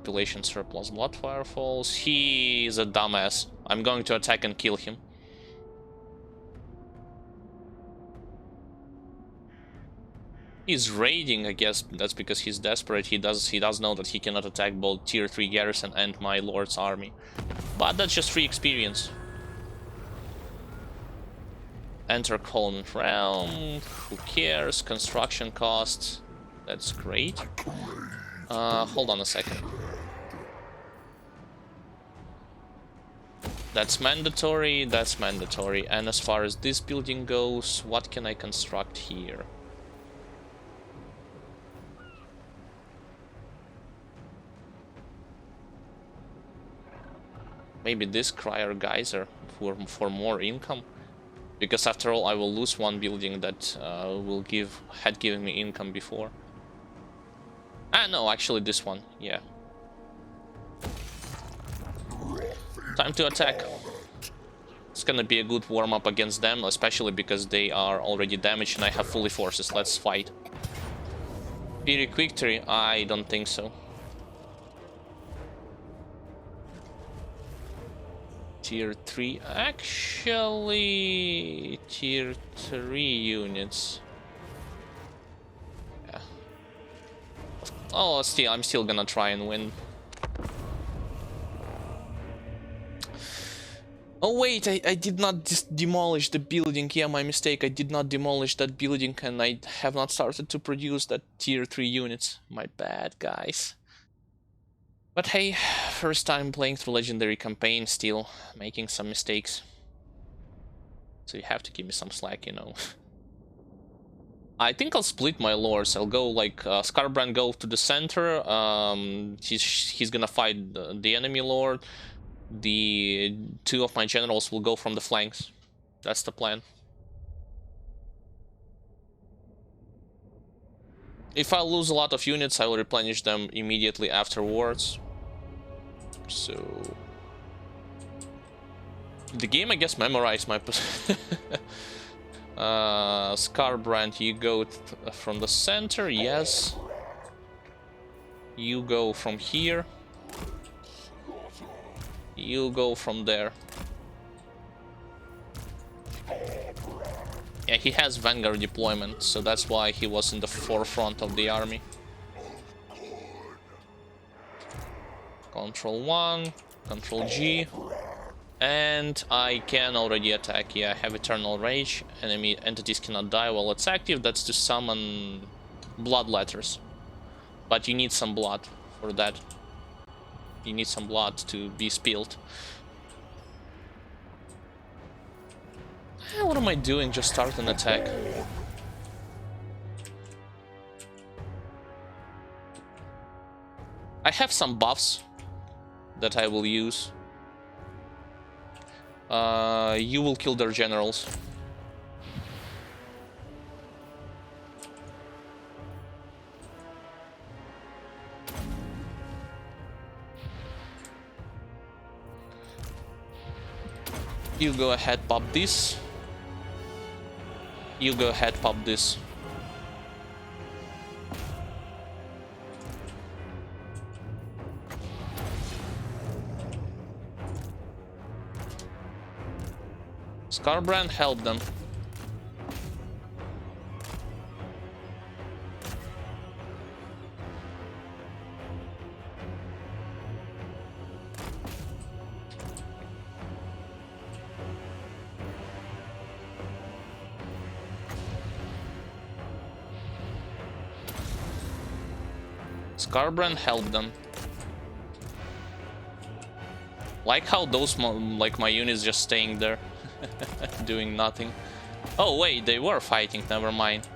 population surplus. Bloodfire falls. He is a dumbass. I'm going to attack and kill him. He's raiding, I guess that's because he's desperate. He does know that he cannot attack both tier 3 garrison and my lord's army. But that's just free experience. Enter colonist realm. Who cares? Construction costs. That's great. Hold on a second. That's mandatory, that's mandatory. And as far as this building goes, what can I construct here? Maybe this Crier Geyser for more income. Because after all, I will lose one building that had given me income before. Ah, no, actually this one, yeah. Time to attack. It's gonna be a good warm-up against them, especially because they are already damaged and I have fully forces. Let's fight. Pyrrhic victory? I don't think so. Tier 3, actually, tier 3 units. Yeah. Oh, I'm still gonna try and win. Oh wait, I did not demolish the building. Yeah, my mistake. I did not demolish that building and I have not started to produce that tier 3 units. My bad, guys. But hey, first time playing through Legendary Campaign, still making some mistakes. So you have to give me some slack, you know. I think I'll split my lords. I'll go like Skarbrand go to the center. He's gonna fight the enemy lord. The 2 of my generals will go from the flanks. That's the plan. If I lose a lot of units, I will replenish them immediately afterwards. So the game, I guess, memorized my Skarbrand, you go from the center, yes. You go from here. You go from there. Yeah, he has Vanguard deployment, so that's why he was in the forefront of the army. Control 1, Control G, and I can already attack. Yeah, I have Eternal Rage. Enemy entities cannot die while it's active. That's to summon blood letters. But you need some blood for that. You need some blood to be spilled. What am I doing? Just start an attack. I have some buffs that I will use. You will kill their generals. You go ahead, pop this. You go ahead, pop this. Skarbrand, help them. Skarbrand, help them. Like how those, like my units just staying there, doing nothing. Oh wait, they were fighting, never mind.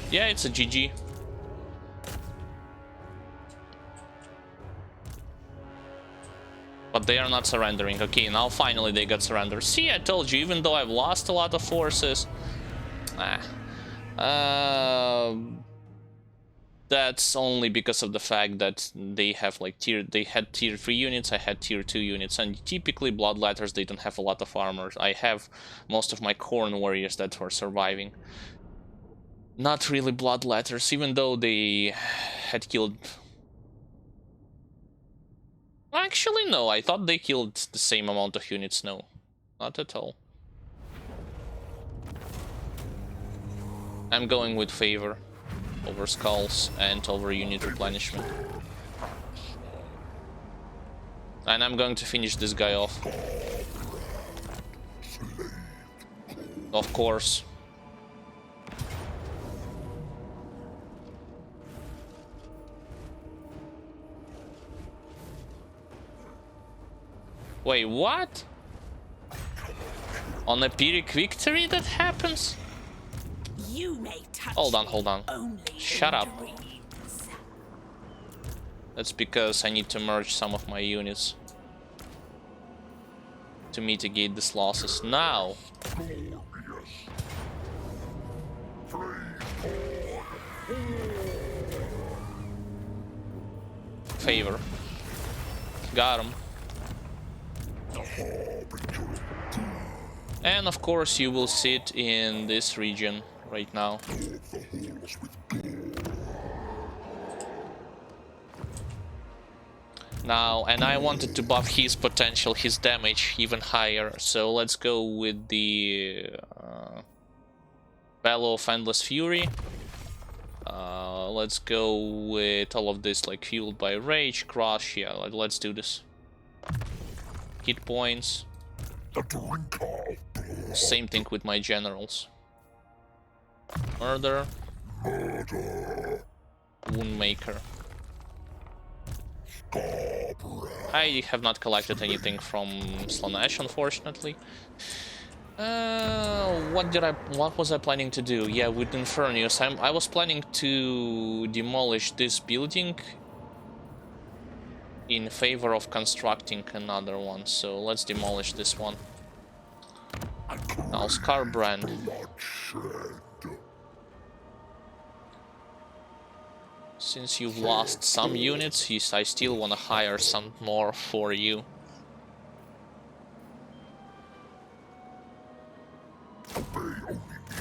Yeah, it's a GG. But they are not surrendering. Okay, now finally they got surrendered. See, I told you, even though I've lost a lot of forces... That's only because of the fact that they have like they had tier 3 units, I had tier 2 units, and typically Bloodletters, they don't have a lot of armor. I have most of my Khorne warriors that were surviving. Not really Bloodletters, even though they had killed... Actually, no, I thought they killed the same amount of units. No, not at all. I'm going with Favor over Skulls and over unit replenishment. And I'm going to finish this guy off. Of course. Wait, what? On a Pyrrhic victory that happens? You may touch hold on. Shut up. dreams. That's because I need to merge some of my units to mitigate these losses. Now. Favor. Got him. And of course you will sit in this region right now. Now, and I wanted to buff his potential, his damage even higher, so let's go with the Bellow of Endless Fury. Let's go with all of this, like fueled by Rage, Crush. Yeah, let's do this. Hit points. Same thing with my generals. Murder. Woundmaker. I have not collected anything from Slaanesh, unfortunately. What was I planning to do? Yeah, with Infernius, I was planning to demolish this building in favor of constructing another one. So let's demolish this one. Now Skarbrand. Since you've lost some units, I still want to hire some more for you.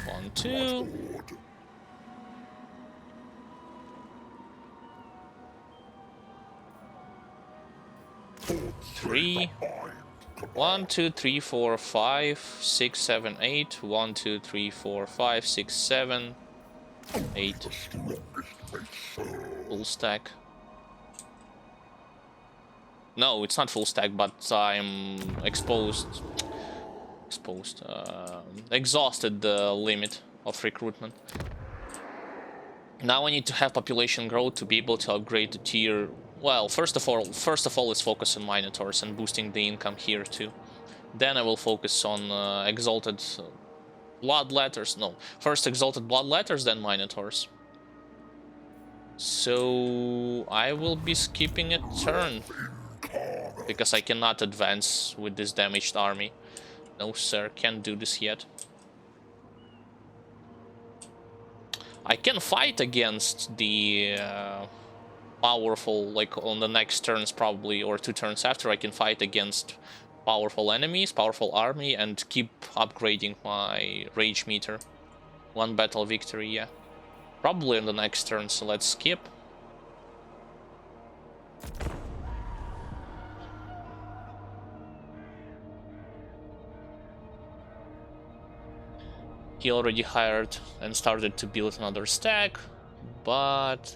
One, two. Three. 1, 2, 3, 4, 5, 6, 7, 8. 1, 2, 3, 4, 5, 6, 7, 8. Full stack. No, it's not full stack, but I'm exhausted the limit of recruitment. Now I need to have population growth to be able to upgrade the tier. Well, first of all, let's focus on Minotaurs and boosting the income here too. Then I will focus on exalted Bloodletters. No, first exalted Bloodletters, then Minotaurs. So I will be skipping a turn because I cannot advance with this damaged army. No sir, can't do this yet. I can fight against the powerful, like on the next turns probably, or 2 turns after, I can fight against powerful enemies, powerful army, and keep upgrading my rage meter. 1 battle victory, yeah. Probably on the next turn, so let's skip. He already hired and started to build another stack, but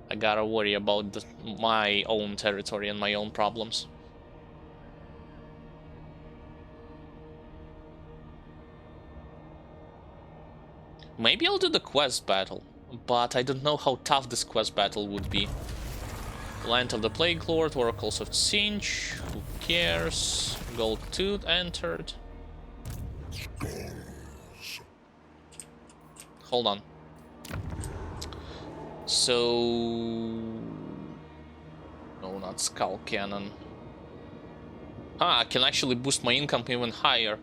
I gotta worry about my own territory and my own problems. Maybe I'll do the quest battle, but I don't know how tough this quest battle would be. Land of the Plague Lord, Oracles of Tzeentch, who cares? Gold 2 entered. Hold on. So... no, not Skull Cannon. Ah, I can actually boost my income even higher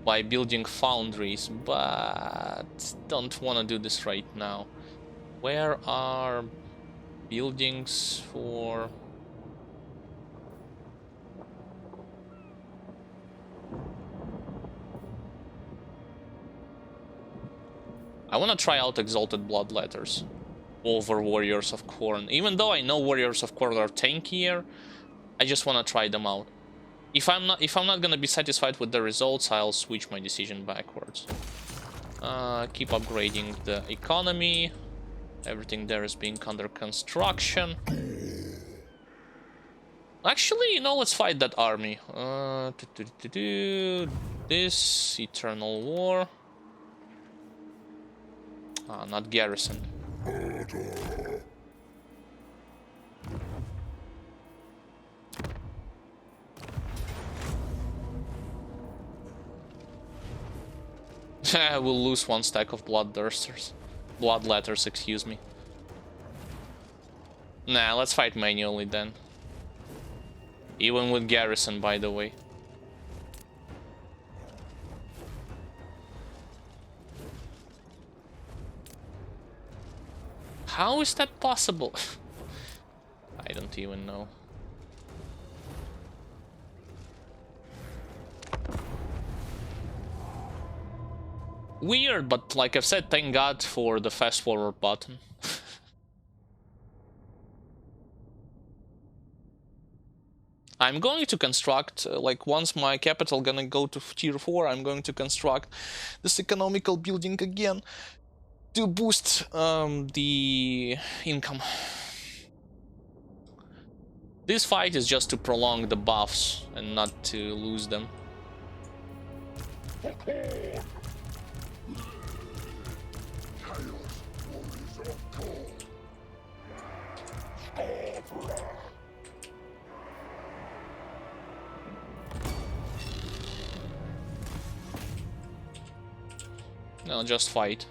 by building foundries, but don't want to do this right now. Where are buildings for... I want to try out Exalted Bloodletters over Warriors of Khorne. Even though I know Warriors of Khorne are tankier, I just want to try them out. If I'm not gonna be satisfied with the results, I'll switch my decision backwards. Keep upgrading the economy. Everything there is being under construction. Actually, you know, let's fight that army. This Eternal War. Not garrison. We'll lose one stack of Bloodletters, excuse me. Nah, let's fight manually then. Even with garrison, by the way. How is that possible? I don't even know. Weird, but like I've said, thank God for the fast forward button. I'm going to construct, like once my capital gonna go to tier 4, I'm going to construct this economical building again to boost the income. This fight is just to prolong the buffs and not to lose them. No, just fight.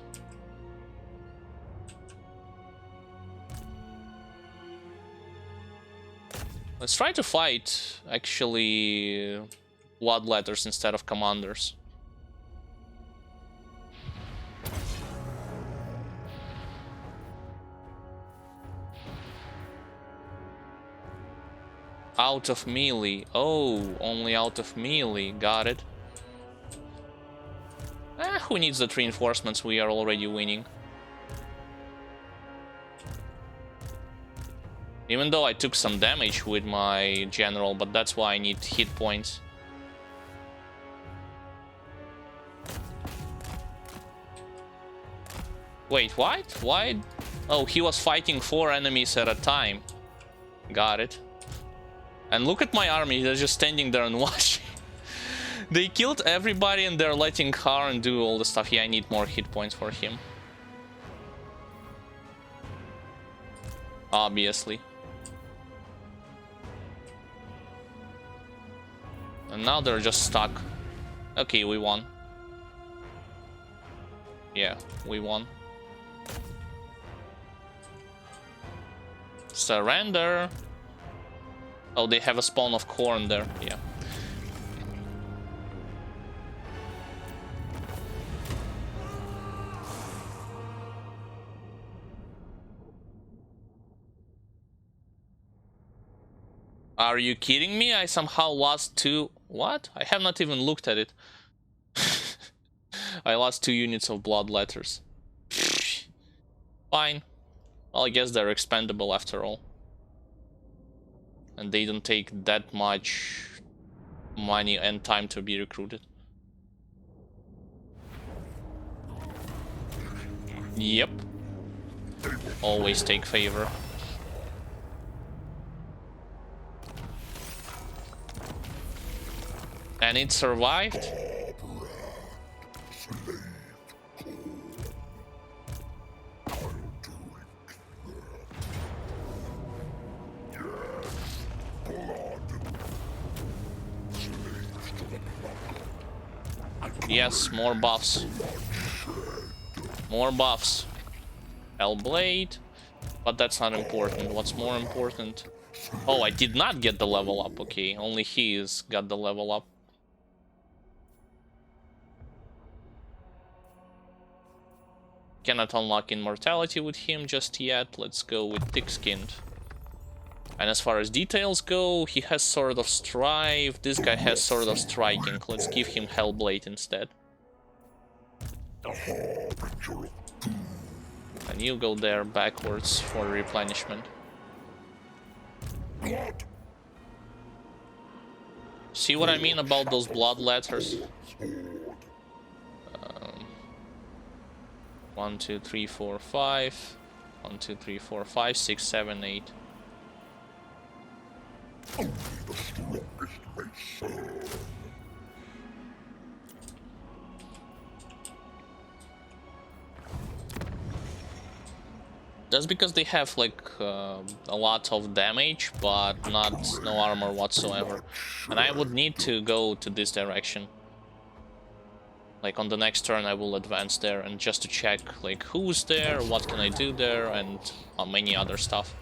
Let's try to fight, actually, Bloodletters instead of Commanders. Out of melee. Oh, only out of melee. Got it. Who needs the reinforcements? We are already winning. Even though I took some damage with my general, but that's why I need hit points. Wait, what? Why? Oh, he was fighting 4 enemies at a time. Got it. And look at my army, they're just standing there and watching. They killed everybody and they're letting Kharn do all the stuff. Yeah, I need more hit points for him. Obviously. And now they're just stuck. Okay, we won. Yeah, we won. Surrender. Oh, they have a spawn of Khorne there. Yeah. Are you kidding me? I somehow lost 2... What? I have not even looked at it. I lost 2 units of Bloodletters. Fine. Well, I guess they're expendable after all. And they don't take that much money and time to be recruited. Yep. Always take favor. And it survived? Yes, more buffs. More buffs. Hellblade. But that's not important. What's more important? Oh, I did not get the level up. Okay, only he's got the level up. Cannot unlock immortality with him just yet. Let's go with thick-skinned. And as far as details go, he has Sword of Strife. This guy has Sword of Striking. Let's give him Hellblade instead. And you go there backwards for replenishment. See what I mean about those blood letters? 1, 2, 3, 4, 5. 1, 2, 3, 4, 5, 6, 7, 8. Only the strongest may serve. That's because they have like a lot of damage, but no armor whatsoever. And I would need to go to this direction. Like on the next turn I will advance there and just to check like who's there, what can I do there, and many other stuff.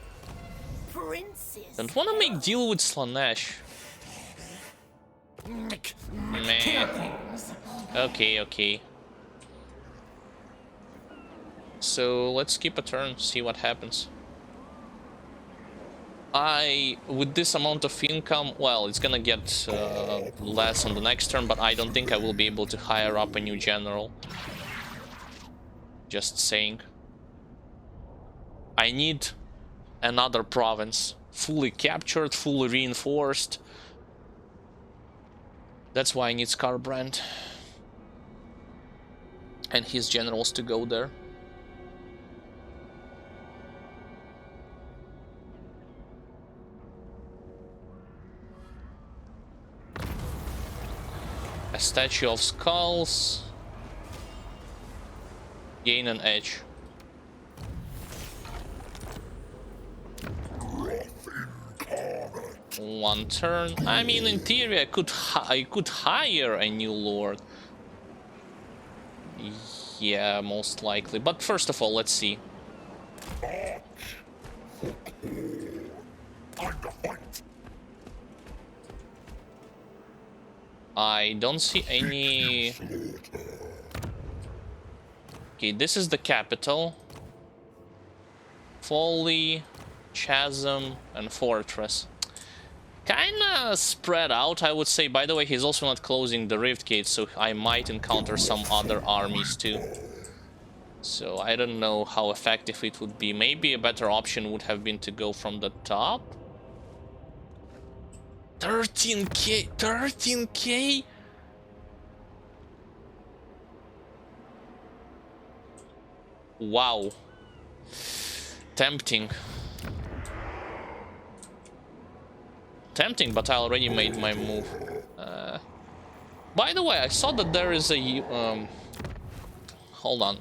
Don't want to make deal with Slanesh. Meh. Okay. So let's skip a turn, see what happens. With this amount of income, well, it's gonna get less on the next turn, but I don't think I will be able to hire up a new general. Just saying. I need another province. Fully captured, fully reinforced. That's why I need Skarbrand. And his generals to go there. A Statue of Skulls. Gain an edge. One turn. I mean, in theory, I could hire a new lord. Yeah, most likely. But first of all, let's see. I don't see any... Okay, this is the capital. Folly, Chasm, and Fortress. Kinda spread out, I would say. By the way, he's also not closing the Rift Gate, so I might encounter some other armies too. So I don't know how effective it would be. Maybe a better option would have been to go from the top. 13k? 13k? Wow. Tempting. Tempting, but I already made my move. By the way, I saw that there is a... hold on.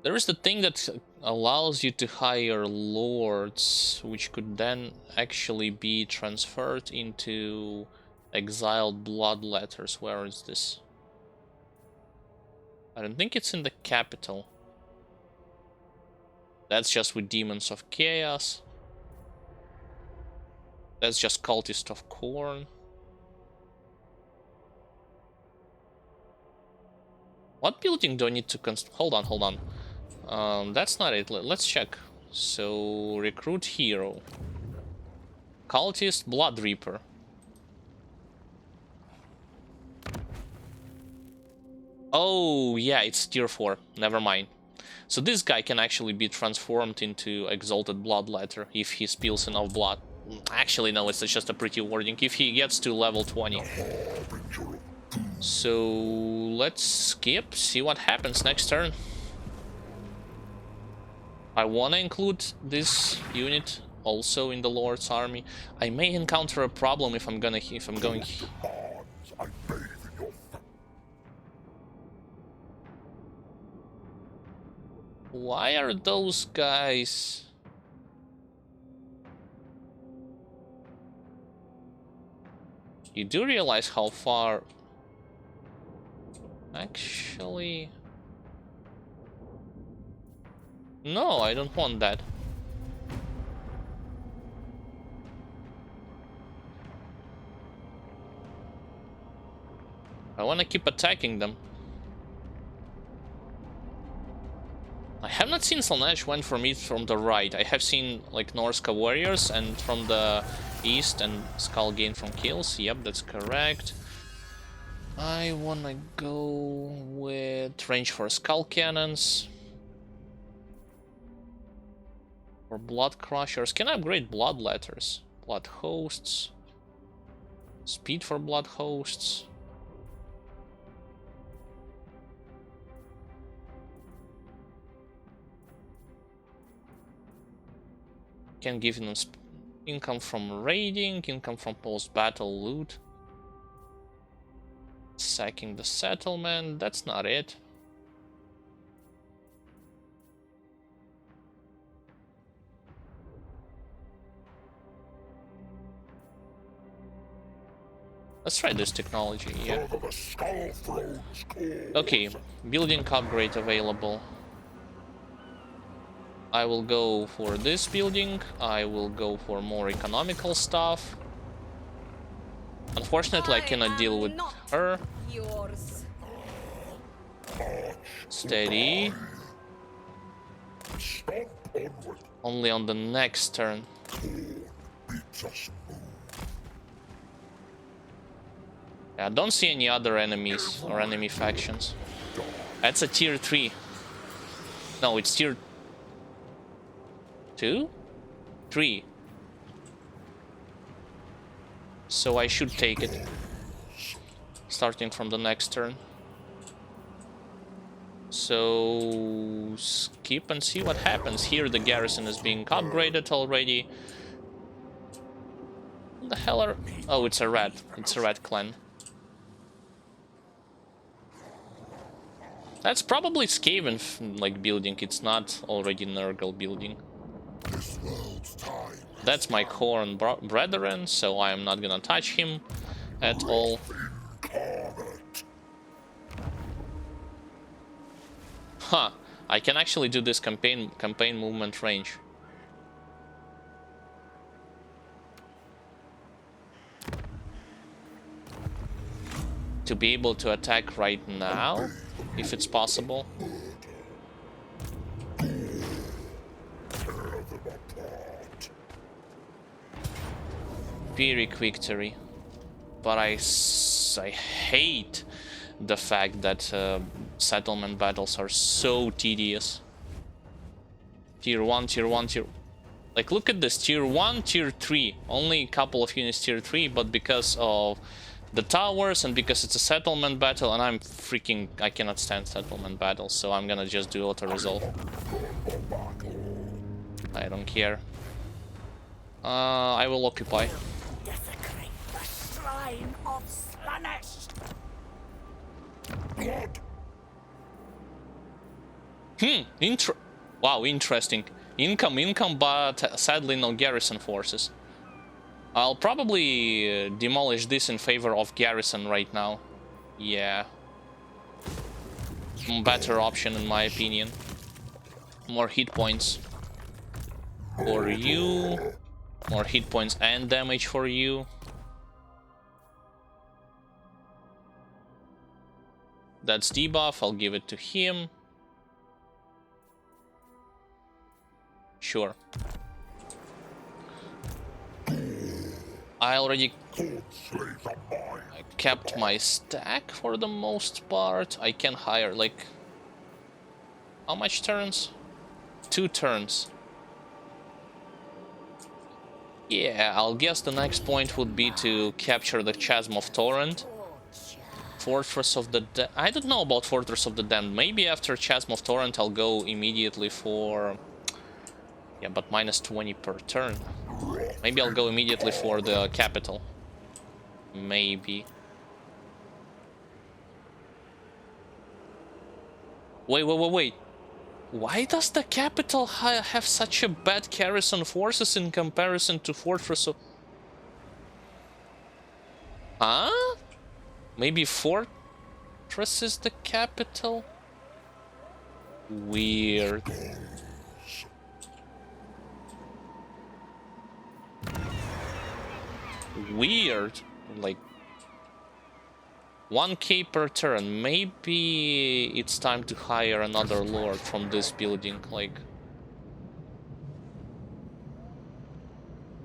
There is the thing that allows you to hire lords, which could then actually be transferred into exiled blood letters. Where is this? I don't think it's in the capital. That's just with Demons of Chaos. That's just Cultist of Corn. What building do I need to hold on. That's not it. Let's check. So, recruit hero. Cultist, Blood Reaper. Oh, yeah, it's tier 4. Never mind. So this guy can actually be transformed into Exalted Bloodletter if he spills enough blood. Actually, no, it's just a pretty wording. If he gets to level 20. So, let's skip, see what happens next turn. I want to include this unit also in the Lord's army. I may encounter a problem if I'm going. Why are those guys? You do realize how far? Actually, no, I don't want that. I want to keep attacking them. I have not seen Slanesh went for me from the right. I have seen like Norska warriors and from the east and Skull gain from kills. Yep, that's correct. I wanna go with range for Skull cannons. For Blood Crushers. Can I upgrade Blood Letters? Blood Hosts. Speed for Blood Hosts. Can give them income from raiding, income from post-battle loot. Sacking the settlement, that's not it. Let's try this technology, yeah. Okay, building upgrade available. I will go for this building. I will go for more economical stuff. Unfortunately, I cannot deal with her. Yours. Steady. Only on the next turn. Yeah, I don't see any other enemies or enemy factions. That's a tier 3. No, it's tier 2? 3. So I should take it. Starting from the next turn. So skip and see what happens. Here the garrison is being upgraded already. What the hell are... Oh, it's a rat. It's a rat clan. That's probably Skaven like building. It's not already Nurgle building. That's my Khorne brethren, so I am not gonna touch him at all. Huh, I can actually do this campaign movement range. To be able to attack right now, if it's possible. Pyrrhic victory. But I hate the fact that settlement battles are so tedious. Tier 1, tier 1, tier... Like, look at this. Tier 1, tier 3. Only a couple of units tier 3, but because of the towers and because it's a settlement battle, and I'm freaking... I cannot stand settlement battles, so I'm gonna just do auto-resolve. I don't care. I will occupy. Desecrate the shrine of Slanesh. Wow, interesting. Income, but sadly no garrison forces. I'll probably demolish this in favor of garrison right now. Yeah. Better option in my opinion. More hit points for you. More hit points and damage for you. That's debuff, I'll give it to him. Sure. I already kept my stack for the most part. I can hire, like... How much turns? 2 turns. Yeah, I'll guess the next point would be to capture the Chasm of Torrent. Fortress of the I don't know about Fortress of the Damned. Maybe after Chasm of Torrent I'll go immediately for... Yeah, but minus 20 per turn. Maybe I'll go immediately for the capital. Maybe. Wait. Why does the capital have such a bad garrison forces in comparison to Fortress of... Huh? Maybe Fortress is the capital? Weird. Weird. Like... 1k per turn. Maybe it's time to hire another lord from this building, like...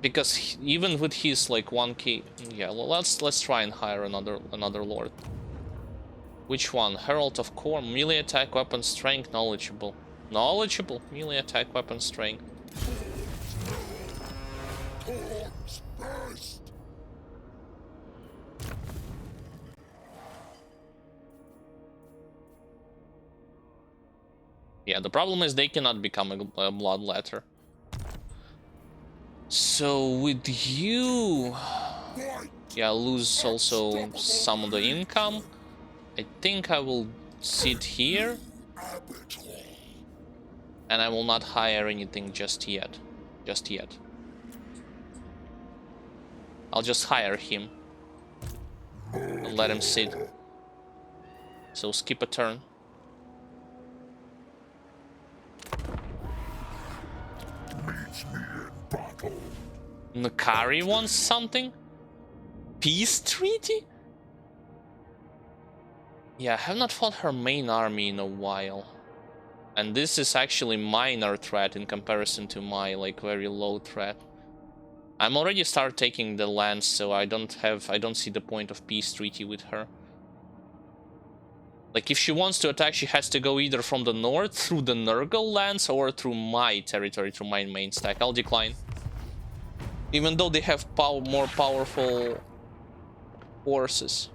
Because even with his like 1k... Yeah, well, let's try and hire another lord. Which one? Herald of Core, melee attack, weapon strength, knowledgeable. Knowledgeable? Melee attack, weapon strength. Yeah, the problem is they cannot become a bloodletter. So with you... Yeah, lose also some of the income. I think I will sit here. And I will not hire anything just yet. I'll just hire him. And let him sit. So skip a turn. Nakari wants something? Peace treaty? Yeah, I have not fought her main army in a while. And this is actually minor threat in comparison to my like very low threat. I'm already started taking the lands, so I don't see the point of peace treaty with her. Like if she wants to attack, she has to go either from the north through the Nurgle lands or through my territory, through my main stack. I'll decline. Even though they have more powerful forces.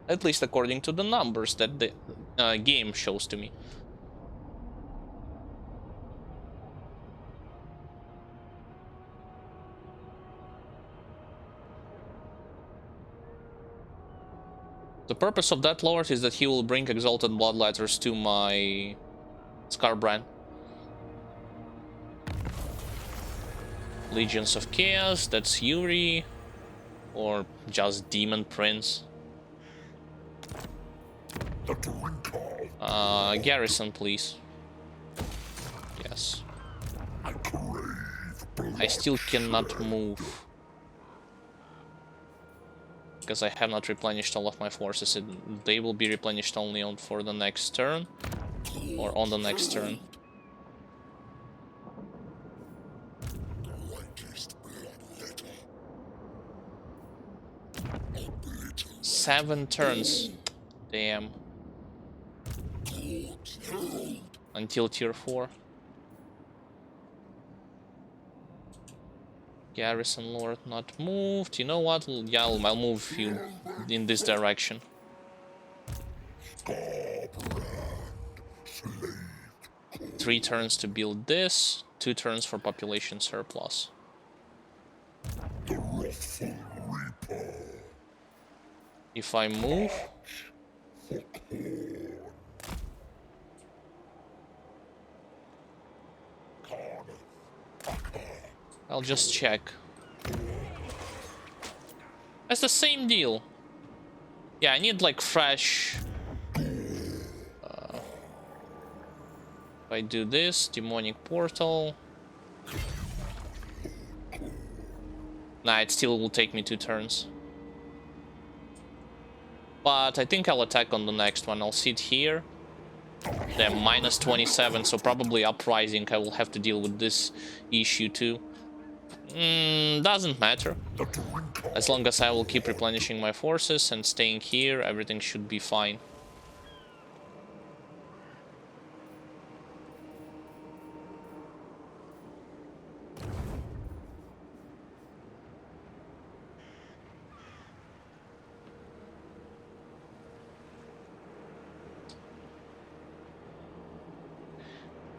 At least according to the numbers that the game shows to me. The purpose of that lord is that he will bring exalted bloodletters to my Skarbrand. Legions of Chaos, that's Yuri. Or just Demon Prince. Garrison, please. Yes. I still cannot move. Because I have not replenished all of my forces. They will be replenished only for the next turn. Or on the next turn. Seven turns. Damn. Until tier 4. Garrison lord not moved. You know what? Yeah, I'll move you in this direction. 3 turns to build this. 2 turns for population surplus. If I move... I'll just check. That's the same deal. Yeah, I need like fresh... if I do this, demonic portal... Nah, it still will take me 2 turns. But I think I'll attack on the next one. I'll sit here. They're minus 27, so probably uprising. I will have to deal with this issue too. Doesn't matter. As long as I will keep replenishing my forces and staying here, everything should be fine.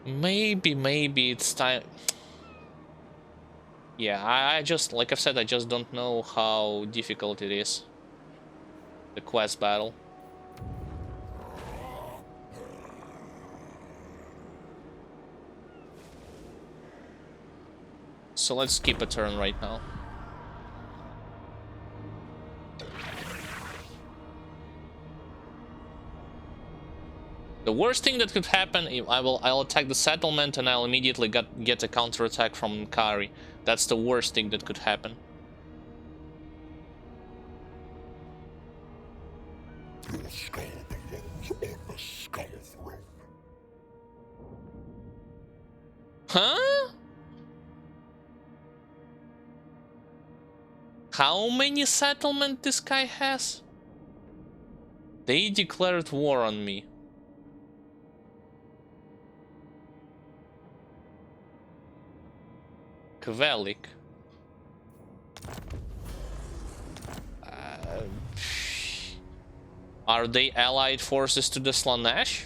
Maybe it's time. Yeah, I just, like I've said, I just don't know how difficult it is. The quest battle. So let's skip a turn right now. The worst thing that could happen, I'll attack the settlement and I'll immediately get a counterattack from Kari. That's the worst thing that could happen. the skull throne. Huh? How many settlements this guy has? They declared war on me. Kvelik. Are they allied forces to the Slaanesh?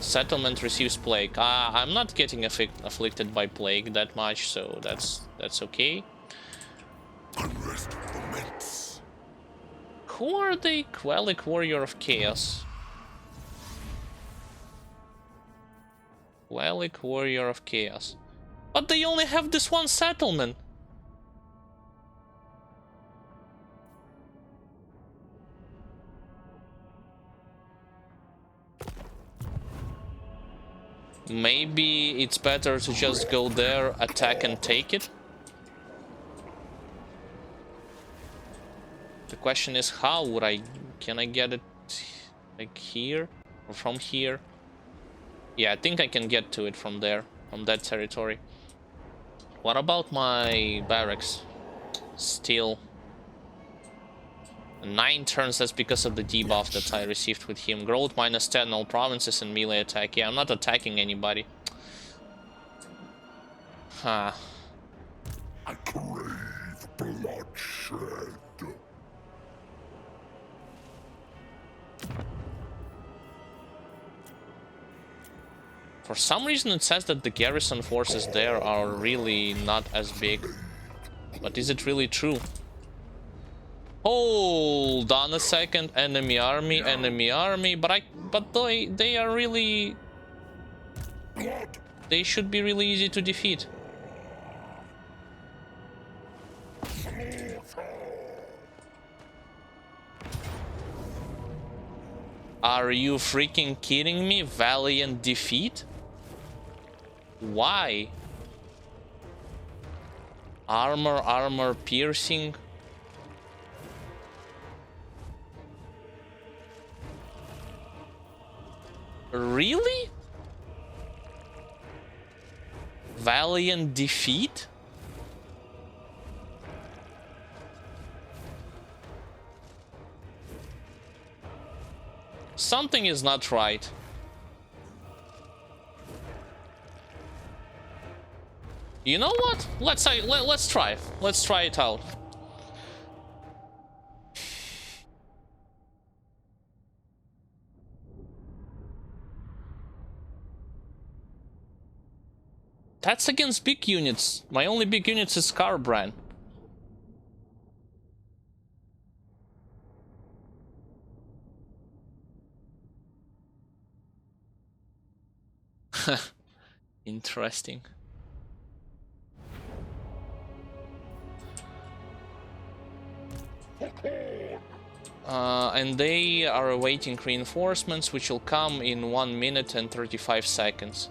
Settlement receives plague. I'm not getting afflicted by plague that much, so that's okay. Unrest foments. Who are they? Kvelik, Warrior of Chaos. Kvelik, Warrior of Chaos. But they only have this one settlement. Maybe it's better to just go there, attack and take it. The question is how would can I get it like here or from here? Yeah, I think I can get to it from there, from that territory. What about my barracks? Still 9 turns, that's because of the debuff that I received with him. Growth -10, all provinces and melee attack. Yeah, I'm not attacking anybody. Huh. I crave bloodshed. For some reason it says that the garrison forces there are really not as big. But is it really true? Hold on a second. Enemy army, but they are really... They should be really easy to defeat. Are you freaking kidding me? Valiant defeat? Why? Armor piercing. Really? Valiant defeat? Something is not right. You know what? Let's try. Let's try it out. That's against big units. My only big units is Skarbrand. Interesting. And they are awaiting reinforcements, which will come in 1 minute and 35 seconds.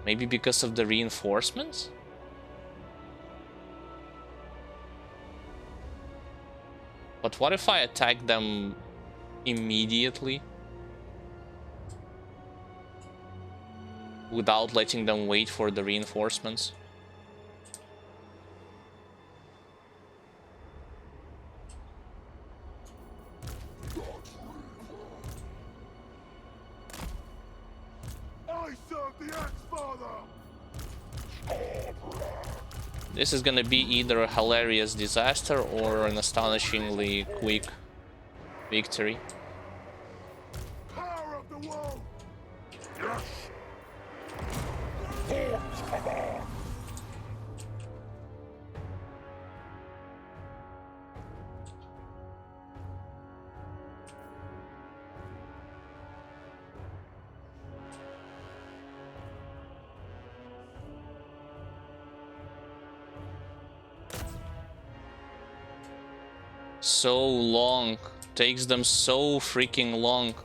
Maybe because of the reinforcements? But what if I attack them immediately? Without letting them wait for the reinforcements? This is gonna be either a hilarious disaster or an astonishingly quick victory. Power of the world. Yes. So long. Takes them so freaking long.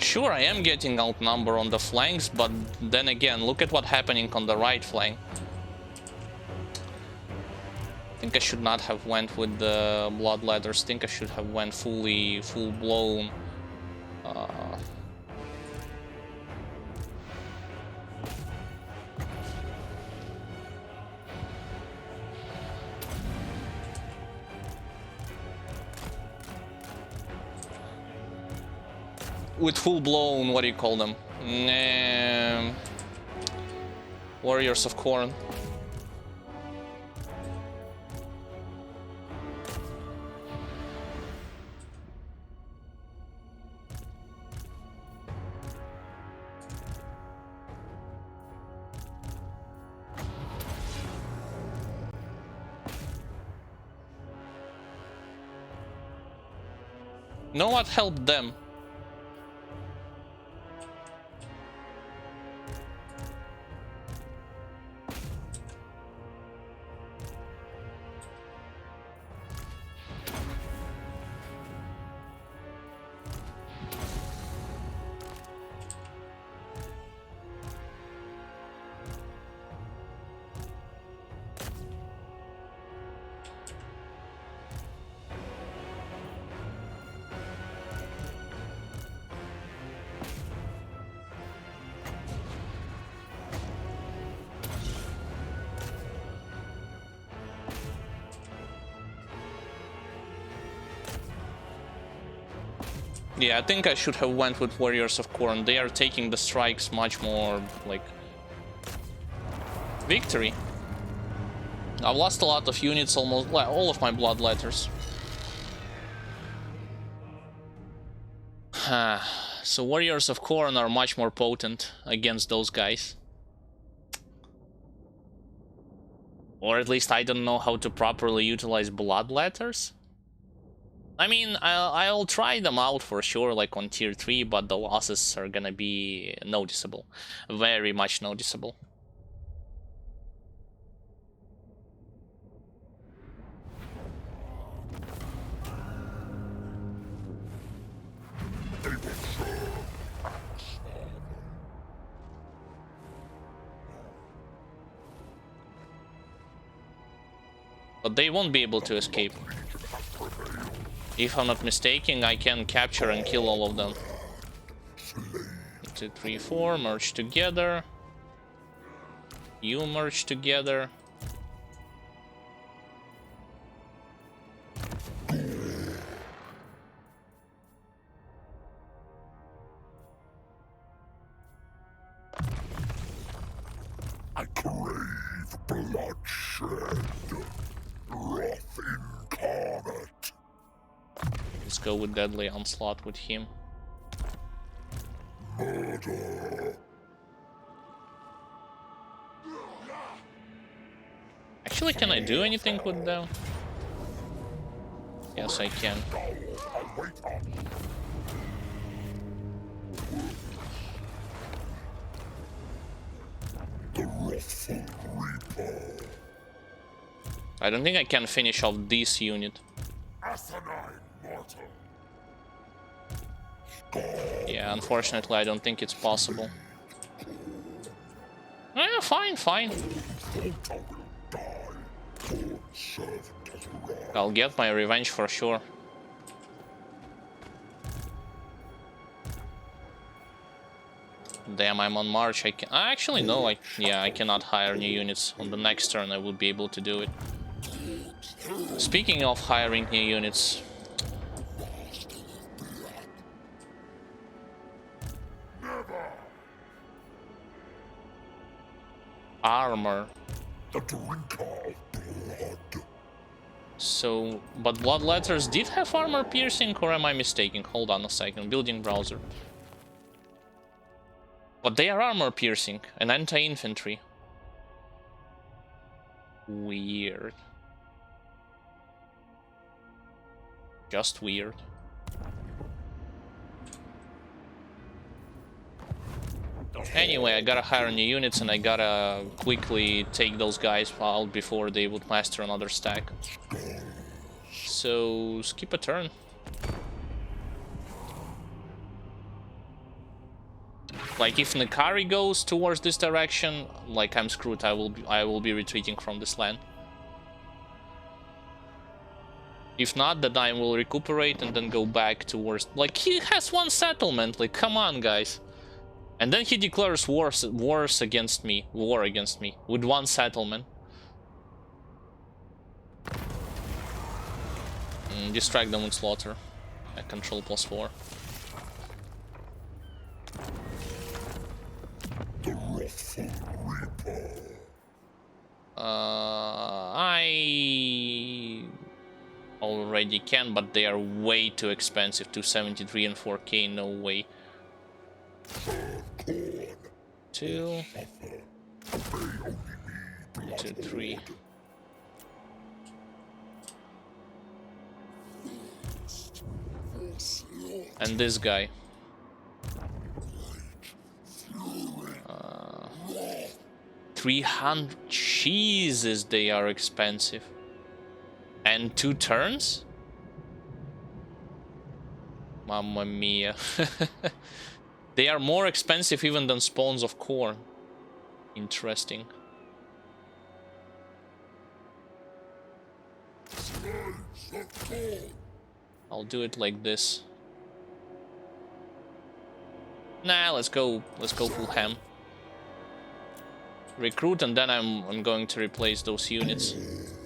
Sure, I am getting outnumbered on the flanks, but then again, look at what's happening on the right flank. I think I should not have went with the bloodletters. I think I should have went full blown. With full blown, what do you call them? Warriors of Khorne. Know what helped them? Yeah, I think I should have went with Warriors of Khorne. They are taking the strikes much more, like, victory. I've lost a lot of units, almost all of my bloodletters. So Warriors of Khorne are much more potent against those guys. Or at least I don't know how to properly utilize bloodletters. I mean, I'll try them out for sure, like on tier 3, but the losses are gonna be noticeable. Very much noticeable. But they won't be able to escape. If I'm not mistaken, I can capture and kill all of them. 2, 3, 4, merge together. You merge together. I crave bloodshed, wrath incarnate. Let's go with Deadly Onslaught with him. Murder. Actually, can I do anything with them? Yes, I can. The wrathful reaper. I don't think I can finish off this unit. Asinine mortal. Yeah, unfortunately, I don't think it's possible. Yeah, fine, fine. I'll get my revenge for sure. Damn, I'm on march. I can. Actually, no. I cannot hire new units. On the next turn, I will be able to do it. Speaking of hiring new units, armor. The drinker of blood. So, but bloodletters did have armor piercing, or am I mistaken? Hold on a second. Building browser. But they are armor piercing and anti-infantry. Weird. Just weird. Anyway, I gotta hire new units and I gotta quickly take those guys out before they would master another stack. So, skip a turn. Like if Nikari goes towards this direction, like I'm screwed. I will be retreating from this land. If not, then I will recuperate and then go back towards... Like, he has one settlement, like, come on, guys. And then he declares war against me, with one settlement. Distract them with slaughter. Control +4. The wrathful reaper. I already can, but they are way too expensive. 273 and 4K, no way. 2, 2, 3. And this guy. 300. Jesus, they are expensive. And 2 turns? Mamma mia. They are more expensive even than spawns of corn. Interesting. I'll do it like this. Nah, let's go full ham. Recruit, and then I'm going to replace those units.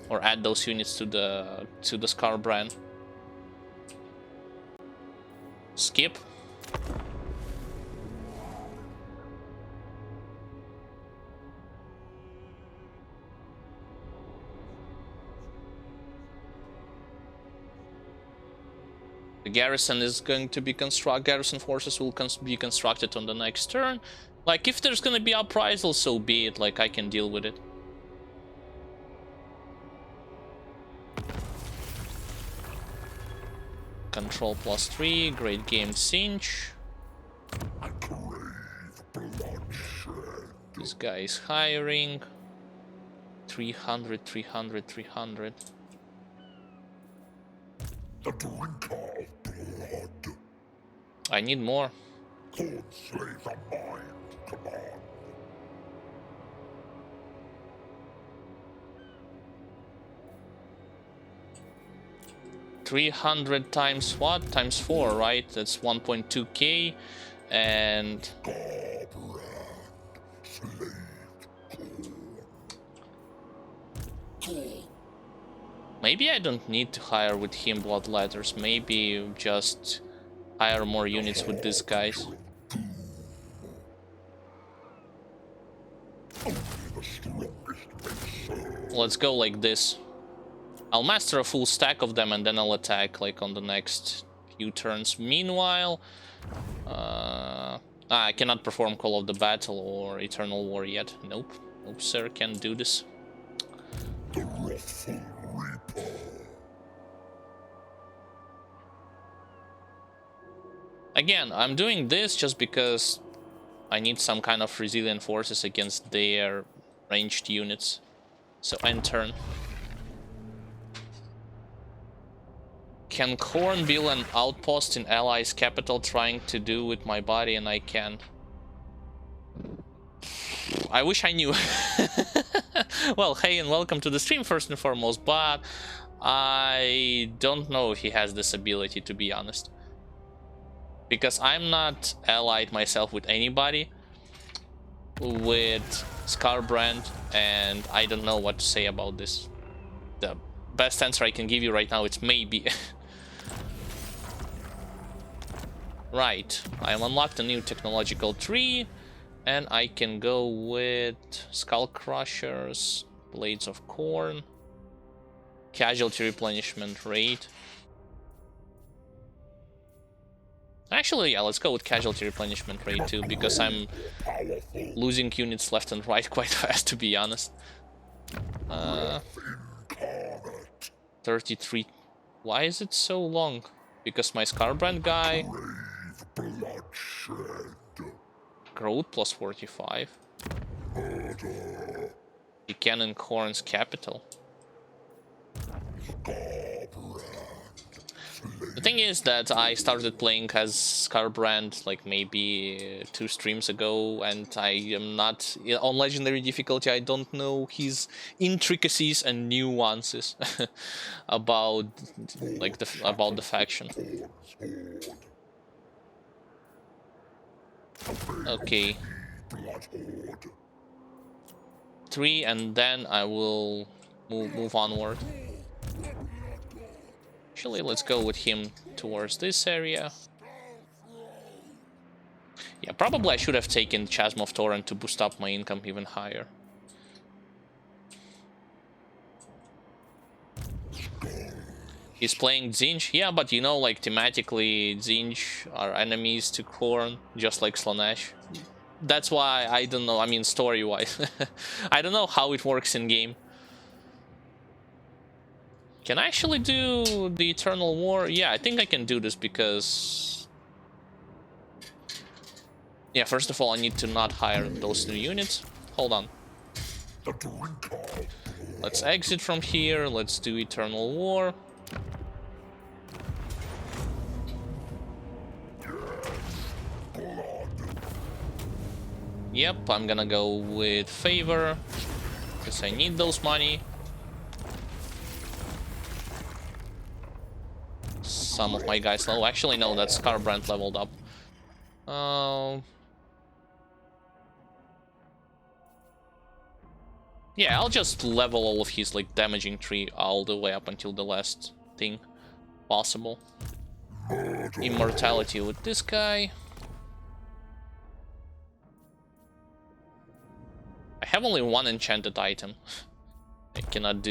Or add those units to the Skarbrand. Skip. The garrison is going to be garrison forces will be constructed on the next turn. Like, if there's gonna be uprisal, so be it. Like, I can deal with it. Control +3, great game cinch. This guy is hiring. 300, 300, 300. The drink of blood. I need more. Corn slay the mind. Come on. $300 times what? Times 4, right? That's 1.2k. And Skarbrand. Slave corn. maybe I don't need to hire with him bloodletters. Maybe just hire more units with these guys. Let's go like this. I'll master a full stack of them and then I'll attack like on the next few turns. Meanwhile, I cannot perform Call of the Battle or Eternal War yet. Nope. Nope, sir, can't do this. The wrathful reaper. Again, I'm doing this just because I need some kind of resilient forces against their ranged units. So end turn. Can Khorne build an outpost in allies' capital trying to do with my body, and I can? I wish I knew. Well, hey and welcome to the stream first and foremost, but I don't know if he has this ability, to be honest. Because I'm not allied myself with anybody with Skarbrand, and I don't know what to say about this. The best answer I can give you right now is maybe. Right, I am unlocked a new technological tree, and I can go with Skull Crushers, Blades of Corn, Casualty Replenishment Rate. Actually, yeah, let's go with Casualty Replenishment Rate too, because I'm losing units left and right quite fast, to be honest. 33. Why is it so long? Because my Skarbrand guy... Growth +45. He can in Khorne's capital. The thing is that I started playing as Skarbrand like maybe 2 streams ago, and I am not on legendary difficulty. I don't know his intricacies and nuances about like the faction. Okay, 3, and then I will move onward. Actually, let's go with him towards this area. Yeah, probably I should have taken Chasm of Torrent to boost up my income even higher. He's playing Zinj. Yeah, but you know, like, thematically, Zinj are enemies to Khorne, just like Slaanesh. That's why, I don't know, I mean, story-wise. I don't know how it works in-game. Can I actually do the Eternal War? Yeah, I think I can do this because... Yeah, first of all, I need to not hire those new units. Hold on. Let's exit from here. Let's do Eternal War. Yep, I'm gonna go with Favor, because I need those money. Some of my guys level. Actually, no, that's Skarbrand leveled up. Yeah, I'll just level all of his like damaging tree all the way up until the last thing possible. Immortality with this guy. I have only 1 enchanted item. I cannot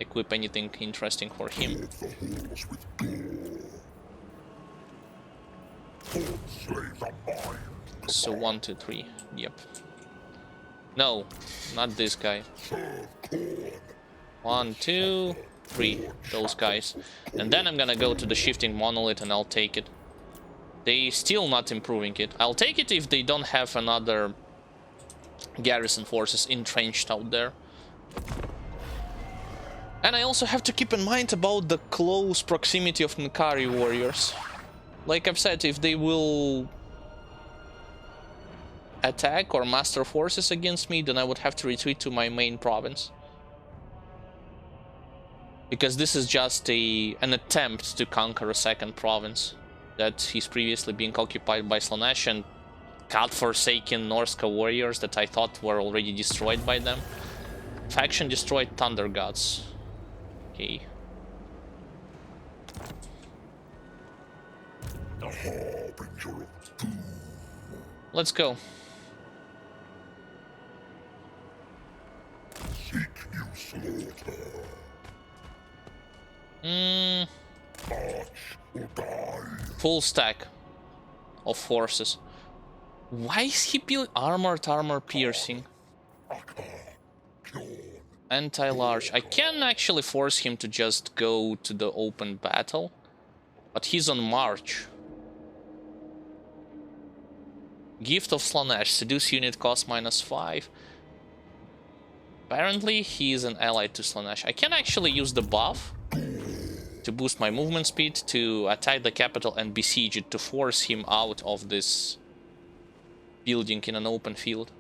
equip anything interesting for him. So 1, 2, 3. Yep. No, not this guy. 1, 2, 3. Those guys. And then I'm gonna go to the shifting monolith and I'll take it. They still not improving it. I'll take it if they don't have another garrison forces entrenched out there. And I also have to keep in mind about the close proximity of Nkari warriors. Like I've said, if they will attack or master forces against me, then I would have to retreat to my main province. Because this is just an attempt to conquer a second province that he's previously being occupied by Slaanesh and godforsaken Norska warriors that I thought were already destroyed by them. Faction destroyed Thunder Gods. Okay. Let's go. Full stack of forces. Why is he building armor piercing? Anti-large. I can actually force him to just go to the open battle, but he's on march. Gift of Slaanesh. Seduce unit cost -5. Apparently he is an ally to Slaanesh. I can actually use the buff to boost my movement speed, to attack the capital and besiege it, to force him out of this building in an open field.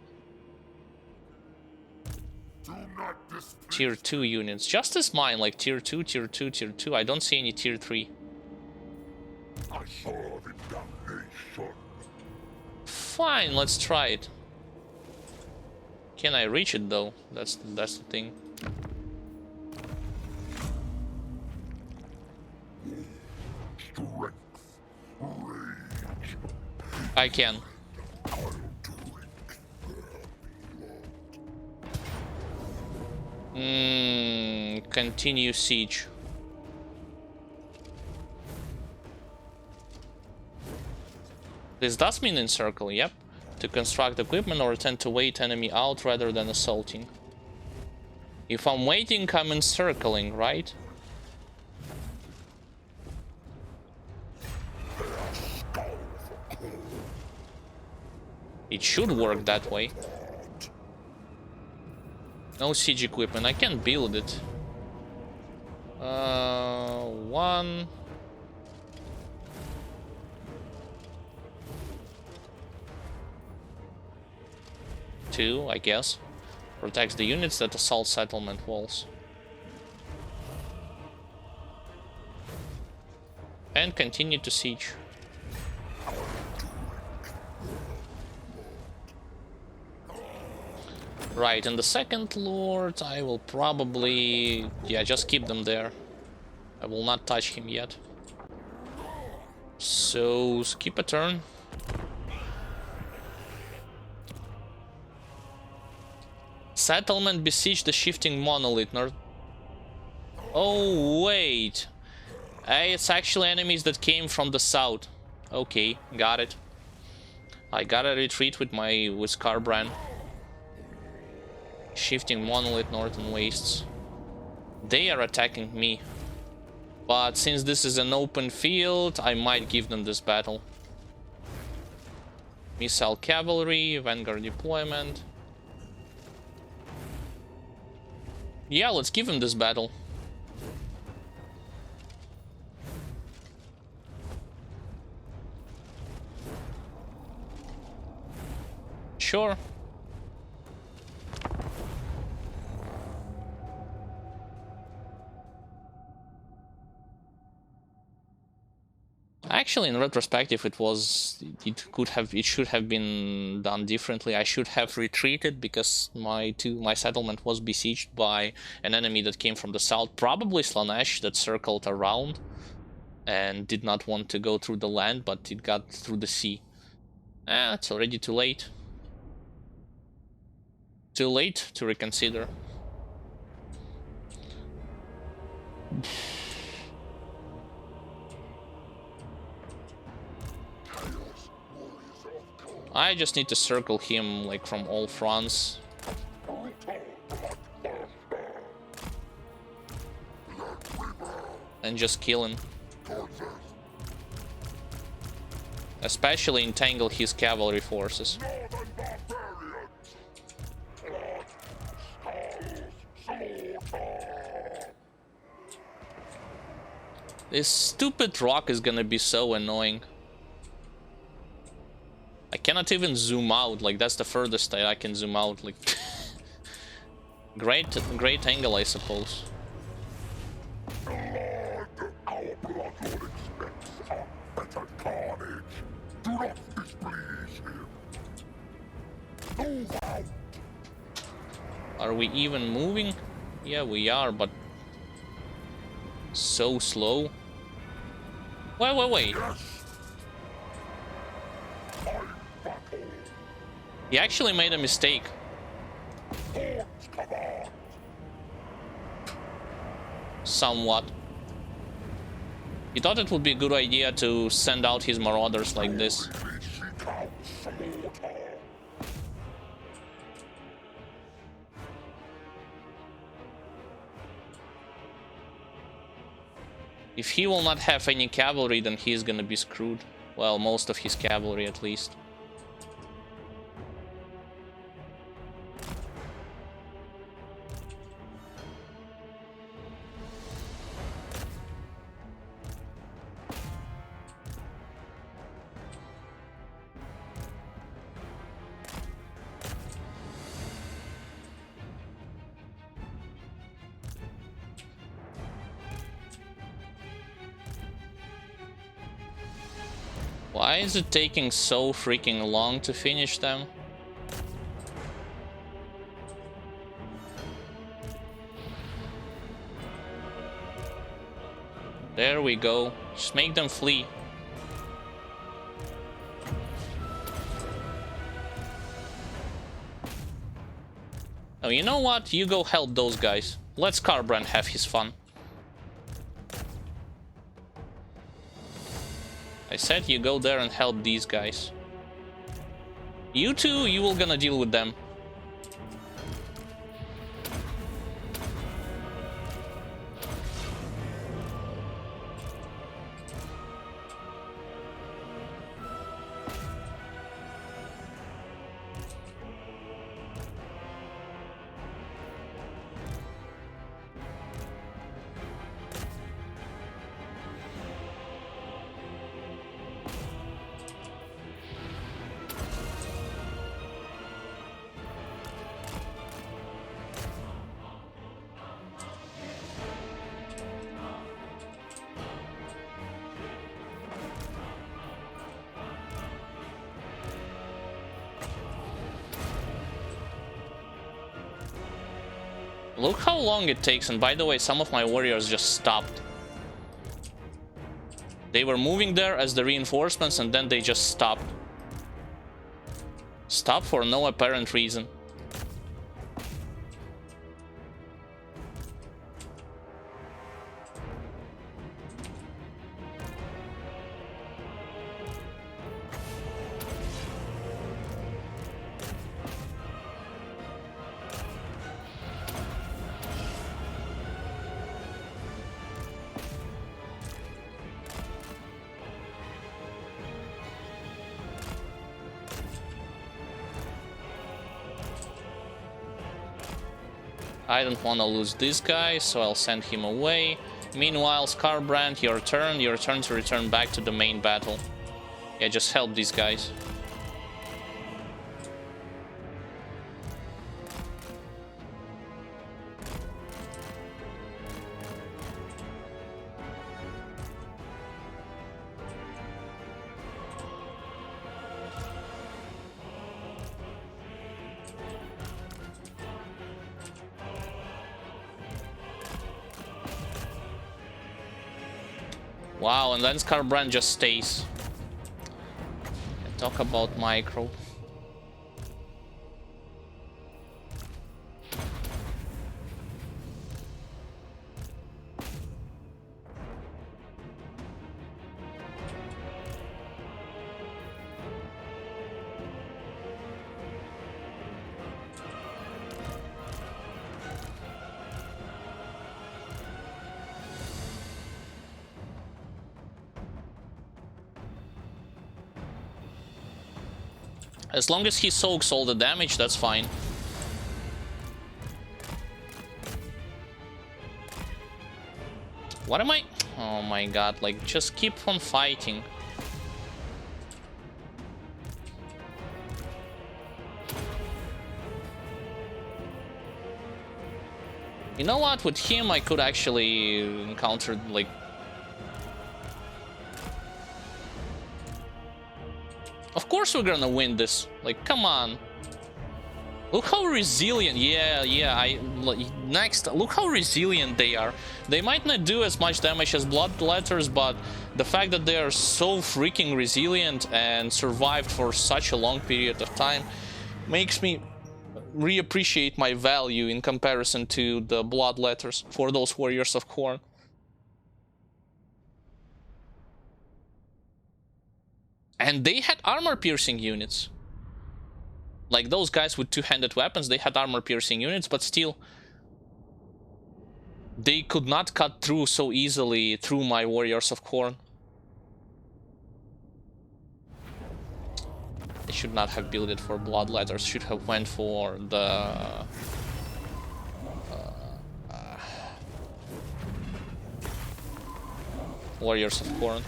Tier 2 units. Just as mine, like tier 2, tier 2, tier 2. I don't see any tier 3. Fine, let's try it. Can I reach it though? That's the thing. I can. Continue siege. This does mean encircle, yep. To construct equipment or tend to wait enemy out rather than assaulting. If I'm waiting, I'm encircling, right? It should work that way. No siege equipment, I can build it. One. Two, I guess. Protects the units that assault settlement walls. And continue to siege. Right, and the second lord, I will probably... yeah, just keep them there. I will not touch him yet. So, skip a turn. Settlement besiege the shifting monolith. Oh, wait. Hey, it's actually enemies that came from the south. Okay, got it. I gotta retreat with Skarbrand. Shifting monolith northern wastes. They are attacking me. But since this is an open field, I might give them this battle. Missile cavalry, vanguard deployment. Yeah, let's give him this battle. Sure. Actually, in retrospective, it should have been done differently. I should have retreated because my settlement was besieged by an enemy that came from the south, probably Slanesh, that circled around and did not want to go through the land, but it got through the sea. It's already too late. Too late to reconsider. I just need to circle him like from all fronts. And just kill him. Especially entangle his cavalry forces. This stupid rock is gonna be so annoying. I cannot even zoom out, like that's the furthest I can zoom out, like great angle, I suppose. Are we even moving? Yeah, we are, but so slow. Wait. He actually made a mistake. Somewhat. He thought it would be a good idea to send out his marauders like this. If he will not have any cavalry, then he's gonna be screwed. Well, most of his cavalry at least. Why is it taking so freaking long to finish them? There we go. Just make them flee. Oh, you know what? You go help those guys. Let Skarbrand have his fun. I said you go there and help these guys. You two, you will gonna deal with them. Look how long it takes, and by the way, some of my warriors just stopped. They were moving there as the reinforcements, and then they just stopped. Stop for no apparent reason. I don't want to lose this guy, so I'll send him away. Meanwhile, Skarbrand, your turn to return back to the main battle. Yeah, just help these guys. Wow, and then Skarbrand just stays. Talk about micro. As long as he soaks all the damage, that's fine. What am I? Oh my god, like, just keep on fighting. You know what? With him, I could actually encounter, like... Of course we're gonna win this. Like, come on. Look how resilient. Yeah. Next, look how resilient they are. They might not do as much damage as Bloodletters, but the fact that they are so freaking resilient and survived for such a long period of time makes me reappreciate my value in comparison to the Bloodletters for those Warriors of Khorne. And they had armor-piercing units. Like, those guys with two-handed weapons, they had armor-piercing units, but still... they could not cut through so easily through my Warriors of Khorne. They should not have built it for Bloodletters, should have went for the... Warriors of Khorne.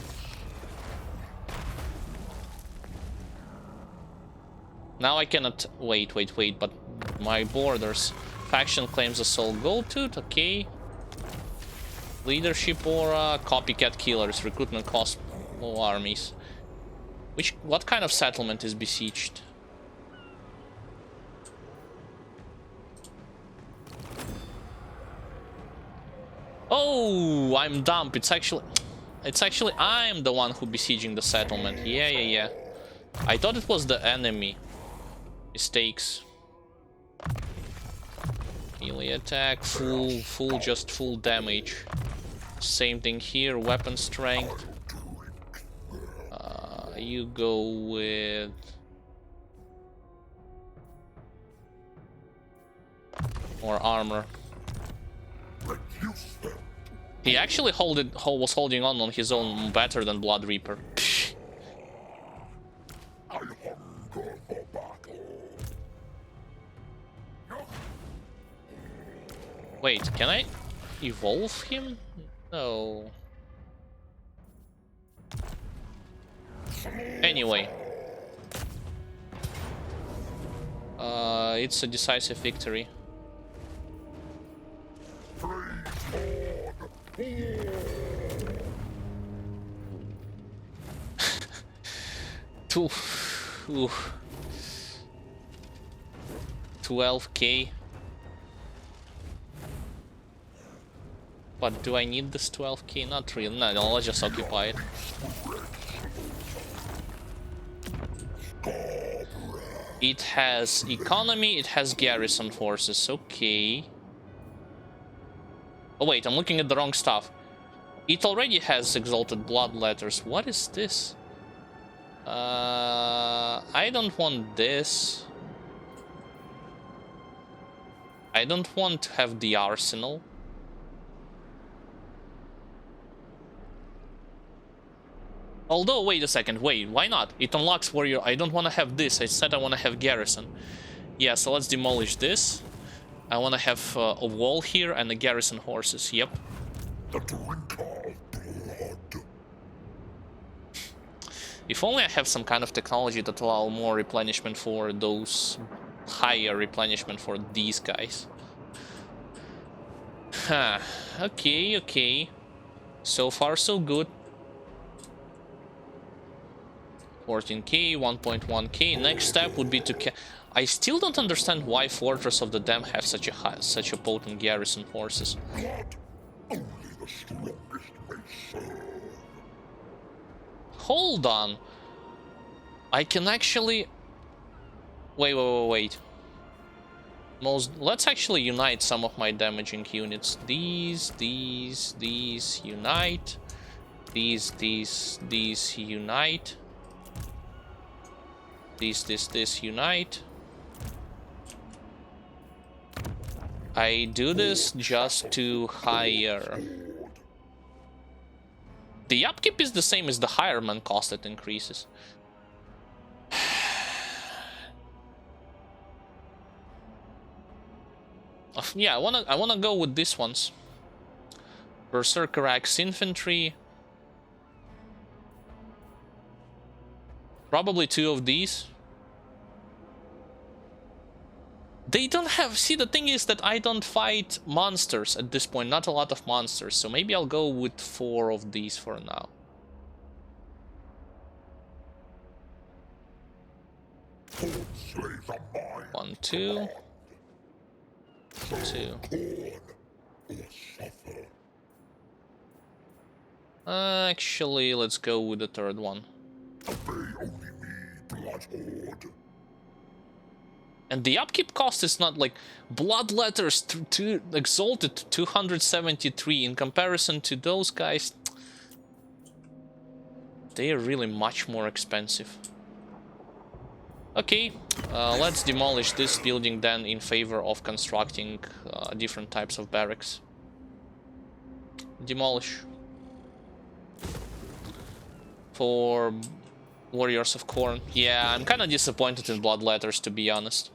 Now I cannot... Wait, but my borders. Faction claims a soul gold tooth, okay. Leadership aura, copycat killers, recruitment cost low armies. What kind of settlement is besieged? Oh, I'm dumb. It's actually I'm the one who besieging the settlement. Yeah. I thought it was the enemy. Mistakes. Melee attack, full damage. Same thing here, weapon strength. You go with... more armor. He actually was holding on his own better than Blood Reaper. Wait, can I evolve him? No. Anyway. It's a decisive victory. Two. 12k. But do I need this 12k? Not really. No, let's just occupy it. It has economy, it has garrison forces. Okay. Oh wait, I'm looking at the wrong stuff. It already has exalted blood letters. What is this? I don't want this. I don't want to have the arsenal. Although, wait a second, wait, why not? It unlocks warrior. I don't want to have this. I said I want to have garrison. Yeah, so let's demolish this. I want to have a wall here and the garrison horses. Yep. The drink of blood. If only I have some kind of technology that allow more replenishment for those, higher replenishment for these guys. Huh. Okay, okay. So far, so good. 14k, 1.1k. Next step would be to. I still don't understand why Fortress of the Dam have such a potent garrison forces. Blood. Only the strongest may serve. Hold on. I can actually. Wait. Let's actually unite some of my damaging units. These unite. These unite. This unite. I do this just to hire. The upkeep is the same as the hirement cost that increases. Yeah, I wanna go with these ones. Berserker Axe Infantry. Probably 2 of these. They don't have... See, the thing is that I don't fight monsters at this point. Not a lot of monsters. So maybe I'll go with 4 of these for now. One, two. 2. Actually, let's go with the 3rd one. And the upkeep cost is not like blood letters to exalted to 273 in comparison to those guys. They are really much more expensive. Okay, let's demolish this building then in favor of constructing different types of barracks. Demolish. For Warriors of Khorne. Yeah, I'm kind of disappointed in blood letters, to be honest.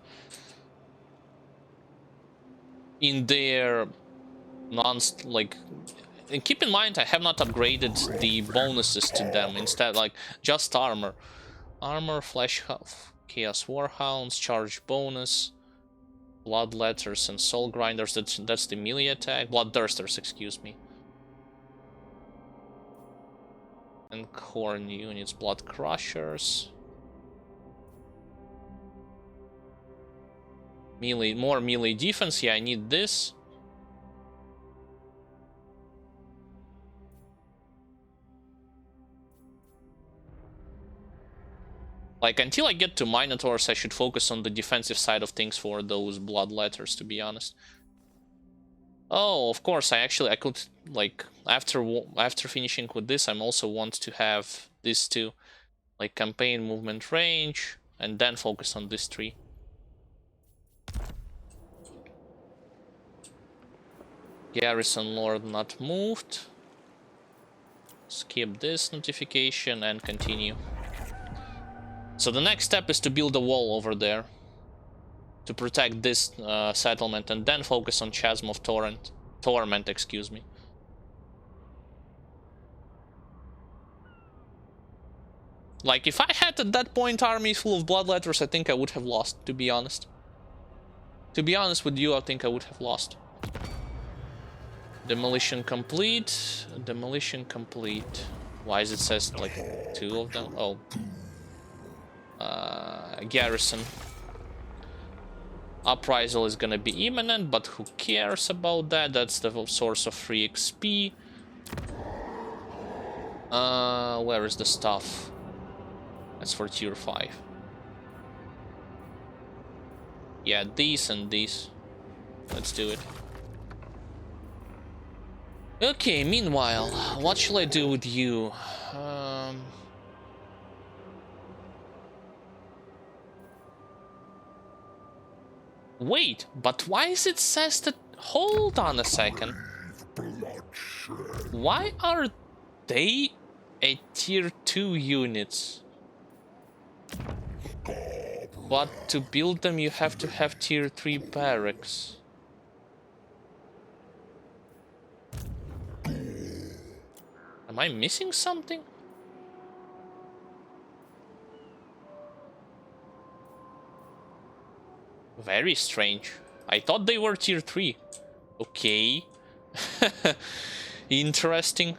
In their and keep in mind I have not upgraded the bonuses to them. Instead, like, just armor, flesh, chaos warhounds, charge bonus, blood letters, and soul grinders. That's the melee attack. Bloodthirsters, excuse me. And Khorne units, blood crushers. Melee, more melee defense. Yeah, I need this. Like, until I get to Minotaurs, I should focus on the defensive side of things for those blood letters, to be honest. Oh, of course, I could, like, after finishing with this, I'm also want to have these 2, like, campaign movement range, and then focus on this 3. Garrison Lord not moved. Skip this notification and continue. So the next step is to build a wall over there to protect this settlement, and then focus on Chasm of Torment, excuse me. Like, if I had at that point armies full of blood letters, I think I would have lost, to be honest. To be honest with you, I think I would have lost. Demolition complete. Demolition complete. Why is it says like 2 of them? Oh. Garrison. Uprisal is gonna be imminent, but who cares about that? That's the source of free XP. Where is the stuff? That's for tier 5. Yeah, these and these. Let's do it. Okay, meanwhile, what shall I do with you? Wait, but why is it says that... Hold on a second. Why are they a tier 2 units? But to build them you have to have tier 3 barracks. Am I missing something? Very strange. I thought they were tier 3. Okay. Interesting.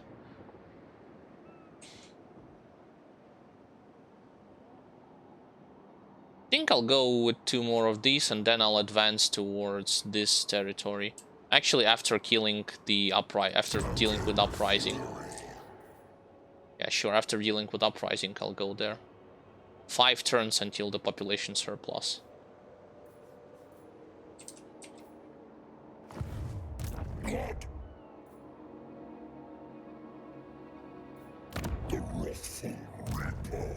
I think I'll go with 2 more of these and then I'll advance towards this territory. Actually, after killing the after dealing with uprising. Yeah, sure, after dealing with uprising, I'll go there. 5 turns until the population surplus. The wrathful reaper.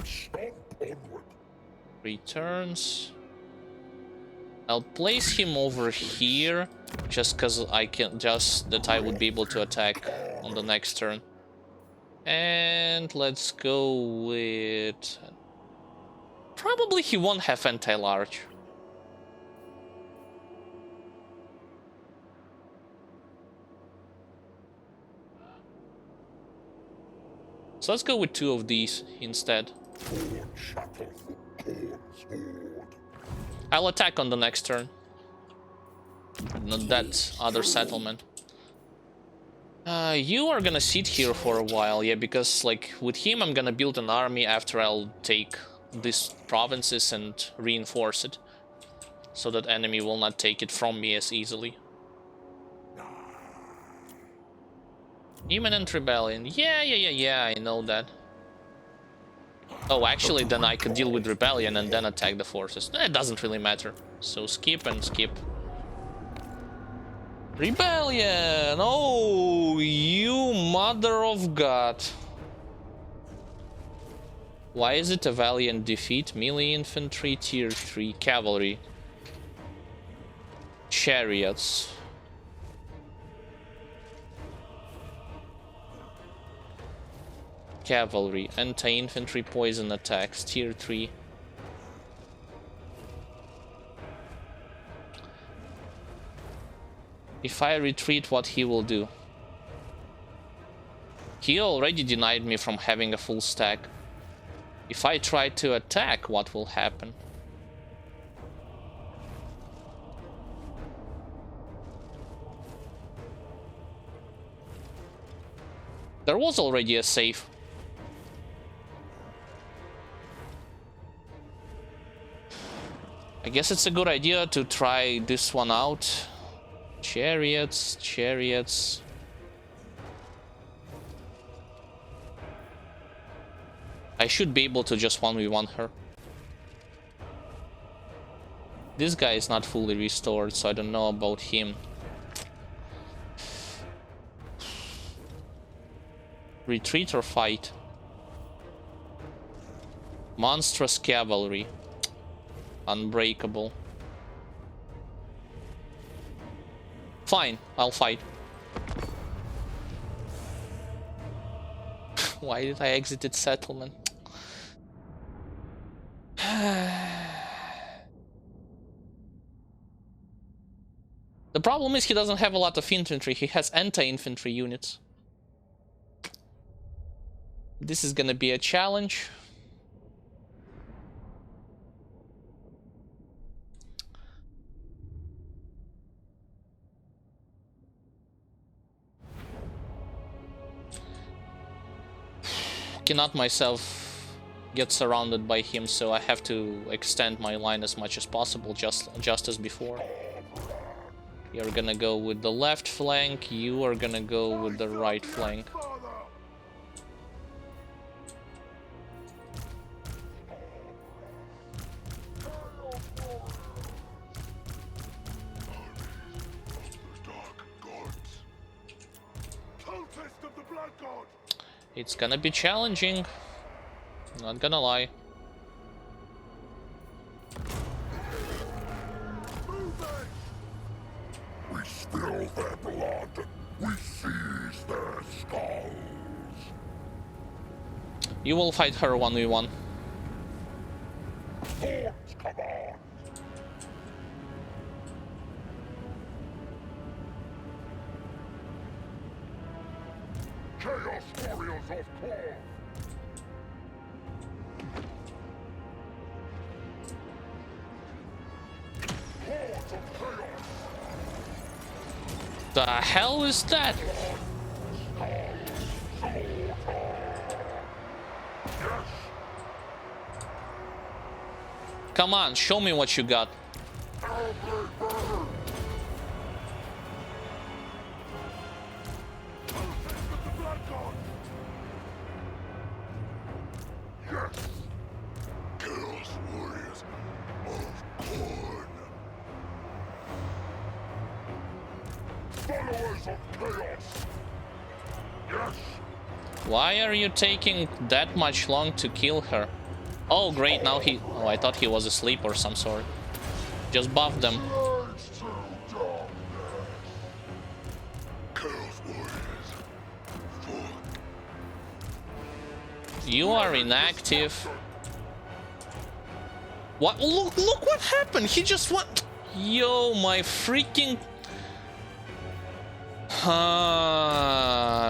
Stomp onward. 3 turns. I'll place him over here, just because I can that I would be able to attack on the next turn. And let's go with... Probably he won't have anti-large. So let's go with 2 of these instead. I'll attack on the next turn. Not that other settlement. You are gonna sit here for a while, yeah, because like with him I'm gonna build an army after I'll take these provinces and reinforce it. So that enemy will not take it from me as easily. Imminent rebellion. Yeah, I know that. Oh, actually, then I could deal with rebellion and then attack the forces. It doesn't really matter. So skip and skip. Rebellion! Oh, you mother of God. Why is it a valiant defeat? Melee infantry, tier 3, cavalry. Chariots. Cavalry, anti-infantry poison attacks, tier 3. If I retreat, what he will do? He already denied me from having a full stack. If I try to attack, what will happen? There was already a save. I guess it's a good idea to try this one out. Chariots, chariots. I should be able to just 1v1 her. This guy is not fully restored, so I don't know about him. Retreat or fight? Monstrous cavalry. Unbreakable. Fine, I'll fight. Why did I exit settlement? The problem is he doesn't have a lot of infantry, he has anti-infantry units. This is gonna be a challenge. Cannot myself get surrounded by him, so I have to extend my line as much as possible, just as before. You're gonna go with the left flank, you are gonna go with the right flank. It's gonna be challenging, not gonna lie. We spill their blood. We seize their skulls. You will fight her 1v1. Force command. Chaos warriors of Kor. Hordes of chaos. The hell is that? Come on, show me what you got. Yes. Chaos warriors of Korn. Followers of chaos. Yes. Why are you taking that much long to kill her? Oh great, now he... Oh, I thought he was asleep or some sort. Just buff them. Chaos warriors. Fuck. You are inactive. What? Look what happened! He just went... Yo, my freaking...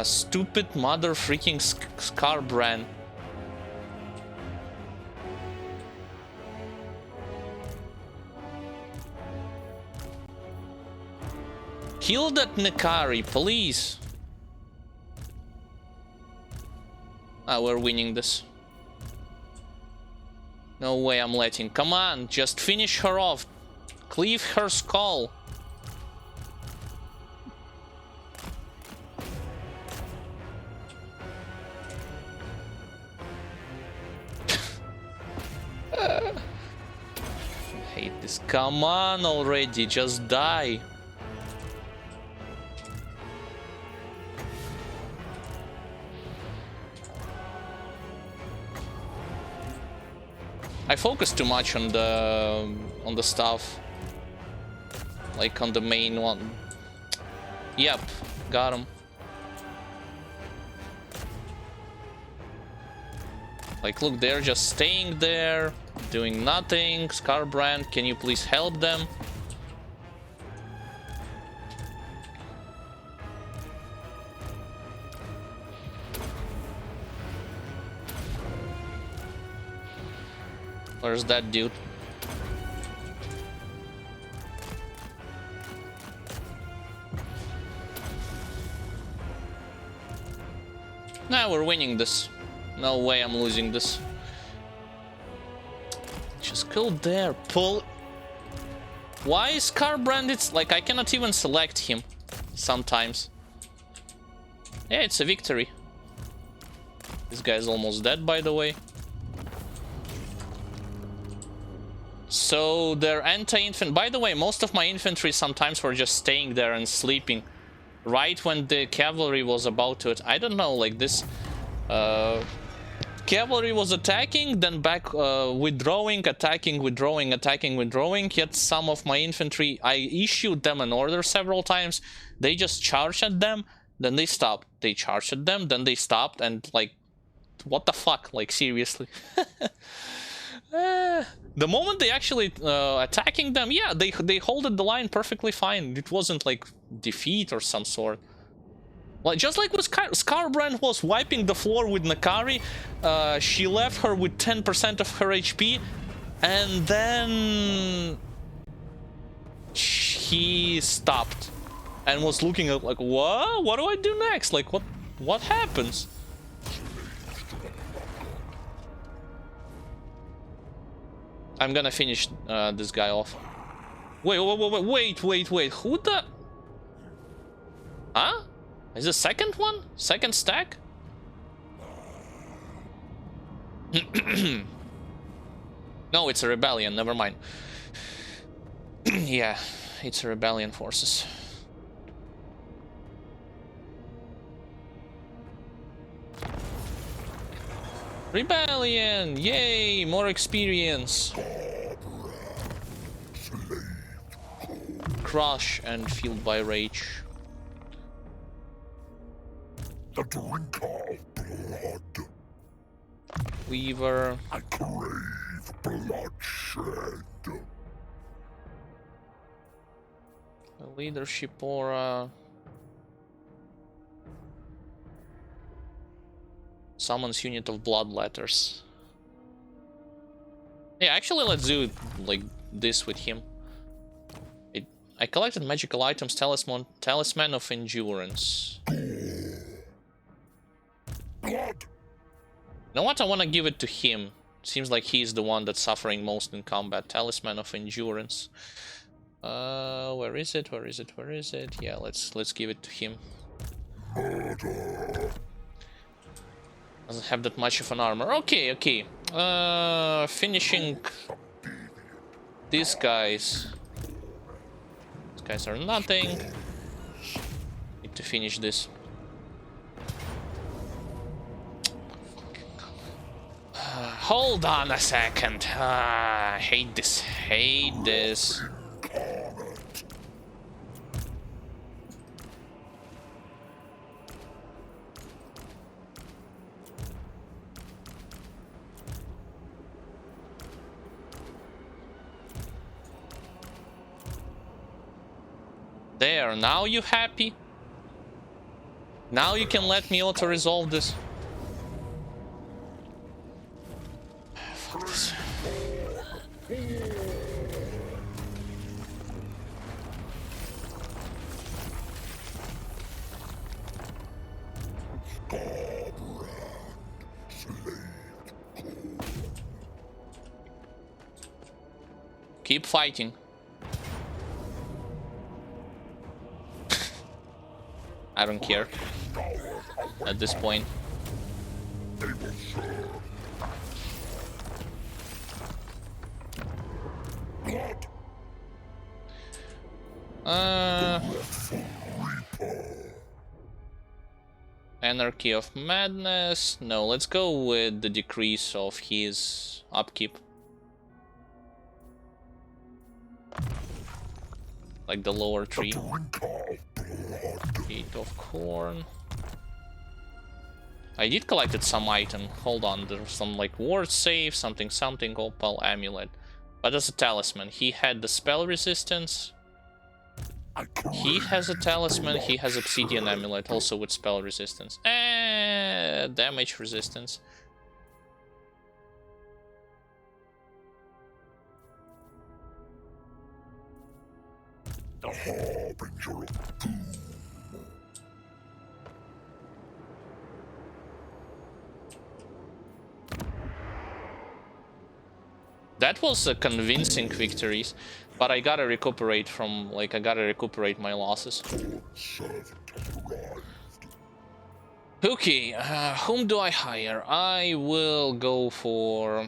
Stupid mother freaking Skarbrand. Kill that Nekari, please. Ah, we're winning this. No way I'm letting. Come on, just finish her off. Cleave her skull. I hate this. Come on already, just die. I focus too much on the stuff, like on the main one. Yep, got him. Like, look, they're just staying there, doing nothing. Skarbrand, can you please help them? Where's that dude? Nah, we're winning this. No way I'm losing this. Just go there, pull. Why is Skarbrand? It's like I cannot even select him sometimes. Yeah, it's a victory. This guy's almost dead, by the way. So their anti-infantry... By the way, most of my infantry sometimes were just staying there and sleeping. Right when the cavalry was about to... I don't know, like this... cavalry was attacking, then back withdrawing, attacking, withdrawing, attacking, withdrawing. Yet some of my infantry, I issued them an order several times. They just charged at them, then they stopped. They charged at them, then they stopped, and like... What the fuck? Like, seriously. The moment they actually attacking them, yeah, they holded the line perfectly fine. It wasn't like defeat or some sort. Like just like with Skarbrand was wiping the floor with Nekari, she left her with 10% of her HP, and then he stopped and was looking at like, what? What do I do next? Like, what happens? I'm gonna finish this guy off. Wait. Who the? Huh? Is the second one? Second stack? No, it's a rebellion. Never mind. Yeah, it's a rebellion forces. Rebellion! Yay! More experience. Crush and fueled by rage. The drinker of blood. Weaver. I crave bloodshed. Leadership aura. Summons unit of bloodletters. Yeah, actually, let's do like this with him. I collected magical items, talisman of endurance. Blood. You know what? I want to give it to him. Seems like he's the one that's suffering most in combat. Talisman of endurance. Where is it? Where is it? Where is it? Yeah, let's give it to him. Murder. Doesn't have that much of an armor. Okay, okay. Finishing these guys. These guys are nothing. Need to finish this. Hold on a second. I hate this. Hate this. There, now you happy? Now you can let me auto-resolve this. Fuck this. Keep fighting. I don't care at this point. Anarchy of Madness. No, let's go with the decrease of his upkeep. Like the lower tree. Gate of Corn. I did collected some item. Hold on, there's some like ward save, something, opal amulet. But as a talisman, he had the spell resistance. He has a talisman, he has obsidian amulet also with spell resistance. Damage resistance. The harbinger of doom. That was a convincing victories, but I gotta recuperate from, like, I gotta recuperate my losses. Okay, whom do I hire? I will go for...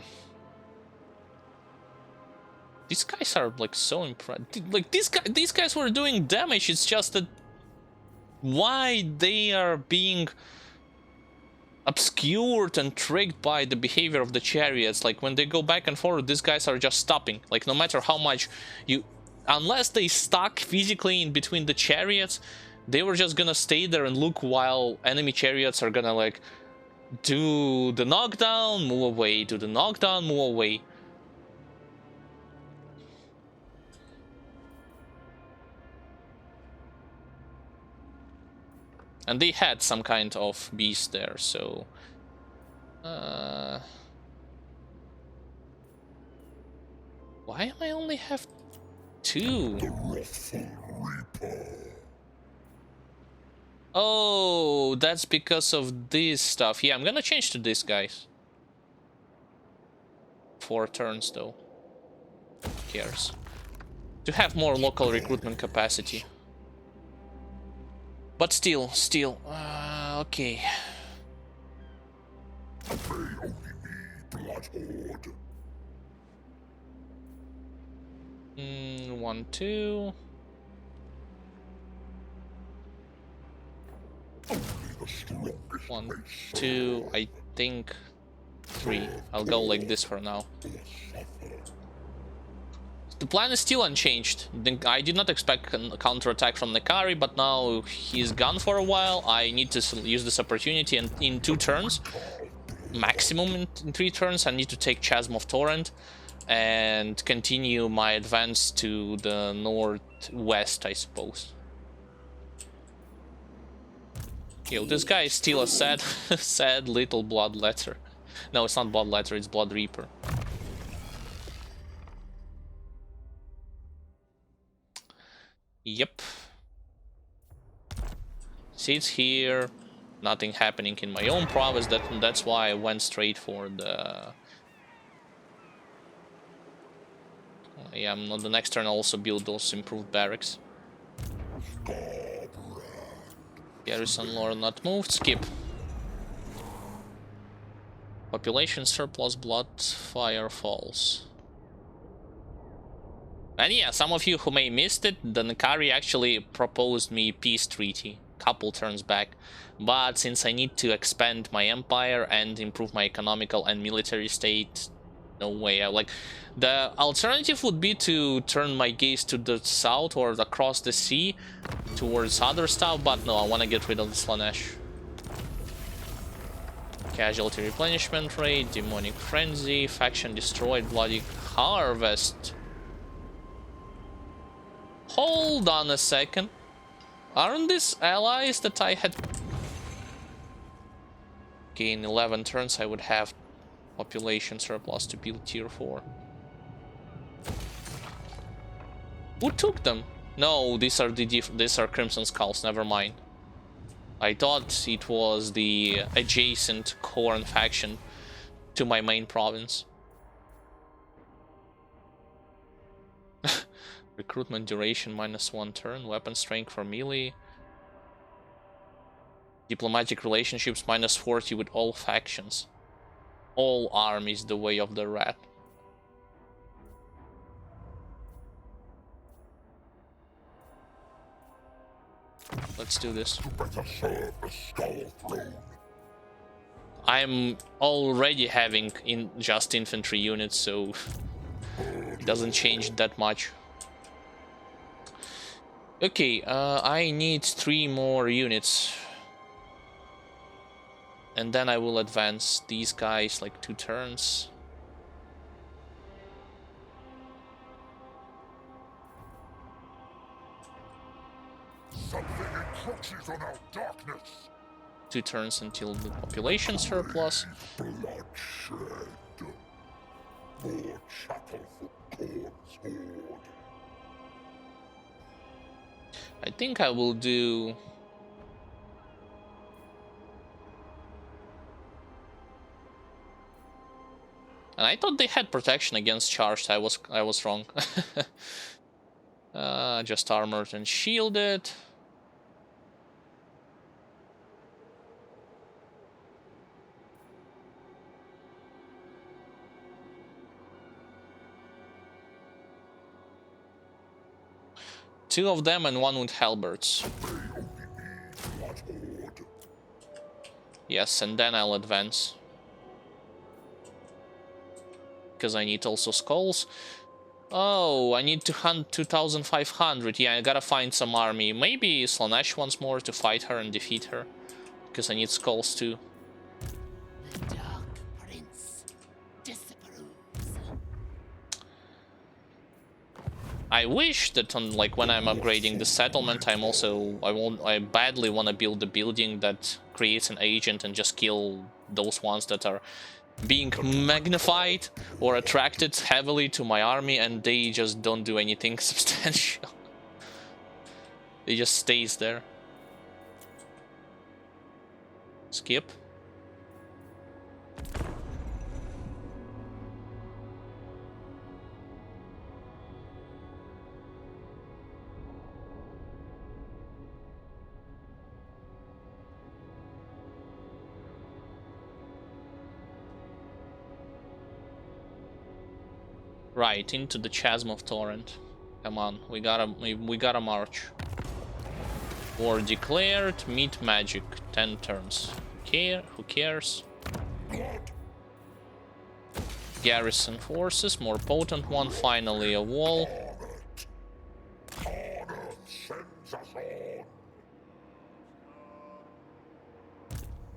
These guys are, like, so impressive. Like, these guys were doing damage, it's just that... Why they are being... obscured and tricked by the behavior of the chariots. Like when they go back and forward, these guys are just stopping. Like no matter how much you, unless they stuck physically in between the chariots, they were just gonna stay there and look while enemy chariots are gonna like do the knockdown, move away, do the knockdown, move away. And they had some kind of beast there, so... Why am I only have 2? Oh, that's because of this stuff. Yeah, I'm gonna change to this, guys. 4 turns, though. cares? To have more local recruitment capacity. But still, okay. They only need blood horde. 1, 2. Only the strongest 1, may 2, I think 3. I'll go like this for now. The plan is still unchanged. I did not expect a counterattack from Nekari, but now he's gone for a while. I need to use this opportunity, and in 2 turns, maximum in 3 turns, I need to take Chasm of Torrent and continue my advance to the northwest, I suppose. Yo, this guy is still a sad, sad little Bloodletter. No, it's not Bloodletter, it's Blood Reaper. Yep. Sits here. Nothing happening in my own province. That's why I went straight for the... yeah, the next turn I'll also build those improved barracks. Skarbrand. Garrison lore not moved. Skip. Population surplus, blood, fire falls. And yeah, some of you who may missed it, the Nekari actually proposed me peace treaty couple turns back. But since I need to expand my empire and improve my economical and military state, no way. The alternative would be to turn my gaze to the south or across the sea towards other stuff, but no, I want to get rid of the Slanesh. Casualty replenishment rate, demonic frenzy, faction destroyed, bloody harvest. Hold on a second. Aren't these allies that I had... Okay, in 11 turns I would have population surplus to build tier 4. Who took them? No, these are Crimson Skulls, never mind. I thought it was the adjacent Khorne faction to my main province. Recruitment duration -1 turn, weapon strength for melee. Diplomatic relationships -40 with all factions. All armies the way of the rat. Let's do this. You better serve the Skull Throne. I'm already having just infantry units, so it doesn't change that much. Okay, I need 3 more units. And then I will advance these guys like 2 turns. Something encroaches on our darkness. 2 turns until the population surplus. Bloodshed. More chattel for Khorne's horde. I think I will do... And I thought they had protection against charged. I was wrong. Just armored and shielded. Two of them and 1 with halberds. Yes, and then I'll advance. Because I need also skulls. Oh, I need to hunt 2,500. Yeah, I gotta find some army. Maybe Slanesh once more to fight her and defeat her. Because I need skulls too. The Dark Prince disapproves. I wish that on when I'm upgrading the settlement, I badly want to build a building that creates an agent and just kill those ones that are being magnified or attracted heavily to my army, and they just don't do anything substantial. They just stays there. Skip. Right, into the chasm of Torrent. Come on, we gotta march. War declared, meet magic, 10 turns. Who cares? Garrison forces, more potent one, finally a wall.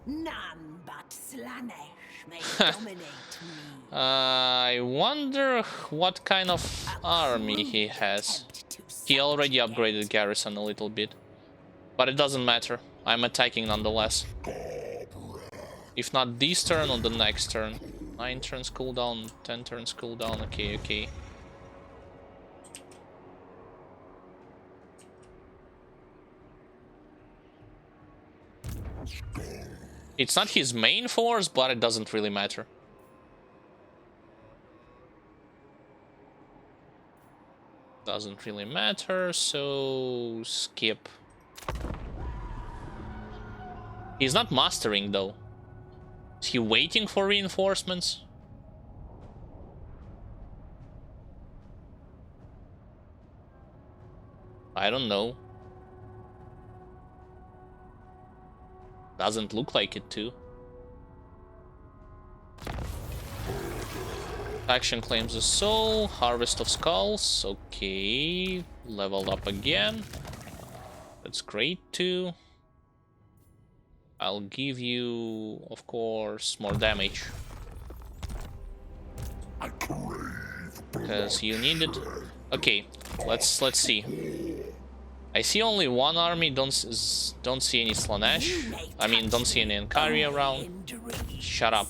None but Slanesh may dominate me. I wonder what kind of army he has. He already upgraded garrison a little bit. But it doesn't matter. I'm attacking nonetheless. If not this turn, on the next turn. 9 turns cooldown, 10 turns cooldown. Okay, okay. It's not his main force, but it doesn't really matter. Doesn't really matter, so skip. He's not mastering though. Is he waiting for reinforcements? I don't know. Doesn't look like it too. Faction claims a soul. Harvest of skulls. Okay. Leveled up again. That's great too. I'll give you, of course, more damage. Because you need it. Okay, let's see. I see only one army. Don't see any Slanesh. I mean, don't see any Ankari around. Shut up.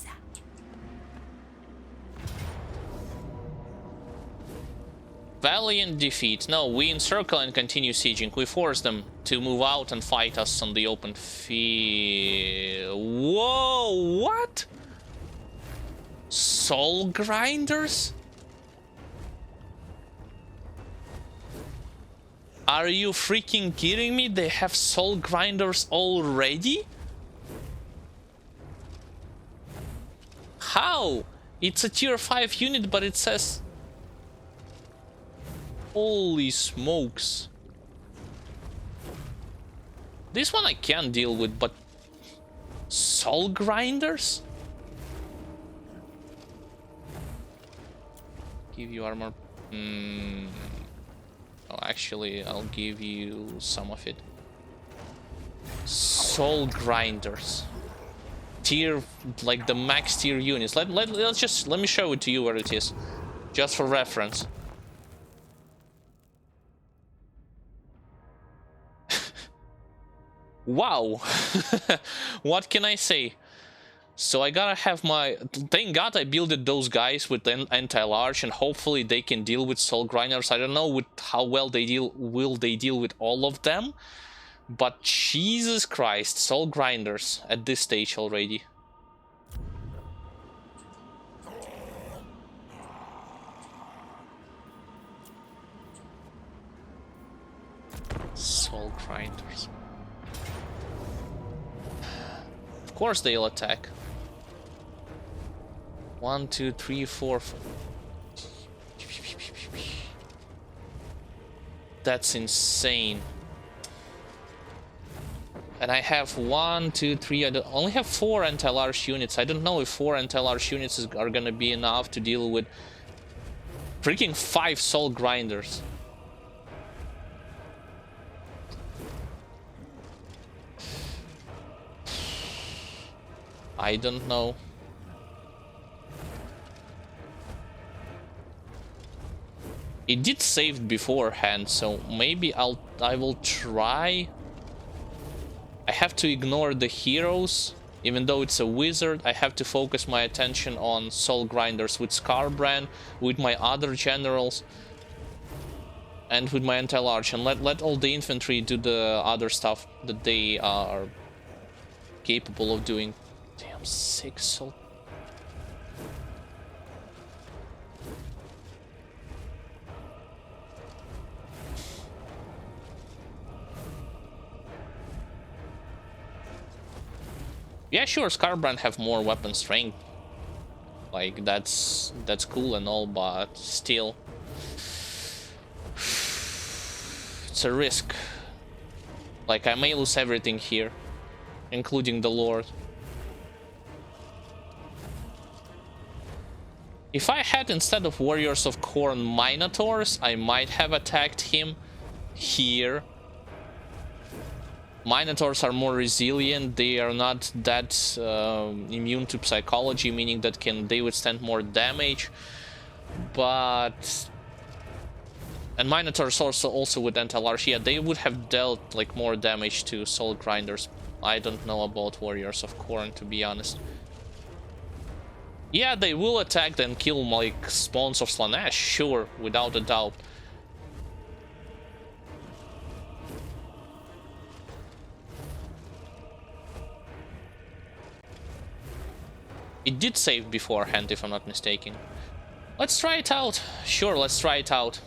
Valiant defeat. No, we encircle and continue sieging. We force them to move out and fight us on the open field. Whoa, what? Soul grinders? Are you freaking kidding me? They have soul grinders already? How? It's a tier 5 unit, but it says... Holy smokes. This one I can deal with, but... Soul grinders? Give you armor... Oh, actually, I'll give you some of it. Soul grinders. Tier, like the max tier units. Let me show it to you where it is. Just for reference. Wow. What can I say? So I gotta have my... Thank God I builded those guys with anti-large, and hopefully they can deal with soul grinders. I don't know with how well they will deal with all of them. But Jesus Christ, soul grinders at this stage already. Soul grinders. Of course they'll attack. 1, 2, 3, 4. That's insane. And I have 1, 2, 3. I only have 4 anti-large units. I don't know if 4 anti-large units are gonna be enough to deal with freaking 5 soul grinders. I don't know. It did save beforehand, so maybe I will try. I have to ignore the heroes, even though it's a wizard. I have to focus my attention on soul grinders with Skarbrand, with my other generals, and with my anti-large, and let all the infantry do the other stuff that they are capable of doing. Damn, 6 soul. Yeah, sure, Skarbrand have more weapon strength. Like, that's cool and all, but still. It's a risk. Like, I may lose everything here, including the Lord. If I had, instead of Warriors of Khorne, Minotaurs, I might have attacked him here. Minotaurs are more resilient, they are not that immune to psychology, meaning that they withstand more damage. But... And Minotaurs also with anti-large, they would have dealt like more damage to Soul Grinders. I don't know about Warriors of Khorne, to be honest. Yeah, they will attack and kill like spawns of Slaanesh, sure, without a doubt. It did save beforehand, if I'm not mistaken. Let's try it out. Sure, let's try it out.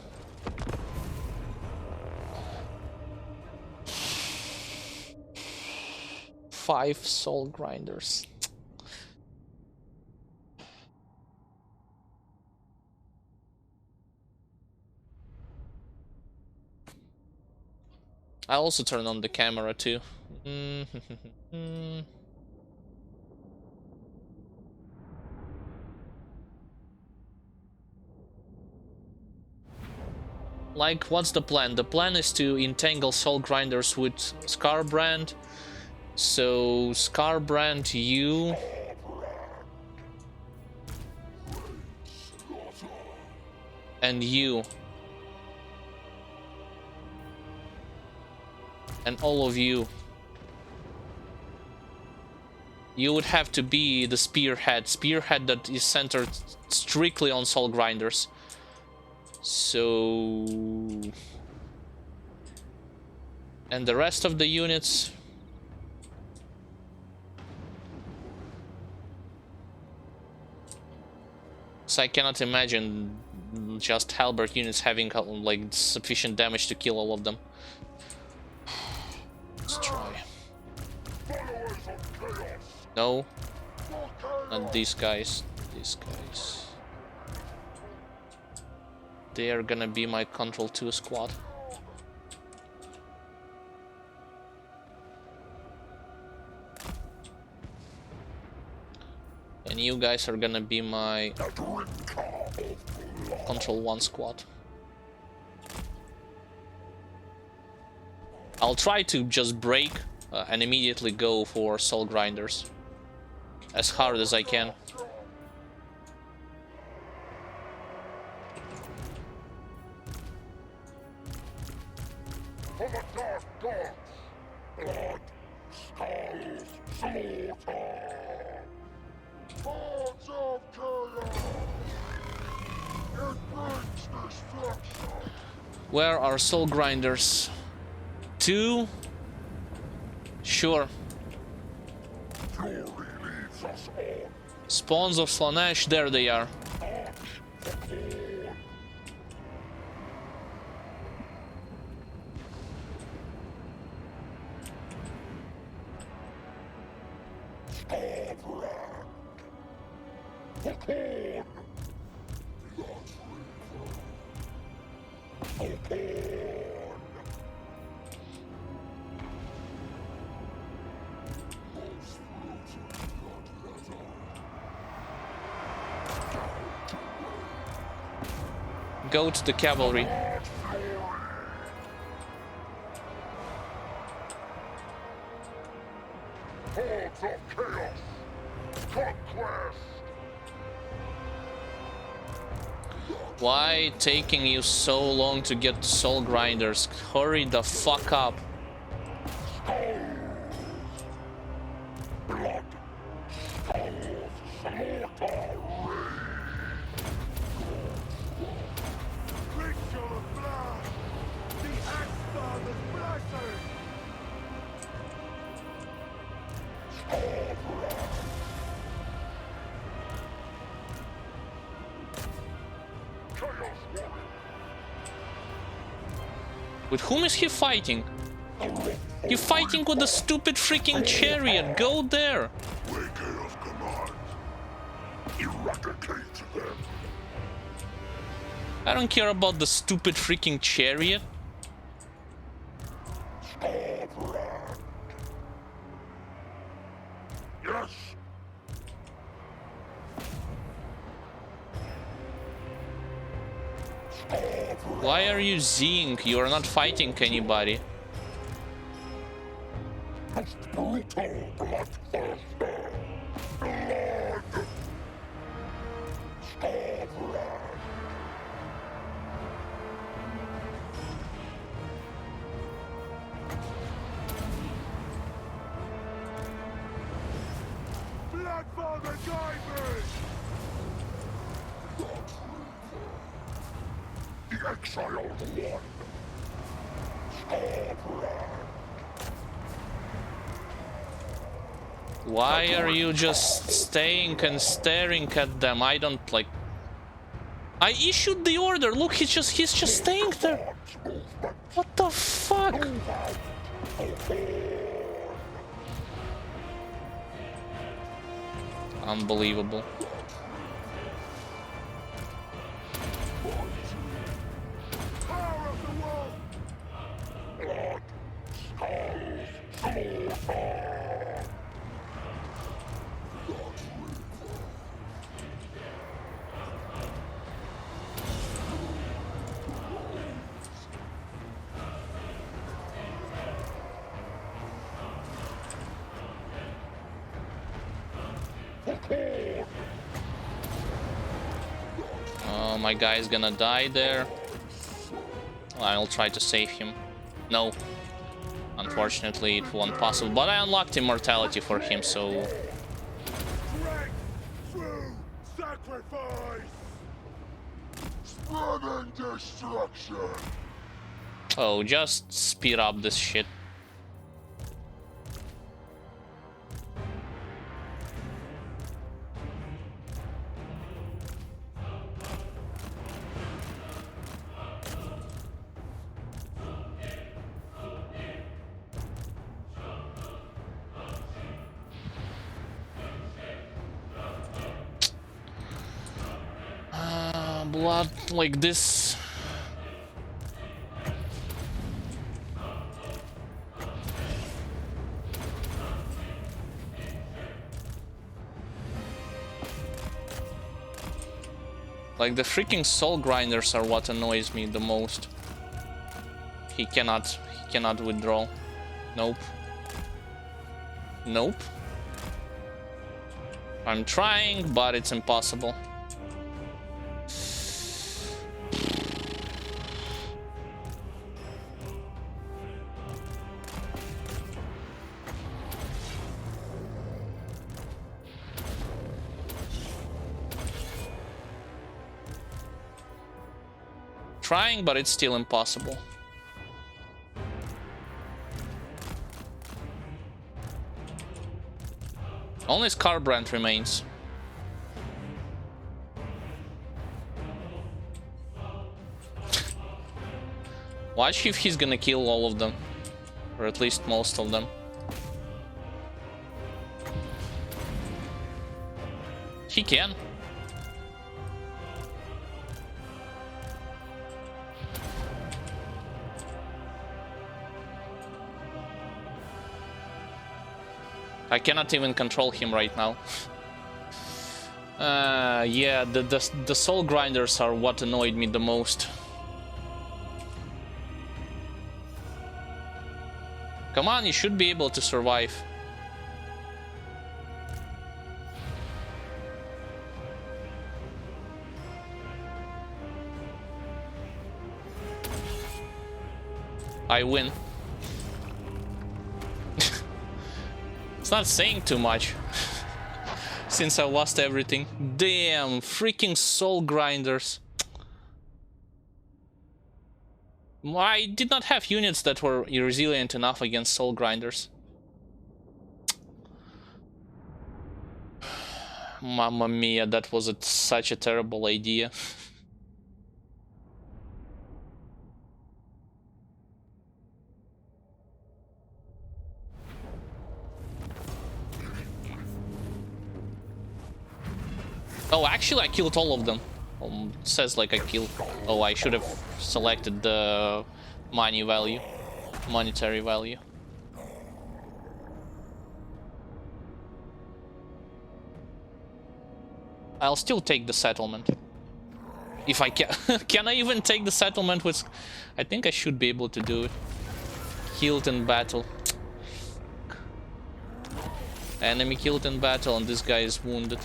Five Soul Grinders. I also turn on the camera too. Like, what's the plan? The plan is to entangle Soul Grinders with Skarbrand. So, Skarbrand, you... And you. And all of you. You would have to be the spearhead that is centered strictly on Soul Grinders. So... And the rest of the units... So I cannot imagine just halberd units having like sufficient damage to kill all of them. Let's try. No, not these guys. These guys. They are gonna be my Control 2 squad. And you guys are gonna be my Control 1 squad. I'll try to just break and immediately go for Soul Grinders as hard as I can. For the dark gods, blood, skulls, slaughter. Hordes of chaos. It brings destruction. Where are Soul Grinders? 2? Sure. Fury leads us on. Spawns of Slaanesh, there they are. Go to the cavalry. Hordes of chaos. Conquest. Why taking you so long to get Soul Grinders? Hurry the fuck up. Blood. Skulls. Slaughter. Ritual of blood. The Axfather's blessing. With whom is he fighting? He's fighting with the stupid freaking chariot. Go there. Where chaos commands. Erratic I don't care about the stupid freaking chariot. Skarbrand. Yes. Skarbrand. Why are you Zing? You are not fighting anybody. Most brutal bloodthirster. Blood. Skarbrand. Bloodfather, guide me! The exiled one. Skarbrand. Why are you just staying and staring at them? I don't like. I issued the order. Look, he's just staying there. What the fuck? Unbelievable. Power of the world! Blood, skulls, slaughter! Oh, my guy's gonna die there. I'll try to save him. No. Unfortunately, it wasn't possible. But I unlocked immortality for him, so... Strength through sacrifice! Spreading destruction! Oh, just speed up this shit. Blood like this. Like the freaking soul grinders are what annoys me the most. He cannot withdraw. Nope. Nope. I'm trying, but it's impossible. Trying, but it's still impossible. Only Skarbrand remains. Watch if he's gonna kill all of them. Or at least most of them. He can. I cannot even control him right now. Yeah, the soul grinders are what annoyed me the most. Come on, you should be able to survive. I win. It's not saying too much. Since I lost everything. Damn, freaking soul grinders. I did not have units that were resilient enough against soul grinders. Mamma mia, that was such a terrible idea. Oh, actually I killed all of them. Says like I killed. Oh, I should have selected the monetary value. I'll still take the settlement. If I can. Can I even take the settlement with... I think I should be able to do it. Killed in battle. Enemy killed in battle and this guy is wounded.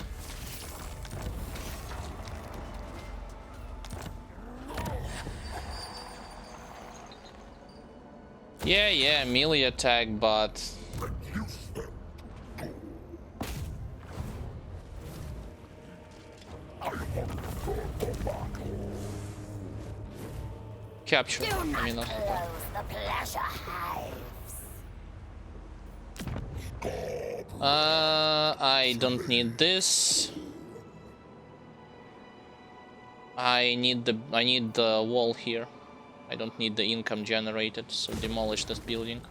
Yeah, melee attack, but... Capture. I mean, not the pleasure hives. I don't need this. I need the wall here. I don't need the income generated, so demolish this building.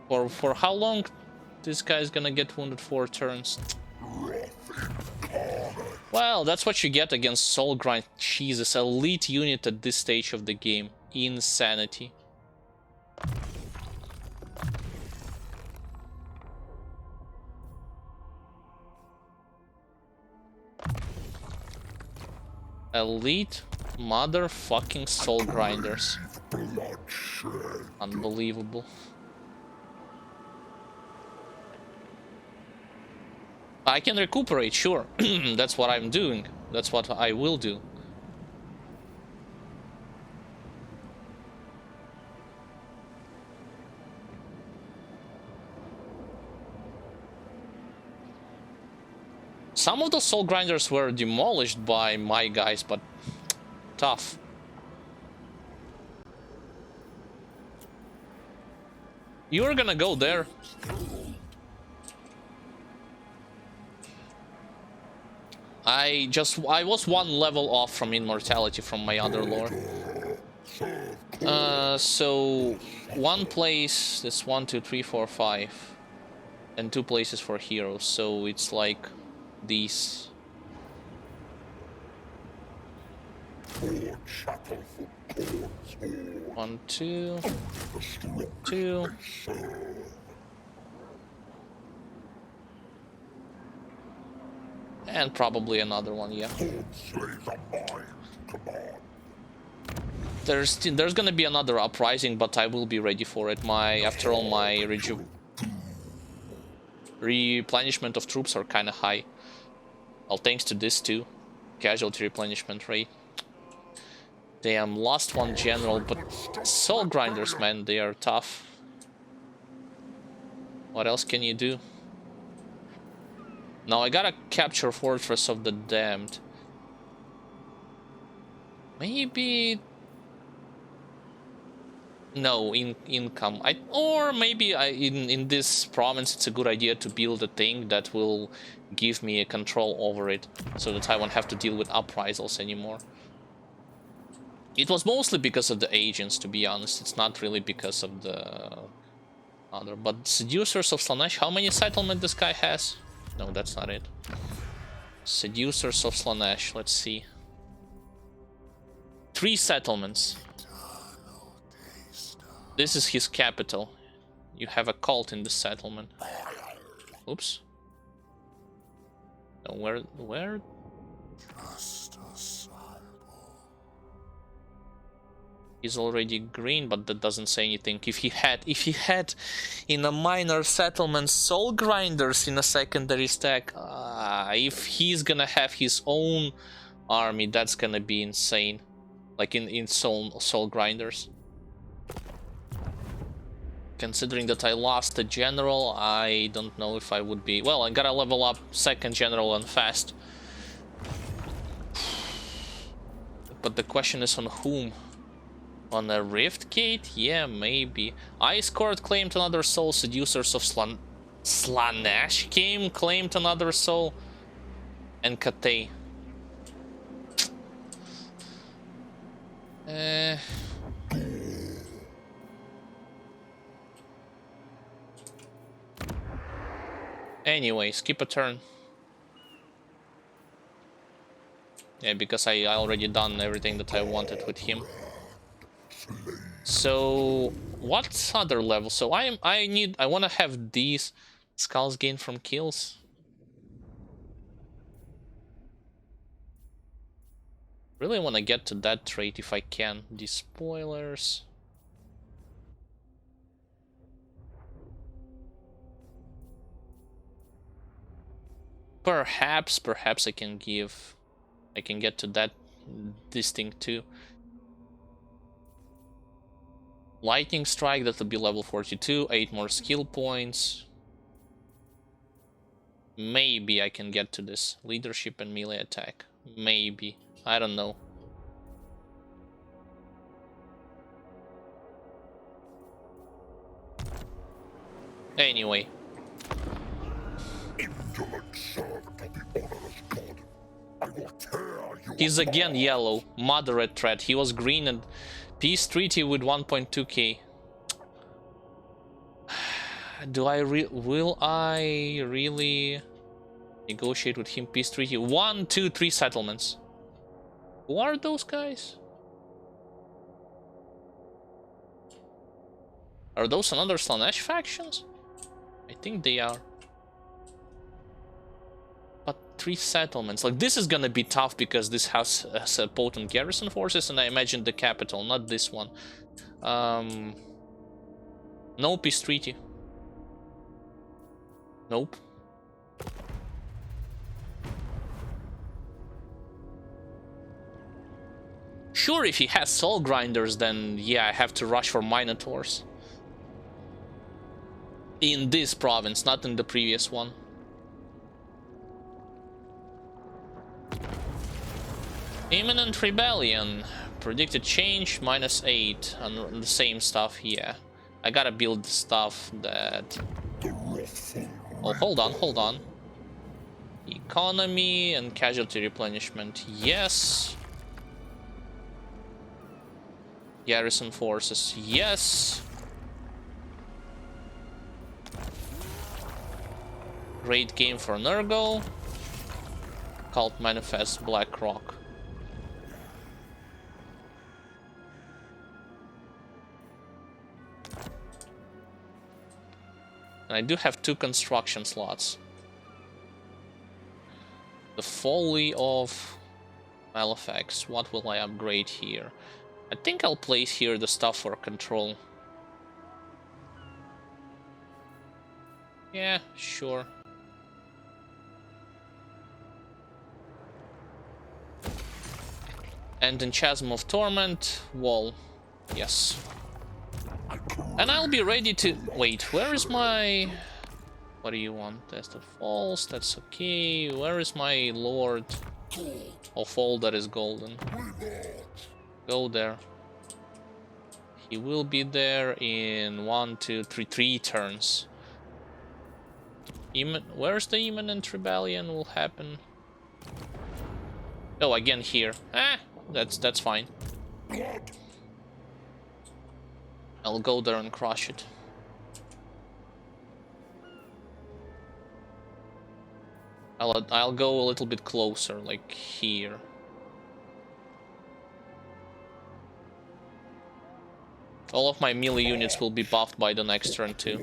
For how long this guy's gonna get wounded? 4 turns. Well, that's what you get against Soulgrind. Jesus, elite unit at this stage of the game. Insanity. Elite motherfucking soul grinders. Unbelievable. I can recuperate, sure. That's what I'm doing. That's what I will do. Some of the soul grinders were demolished by my guys, but tough. You're gonna go there. I was 1 level off from immortality from my other lore. So 1 place, that's 1, 2, 3, 4, 5. And 2 places for heroes, so it's like these. One, two, two. And probably another one, yeah. There's gonna be another uprising, but I will be ready for it. After all, my replenishment of troops are kind of high. Well, thanks to this too. Casualty replenishment rate. Damn, lost 1 general, but soul grinders, man, they are tough. What else can you do? Now I gotta capture Fortress of the Damned. Maybe... No, income. Or maybe in this province it's a good idea to build a thing that will give me a control over it, so that I won't have to deal with uprisals anymore. It was mostly because of the agents, to be honest. It's not really because of the other. But Seducers of Slanesh, how many settlements this guy has? No, that's not it. Seducers of Slanesh, let's see. 3 settlements. This is his capital. You have a cult in the settlement. Oops. No, where? He's already green, but that doesn't say anything. If he had in a minor settlement soul grinders in a secondary stack, if he's gonna have his own army, that's gonna be insane. Like in soul grinders. Considering that I lost a general, I don't know if I would be... Well, I gotta level up 2nd general and fast. But the question is on whom? On a Rift Gate? Yeah, maybe. Ice Court claimed another soul. Seducers of Slanesh claimed another soul. And Katay. Anyway, skip a turn. Yeah, because I already done everything that I wanted with him. So what's other level? So I want to have these skulls gained from kills. Really want to get to that trait if I can. These spoilers. Perhaps I can get to this thing too. Lightning strike, that will be level 42, 8 more skill points. Maybe I can get to this leadership and melee attack. Maybe, I don't know. Anyway. He's again yellow, moderate threat. He was green and peace treaty with 1.2k. Will I really negotiate with him peace treaty? 1, 2, 3 settlements. Who are those guys? Are those another Slanesh factions? I think they are. But 3 settlements. Like, this is gonna be tough because this house has a potent garrison forces, and I imagine the capital, not this one. No peace treaty. Nope. Sure, if he has soul grinders, then yeah, I have to rush for minotaurs. In this province, not in the previous one. Imminent rebellion. Predicted change, -8. And the same stuff, yeah. I gotta build stuff that... Oh, hold on. Economy and casualty replenishment, yes. Garrison forces, yes. Great game for Nurgle. Cult Manifest, Black Rock. And I do have 2 construction slots. The Folly of Malefax. What will I upgrade here? I think I'll place here the stuff for control. Yeah, sure. And in Chasm of Torment, wall. Yes. And I'll be ready to... Wait, where is my... What do you want? Test of Falls, that's okay. Where is my Lord of all that is golden? Go there. He will be there in 1, 2, 3 turns. Where's the imminent rebellion will happen? Oh, again here. That's fine. I'll go there and crush it. I'll go a little bit closer, like here. All of my melee units will be buffed by the next turn too.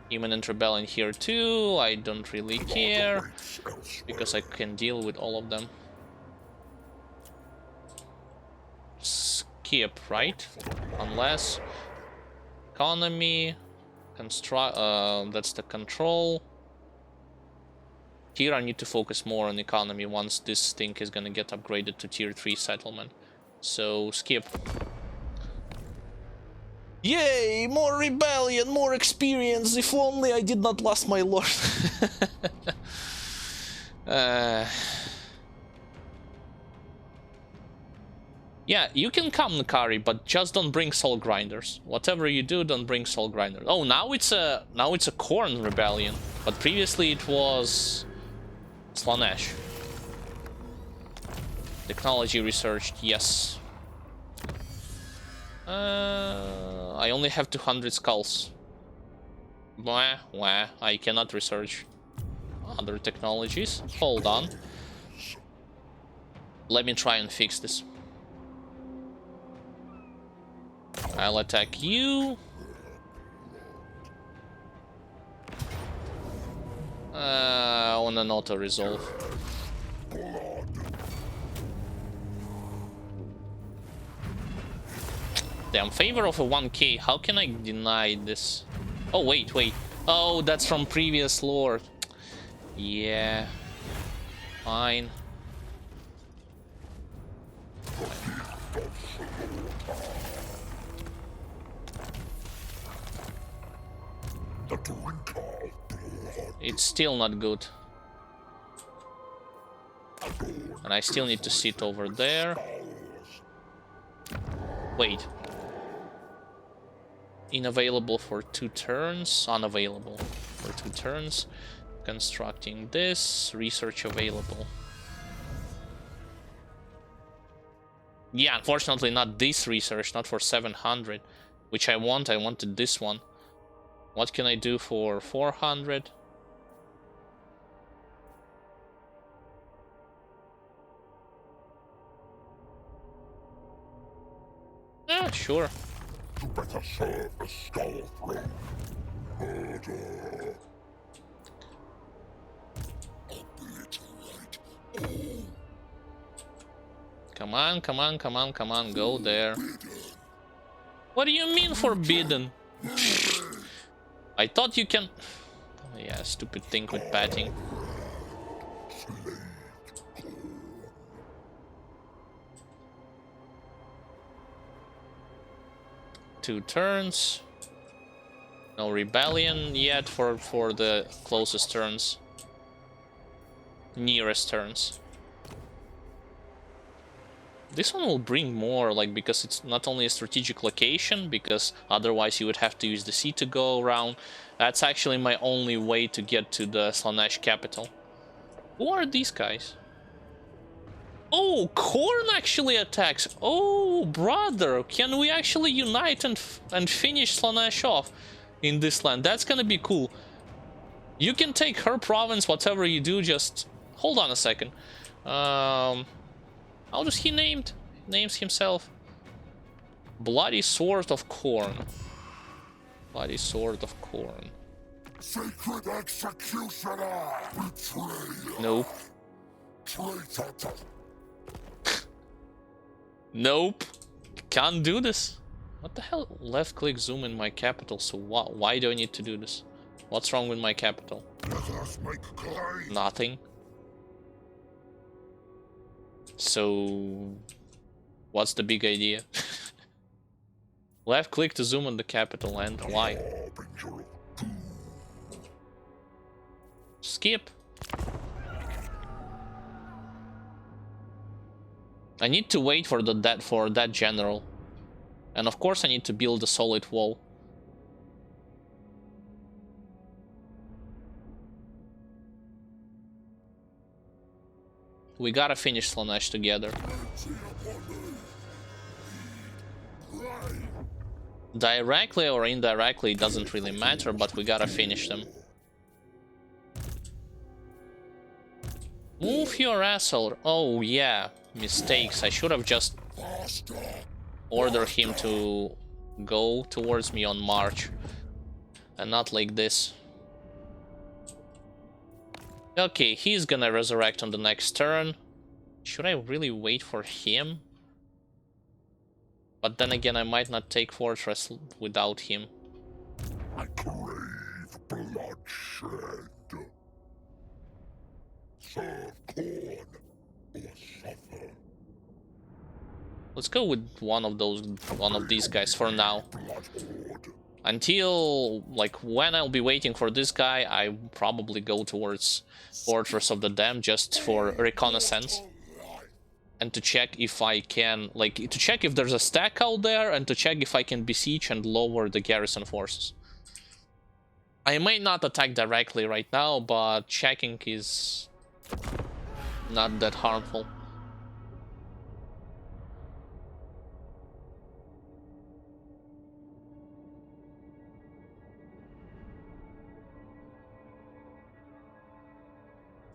Imminent rebellion here too. I don't really care because I can deal with all of them. Skip, right? Unless economy, that's the control. Here I need to focus more on economy once this thing is gonna get upgraded to tier 3 settlement. So skip. Yay! More rebellion, more experience. If only I did not lose my lord. Yeah, you can come, Nakari, but just don't bring soul grinders. Whatever you do, don't bring soul grinders. Oh, now it's a corn rebellion, but previously it was Slanesh. Technology researched, yes. I only have 200 skulls. Wah, I cannot research other technologies. Hold on. Let me try and fix this. I'll attack you. On an auto resolve. Damn, favor of a 1k. How can I deny this? Oh, wait. Oh, that's from previous lore. Yeah. Fine. It's still not good. And I still need to sit over there. Wait. Unavailable for 2 turns. Unavailable for 2 turns. Constructing this. Research available. Yeah, unfortunately not this research, not for 700. Which I want. I wanted this one. What can I do for 400? Yeah, sure. You better serve the Skarbrand. Murder. Obliterate all. Come on, go there. What do you mean forbidden? I thought you can... Yeah, stupid thing with batting. Two turns. No rebellion yet for the closest turns. Nearest turns. This one will bring more, like, because it's not only a strategic location, because otherwise you would have to use the sea to go around. That's actually my only way to get to the Slaanesh capital. Who are these guys? Oh, Khorne actually attacks. Oh, brother, can we actually unite and finish Slaanesh off in this land? That's gonna be cool. You can take her province, whatever you do, just... Hold on a second. How does he named? Names himself. Bloody Sword of Khorne. Bloody Sword of Khorne. Sacred executioner! Betrayer! Nope. Traitor! Nope. Can't do this. What the hell? Left click zoom in my capital, so why do I need to do this? What's wrong with my capital? Let us make claim! Nothing. So... What's the big idea? Left click to zoom on the capital, and why? Skip. I need to wait for that general. And of course I need to build a solid wall. We gotta finish Slaanesh together. Directly or indirectly, it doesn't really matter, but we gotta finish them. Move your asshole. Oh yeah, mistakes. I should have just ordered him to go towards me on march. And not like this. Okay, he's gonna resurrect on the next turn. Should I really wait for him? But then again, I might not take Fortress without him. I crave bloodshed. Serve Khorne or suffer. Let's go with one of these guys for now. Until, like, when I'll be waiting for this guy, I probably go towards Fortress of the Dam just for reconnaissance. And to check if I can, like, to check if there's a stack out there, and to check if I can besiege and lower the garrison forces. I may not attack directly right now, but checking is not that harmful.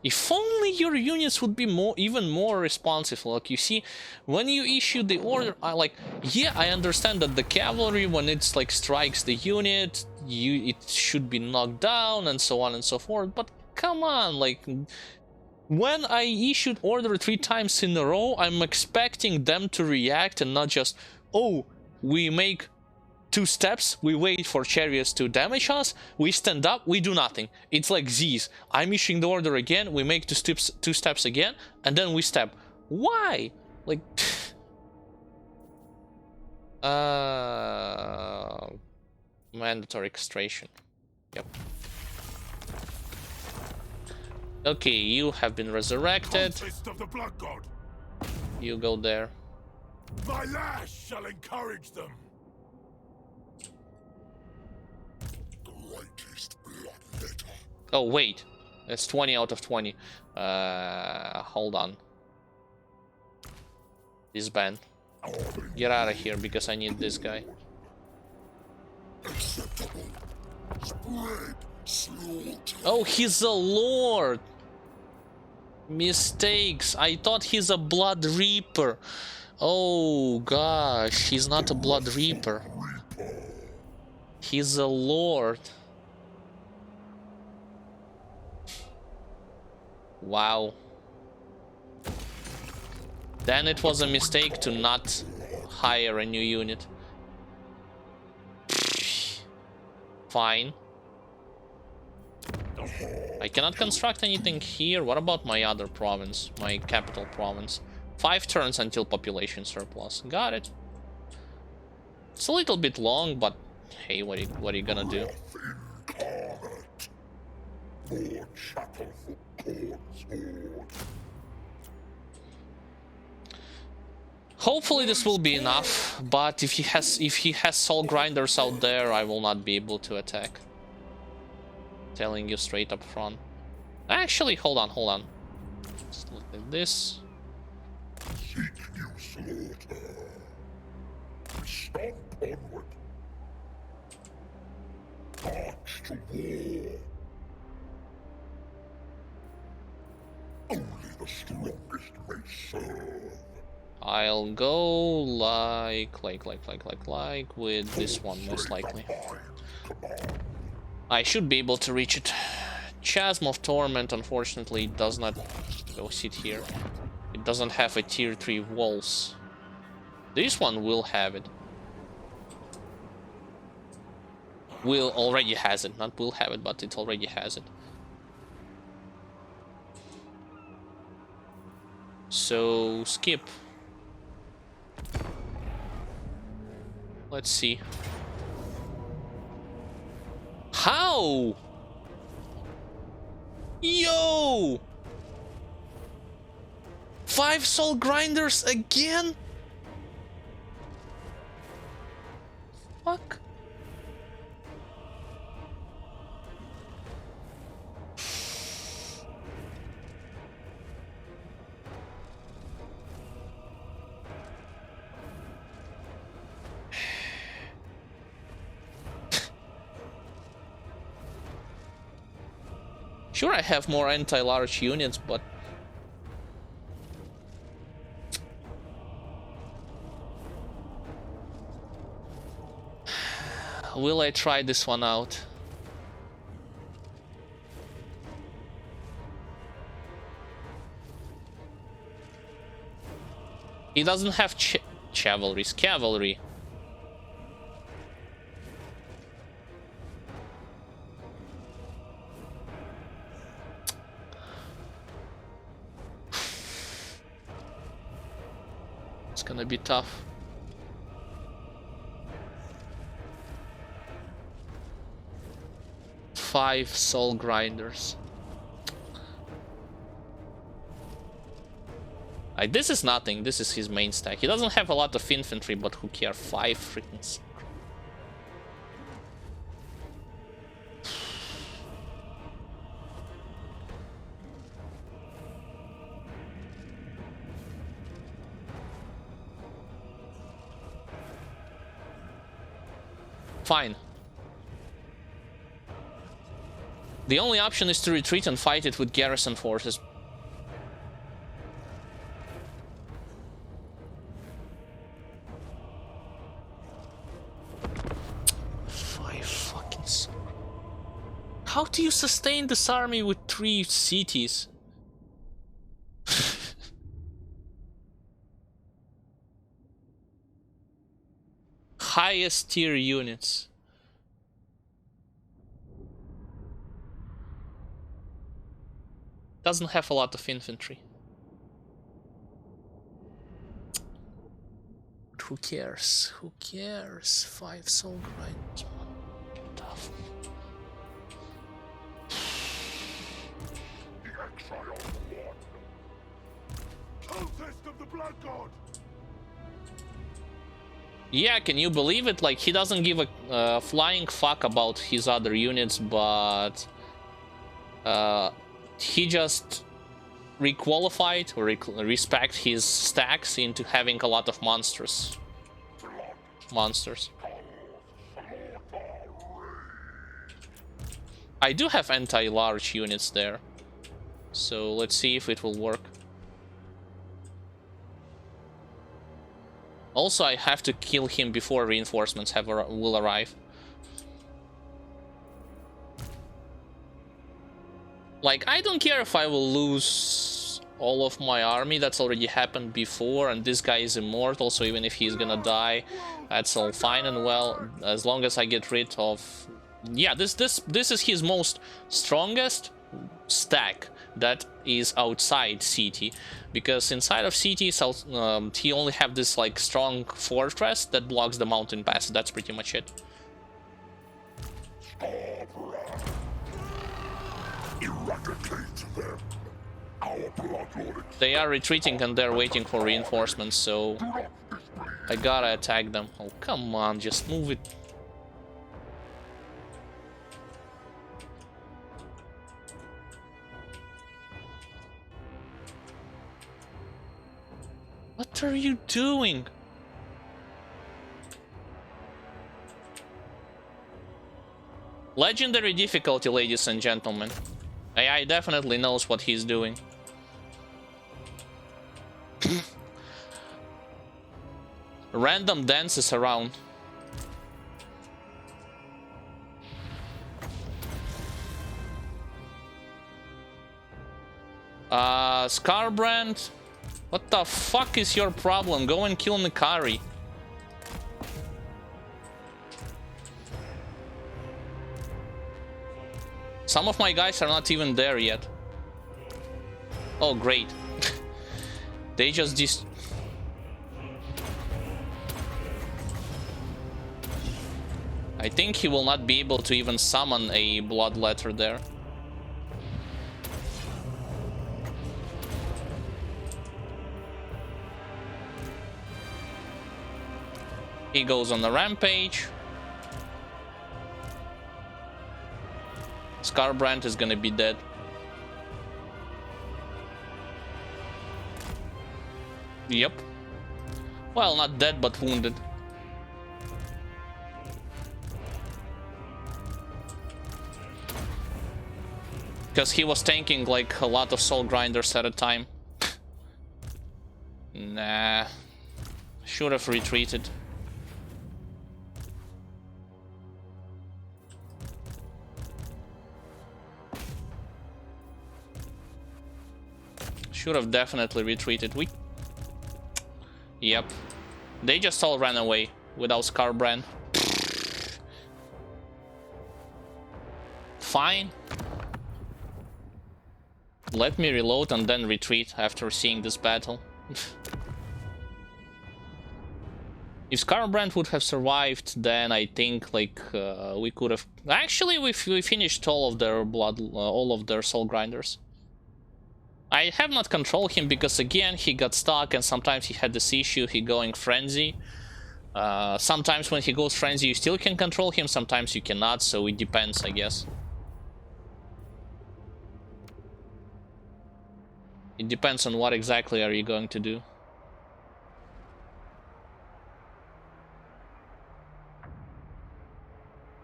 If only your units would be even more responsive. Like, you see, when you issue the order, yeah, I understand that the cavalry, when it's like strikes the unit, it should be knocked down and so on and so forth. But come on, like, when I issued order 3 times in a row, I'm expecting them to react and not just, oh, we make 2 steps, we wait for chariots to damage us, we stand up, we do nothing. It's like Z's. I'm issuing the order again, we make 2 steps again, and then we step. Why? Like... mandatory castration. Yep. Okay, you have been resurrected. Of the Blood God. You go there. My lash shall encourage them. Greatest blood letter. Oh, wait. It's 20 out of 20. Hold on. Disband. Get out of here because I need this guy. Acceptable. Spread slaughter. Oh, he's a lord. Mistakes. I thought he's a blood reaper. Oh gosh, he's not a blood reaper. He's a lord. Wow. Then it was a mistake to not hire a new unit. Fine. I cannot construct anything here. What about my other province? My capital province. 5 turns until population surplus. Got it. It's a little bit long, but hey, what are you gonna do? Hopefully this will be enough, but if he has soul grinders out there, I will not be able to attack. Telling you straight up front. Actually, hold on. Just look at this. Seek you slaughter. Stomp onward. March to war. Only the strongest may serve. I'll go like with this one, most likely. I should be able to reach it. Chasm of Torment, unfortunately, does not go sit here. It doesn't have a tier 3 walls. This one will have it. Will already has it. Not will have it, but it already has it. So, skip. Let's see. How? Yo! 5 soul grinders again? Fuck. Sure, I have more anti-large units, but... will I try this one out? He doesn't have cavalry. It's gonna be tough. Five soul grinders. This is nothing. This is his main stack. He doesn't have a lot of infantry, but who cares? 5 freaking. Fine. The only option is to retreat and fight it with garrison forces. How do you sustain this army with 3 cities? Highest tier units. Doesn't have a lot of infantry. But who cares? Who cares? 5 soul grinds. Tough. The exile one. Cultist of the Blood God. Yeah, can you believe it? Like, he doesn't give a flying fuck about his other units, but he just requalified or respect his stacks into having a lot of monsters. I do have anti-large units there, so let's see if it will work. Also, I have to kill him before reinforcements will arrive. Like, I don't care if I will lose all of my army. That's already happened before, and this guy is immortal, so even if he's gonna die, that's all fine and well, as long as I get rid of... Yeah, this is his most strongest stack that is outside city, because inside of city he only have this like strong fortress that blocks the mountain pass. That's pretty much it. Skarbrand. Eradicate them. Our blood lord. They are retreating and they're waiting for reinforcements, so I gotta attack them. Oh, come on, just move it. What are you doing? Legendary difficulty, ladies and gentlemen. AI definitely knows what he's doing. Random dances around. Skarbrand. What the fuck is your problem? Go and kill Nikari. Some of my guys are not even there yet. Oh, great. They just I think he will not be able to even summon a blood letter there. He goes on the rampage. Skarbrand is gonna be dead. Yep. Well, not dead, but wounded. Because he was tanking like a lot of soul grinders at a time. Nah. Should have retreated. Should have definitely retreated. Yep. They just all ran away without Skarbrand. Fine. Let me reload and then retreat after seeing this battle. If Skarbrand would have survived, then I think like we could have... Actually, we finished all of their all of their soul grinders. I have not controlled him because again he got stuck, and sometimes he had this issue, he going frenzy. Sometimes when he goes frenzy you still can control him, sometimes you cannot, so it depends, I guess. It depends on what exactly are you going to do.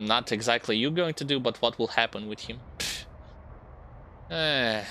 Not exactly you going to do, but what will happen with him. Eh.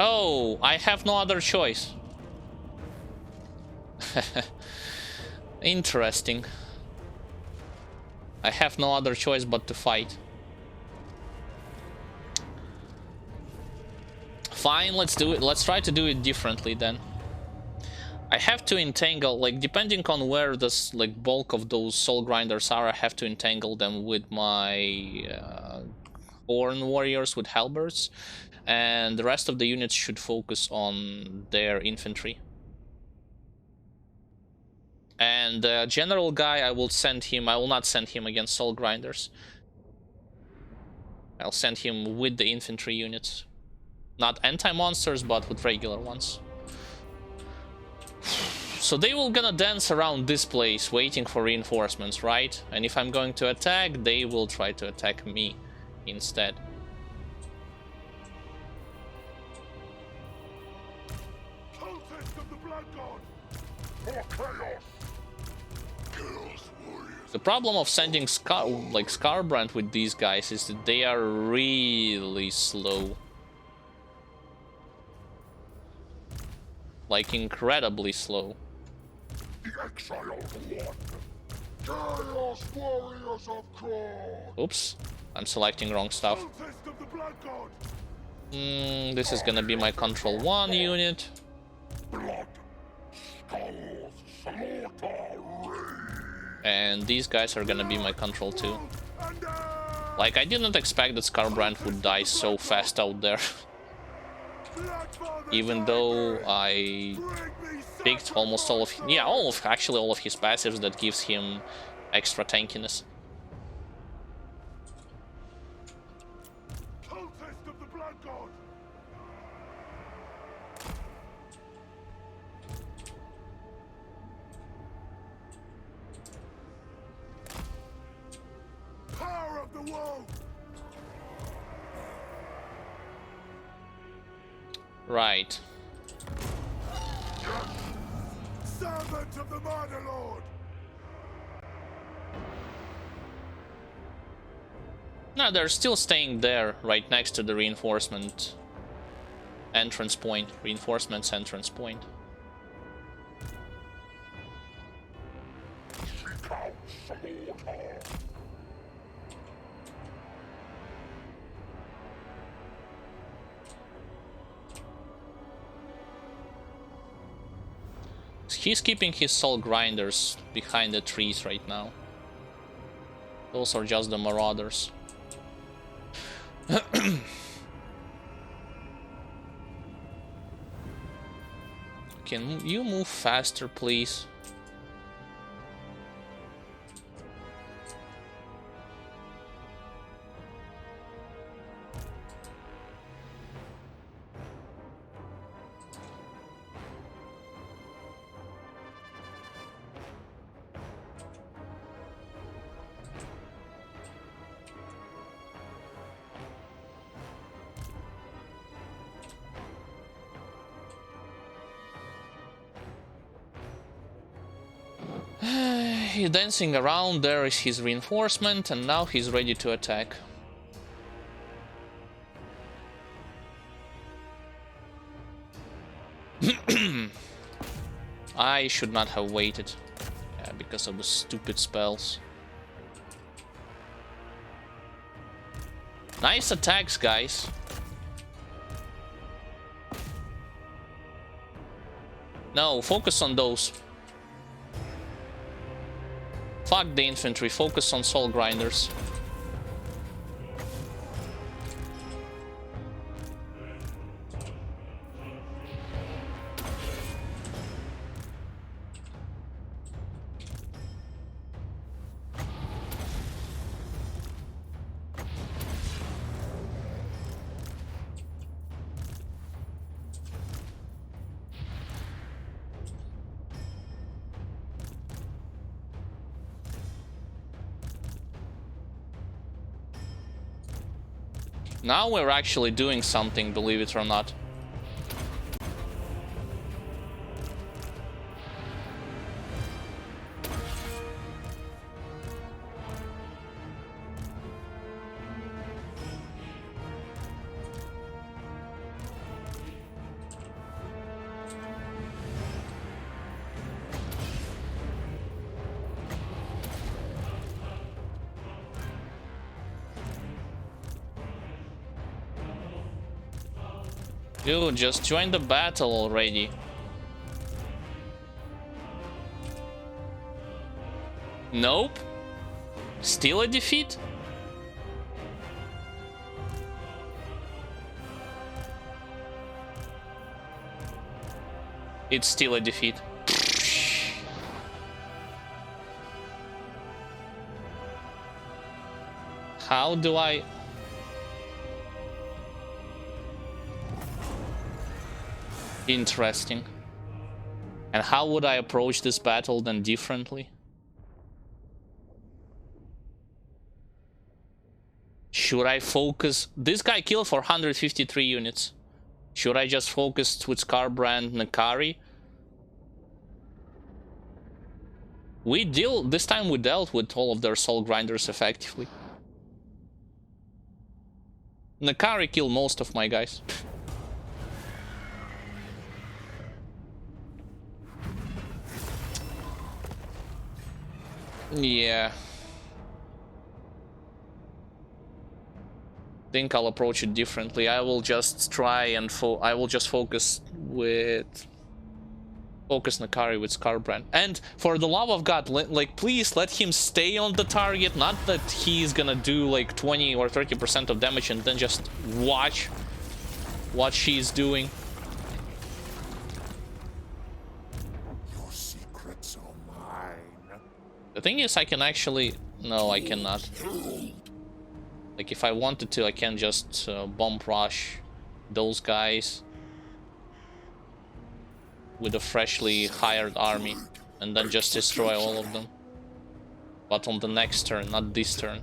Oh, I have no other choice. Interesting. I have no other choice but to fight. Fine, let's do it. Let's try to do it differently then. I have to entangle, like, depending on where this, like, bulk of those soul grinders are, I have to entangle them with my horn warriors with halberds, and the rest of the units should focus on their infantry. And the general guy, I will not send him against soul grinders. I'll send him with the infantry units. Not anti-monsters, but with regular ones. So they will gonna dance around this place, waiting for reinforcements, right? And if I'm going to attack, they will try to attack me instead. Cultist of the Blood God! For chaos! Chaos warriors! The problem of sending Skarbrand with these guys is that they are really slow. Like, incredibly slow. The exiled one! Chaos warriors of God! Oops, I'm selecting wrong stuff. Cultist of the Blood God! This is gonna be my Control 1 unit. Blood! Skulls! Slaughter! Rage! And these guys are gonna be my Control 2. And Like, I didn't expect that Skarbrand would die so fast out there. Even though I picked almost all of... Yeah, actually all of his passives that gives him extra tankiness. Cultist of the Blood God! Power of the world! Right. Servant of the Murder Lord! No, they're still staying there, right next to the reinforcement entrance point. Reinforcements entrance point. Seek out slaughter! He's keeping his soul grinders behind the trees right now. Those are just the marauders. Can you move faster, please? He's dancing around, there is his reinforcement, and now he's ready to attack. I should not have waited. Yeah, because of the stupid spells. Nice attacks, guys. No, focus on those. Fuck the infantry, focus on soul grinders. Now we're actually doing something, believe it or not. Dude, just join the battle already. Nope. Still a defeat? It's still a defeat. How do I... Interesting. And how would I approach this battle then differently? Should I focus... This guy killed for 153 units. Should I just focus with Skarbrand and Nakari? This time we dealt with all of their soul grinders effectively. Nakari killed most of my guys. Yeah. Think I'll approach it differently. I will just try and I will just focus Nakari with Skarbrand. And for the love of God, like, please let him stay on the target. Not that he's gonna do like 20 or 30% of damage and then just watch what she's doing. Your secrets are mine. The thing is, I can actually... No, I cannot. Like, if I wanted to, I can just bomb rush those guys with a freshly hired army and then just destroy all of them. But on the next turn, not this turn.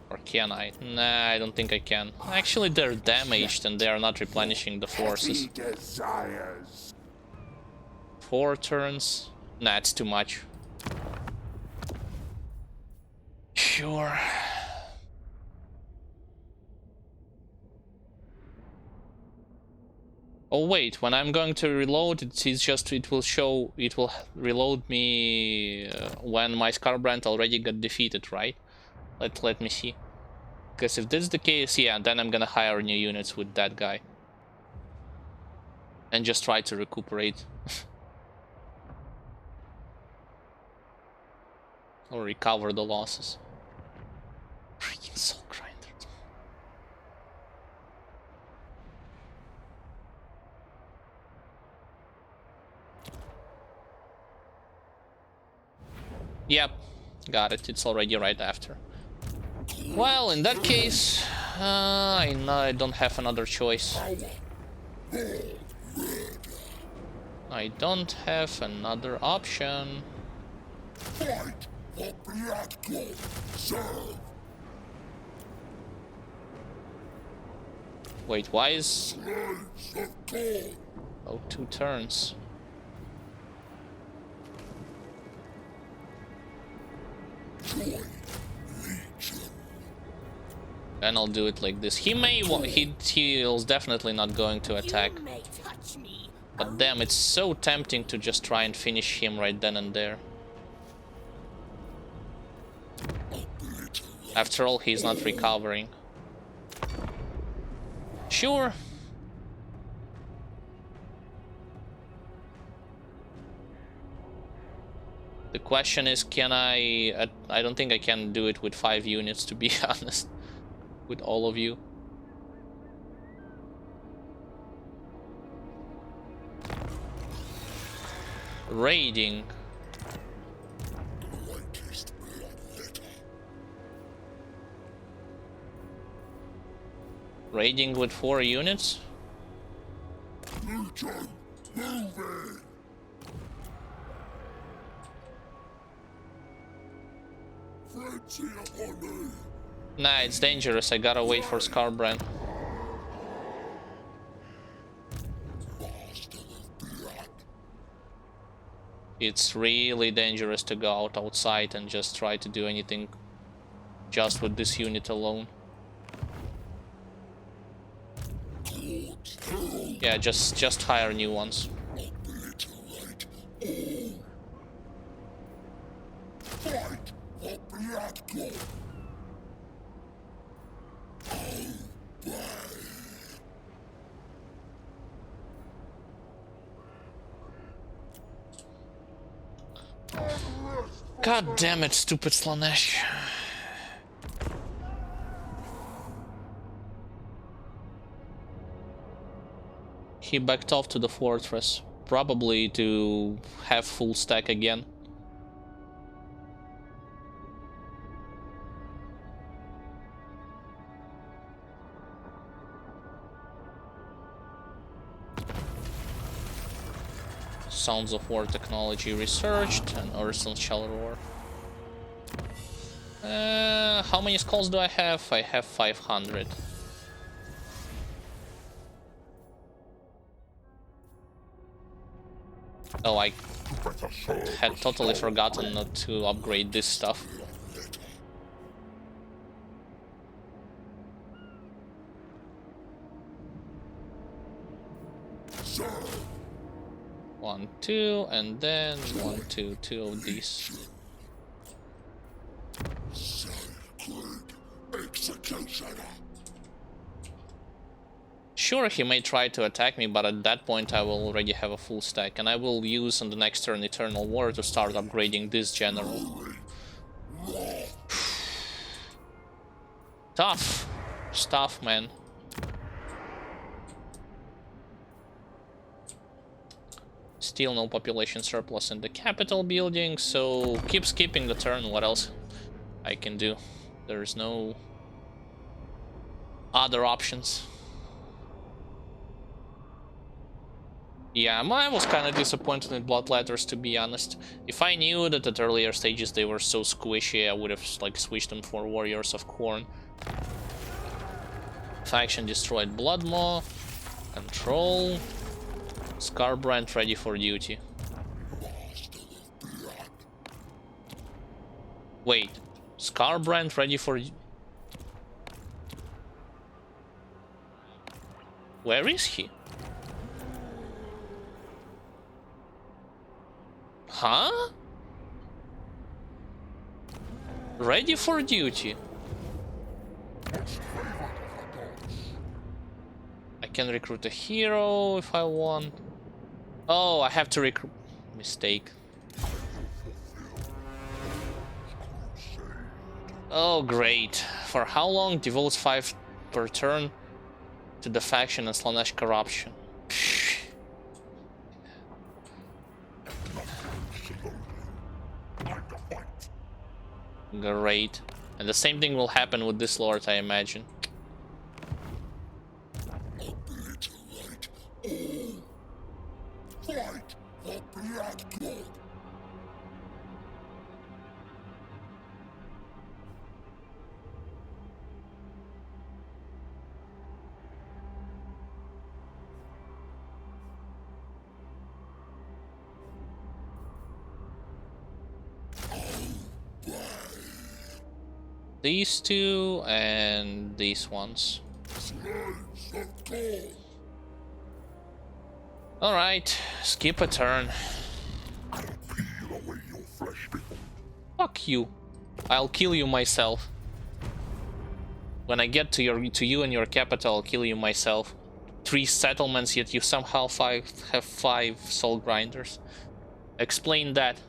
Or can I? Nah, I don't think I can. Actually, they're damaged and they are not replenishing the forces. 4 turns? Nah, it's too much. Sure. Oh wait, when I'm going to reload, it will reload me when my Skarbrand already got defeated, right? Let me see. Because if this is the case, yeah, then I'm gonna hire new units with that guy. And just try to recuperate. Or recover the losses. Freaking soul grinder. Yep, got it. It's already right after. Well, in that case, I know I don't have another choice. I don't have another option. Fight for Blackclaw. Serve. Wait, why is... Slaves of God. Oh, 2 turns. Join Legion. Then I'll do it like this. He may want... He's definitely not going to attack. You may touch me. But damn, it's so tempting to just try and finish him right then and there. After all, he's not recovering. Sure. The question is, can I don't think I can do it with 5 units, to be honest. With all of you. Raiding. Raiding with 4 units? Return. Move in. Frenzy upon me. Nah, it's dangerous. I gotta wait for Skarbrand. Master of blood. It's really dangerous to go outside and just try to do anything just with this unit alone. Yeah, just hire new ones. Obliterate all. Fight for blood god. God damn it, stupid Slanesh. He backed off to the fortress, probably to have full stack again. Sounds of War technology researched, and Urson shall roar. How many skulls do I have? I have 500. Oh, I had totally forgotten not to upgrade this stuff. One, two, and then 1, 2, 2 of these. Sure, he may try to attack me, but at that point I will already have a full stack, and I will use on the next turn Eternal War to start upgrading this general. Tough stuff, man. Still no population surplus in the capital building, so keep skipping the turn. What else I can do? There's no other options. Yeah, I was kind of disappointed in Bloodletters, to be honest. If I knew that at earlier stages they were so squishy, I would have like switched them for Warriors of Khorne. Faction destroyed Bloodmaw. Control. Skarbrand ready for duty. Wait, Skarbrand ready for... Where is he? Huh? Ready for duty. I can recruit a hero if I want. Oh, I have to recruit. Mistake. Oh, great. For how long? Devotes 5 per turn to the faction and Slanesh corruption. Great. And the same thing will happen with this lord, I imagine. Fight for blood god. These two and these ones. Alright, skip a turn. I'll peel away your flesh before. Fuck you. I'll kill you myself. When I get to you and your capital, I'll kill you myself. 3 settlements, yet you somehow have 5 soul grinders. Explain that.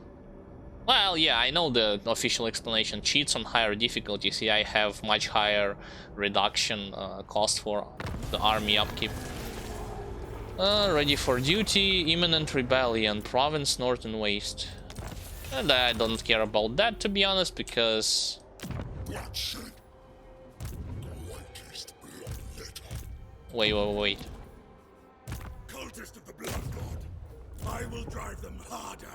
Well, yeah, I know the official explanation. Cheats on higher difficulty. See, I have much higher reduction cost for the army upkeep. Ready for duty. Imminent rebellion. Province Northern Waste. And I don't care about that, to be honest, because... Wait. Cultist of the I will drive them harder.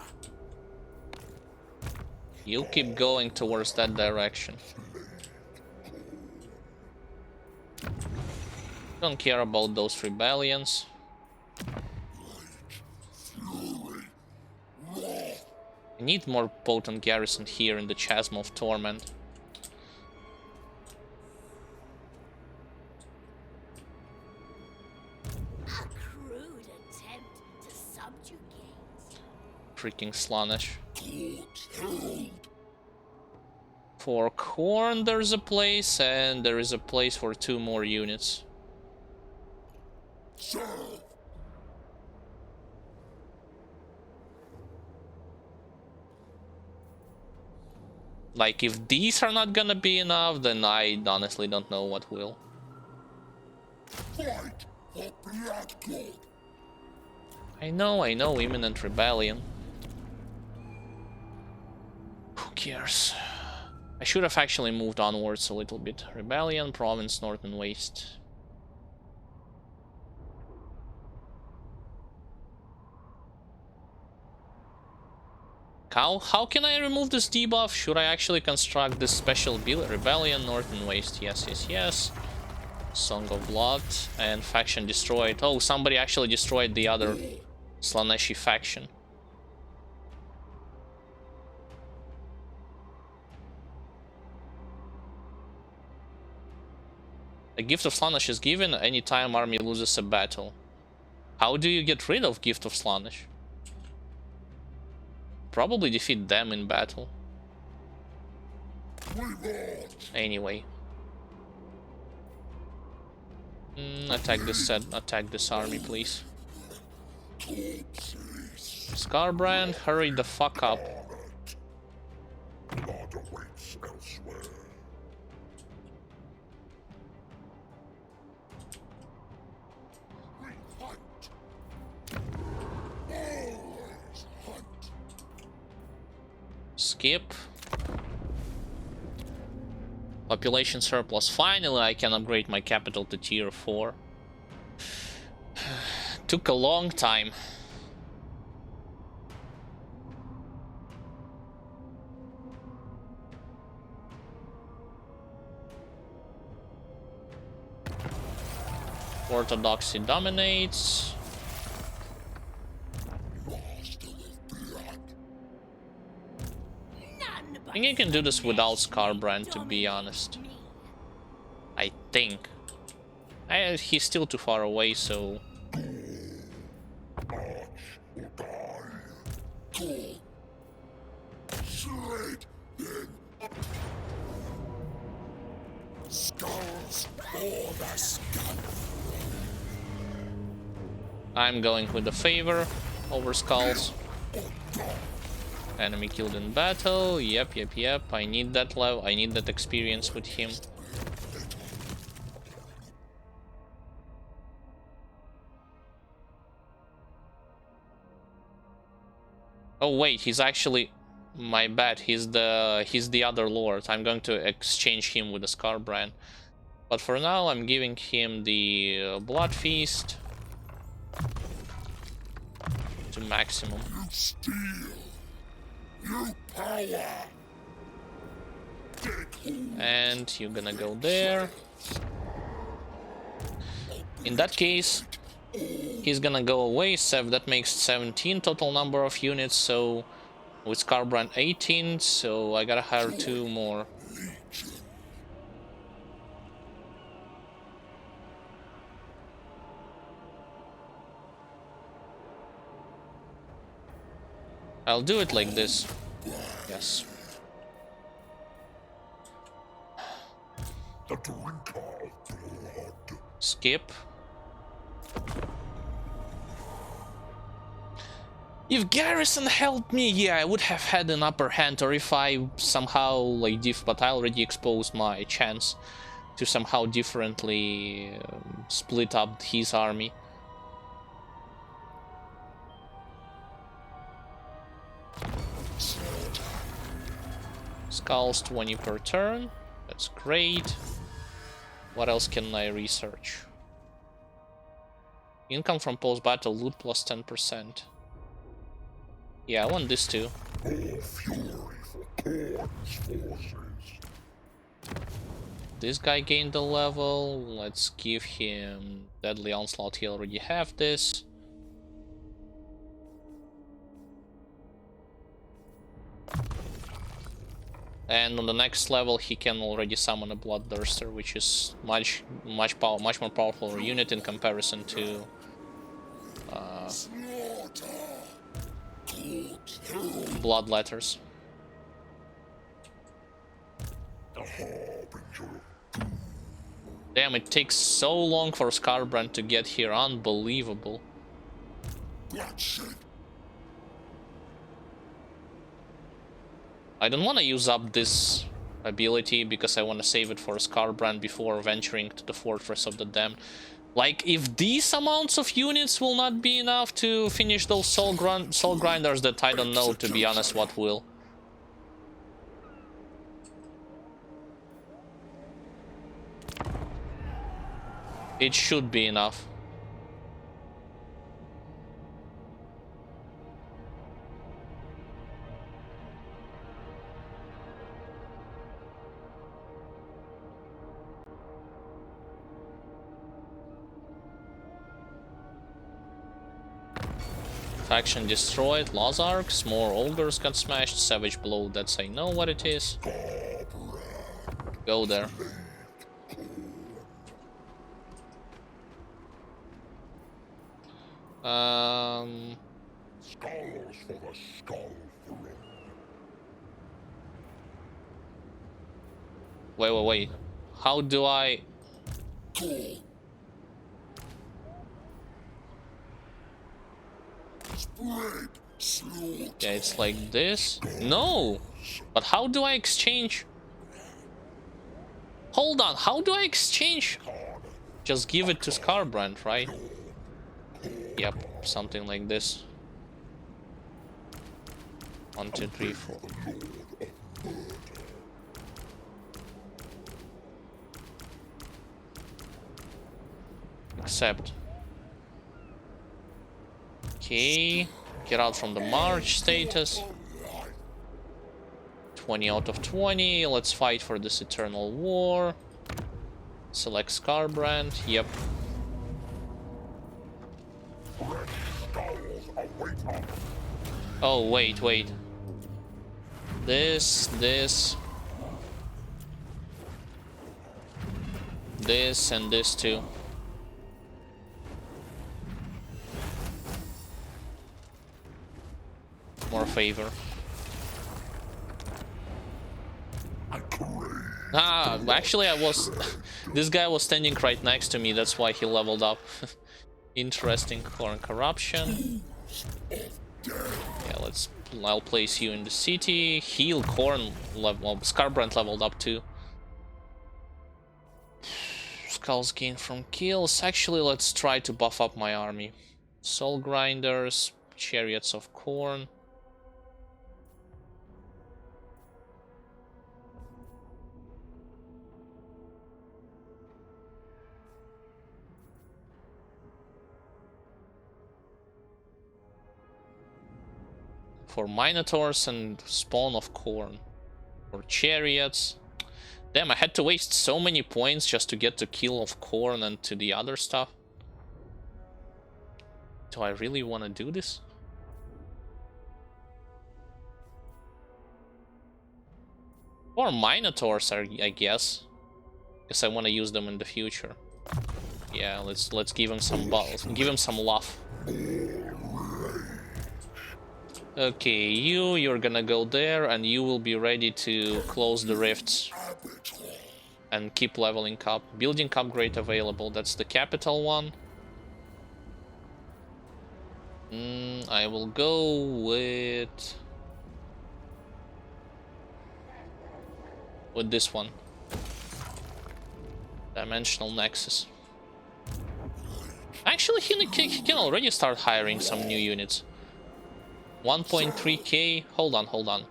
You keep going towards that direction. Don't care about those rebellions. I need more potent garrison here in the Chasm of Torment. A crude attempt to subjugate. Freaking Slaanesh. For Khorne there's a place, and there is a place for 2 more units. Like, if these are not gonna be enough, then I honestly don't know what will. I know, imminent rebellion. Who cares? I should have actually moved onwards a little bit. Rebellion, province, Northern Waste. How can I remove this debuff? Should I actually construct this special rebellion? Northern Waste, yes. Song of Blood and faction destroyed. Oh, somebody actually destroyed the other Slaaneshi faction. The Gift of Slaanesh is given anytime army loses a battle. How do you get rid of Gift of Slaanesh? Probably defeat them in battle. Anyway. Attack this army, please. Skarbrand, hurry the fuck up. Blood awaits elsewhere. Skip. Population surplus. Finally, I can upgrade my capital to tier 4. Took a long time. Orthodoxy dominates. I think you can do this without Skarbrand, to be honest. I think. He's still too far away, so... I'm going with the favor over skulls. Enemy killed in battle. Yep. I need that level. I need that experience with him. Oh wait, he's actually... My bad. He's the other lord. I'm going to exchange him with the Skarbrand. But for now, I'm giving him the Blood Feast to maximum. And you're gonna go there. In that case, he's gonna go away. That makes 17 total number of units. So with Skarbrand 18, so I gotta hire 2 more. I'll do it like this. Yes. The drinker of blood. Skip. If Garrison helped me, yeah, I would have had an upper hand, or if I somehow like but I already exposed my chance to somehow differently split up his army. Skulls 20 per turn. That's great. What else can I research? Income from post-battle loot plus 10%. Yeah, I want this too. More fury for Korn's forces. This guy gained a level. Let's give him Deadly Onslaught. He already have this. And on the next level, he can already summon a Bloodthirster, which is much more powerful unit in comparison to Bloodletters. Damn, it takes so long for Skarbrand to get here. Unbelievable. I don't want to use up this ability because I want to save it for Skarbrand before venturing to the Fortress of the Damned. Like, if these amounts of units will not be enough to finish those soul grinders, that I don't know, to be honest, what will. It should be enough. Faction destroyed, Lazarks, more Ogres got smashed, Savage Blow, that's I know what it is. Go there. Skulls for the skull throne. Wait. How do I... Yeah, it's like this. No! But how do I exchange? Hold on, how do I exchange? Just give it to Skarbrand, right? Yep, something like this. 1, 2, 3, 4. Accept. Okay, get out from the march status. 20 out of 20. Let's fight for this eternal war. Select Skarbrand. Yep. Oh, wait. This, and this too. More favor. Ah, actually I was... This guy was standing right next to me, that's why he leveled up. Interesting. Corn Corruption. Yeah, I'll place you in the city. Heal Corn level... Well, Skarbrand leveled up too. Skulls gain from kills. Actually, let's try to buff up my army. Soul Grinders, Chariots of Corn. For Minotaurs and Spawn of Corn. For Chariots. Damn, I had to waste so many points just to get to Kill of Corn and to the other stuff. Do I really want to do this? Or Minotaurs, I guess. Because I want to use them in the future. Yeah, let's give him some balls. Give him some love. Okay, you're gonna go there, and you will be ready to close the rifts and keep leveling up. Building upgrade available. That's the capital one. I will go with this one. Dimensional Nexus. Actually, he can already start hiring some new units. 1.3k. Hold on.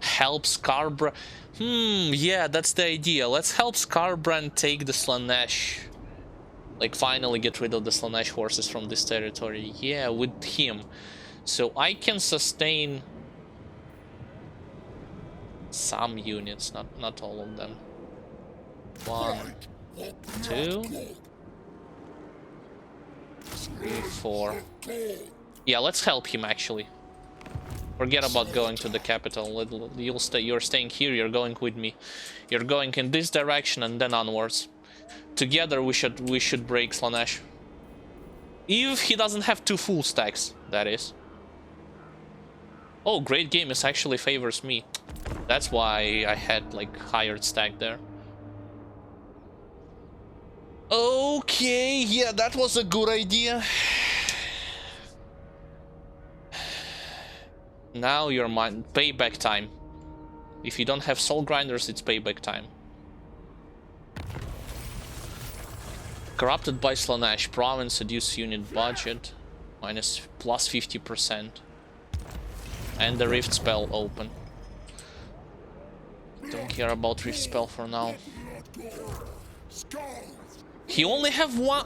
Help Skarbrand. Yeah, that's the idea. Let's help Skarbrand take the Slanesh. Like, finally get rid of the Slanesh forces from this territory. Yeah, with him. So I can sustain some units, not all of them. 1, 2, 3, 4. Yeah, let's help him actually. Forget about going to the capital. You're staying here. You're going with me. You're going in this direction and then onwards. Together we should break Slanesh. If he doesn't have 2 full stacks, that is. Oh, Great Game is actually favors me. That's why I had like higher stack there. Okay, yeah, that was a good idea. Now you're mine. Payback time. If you don't have soul grinders, it's payback time. Corrupted by Slanesh. Province seduce unit budget. Minus plus 50%. And the rift spell open. Don't care about rift spell for now. He only have 1.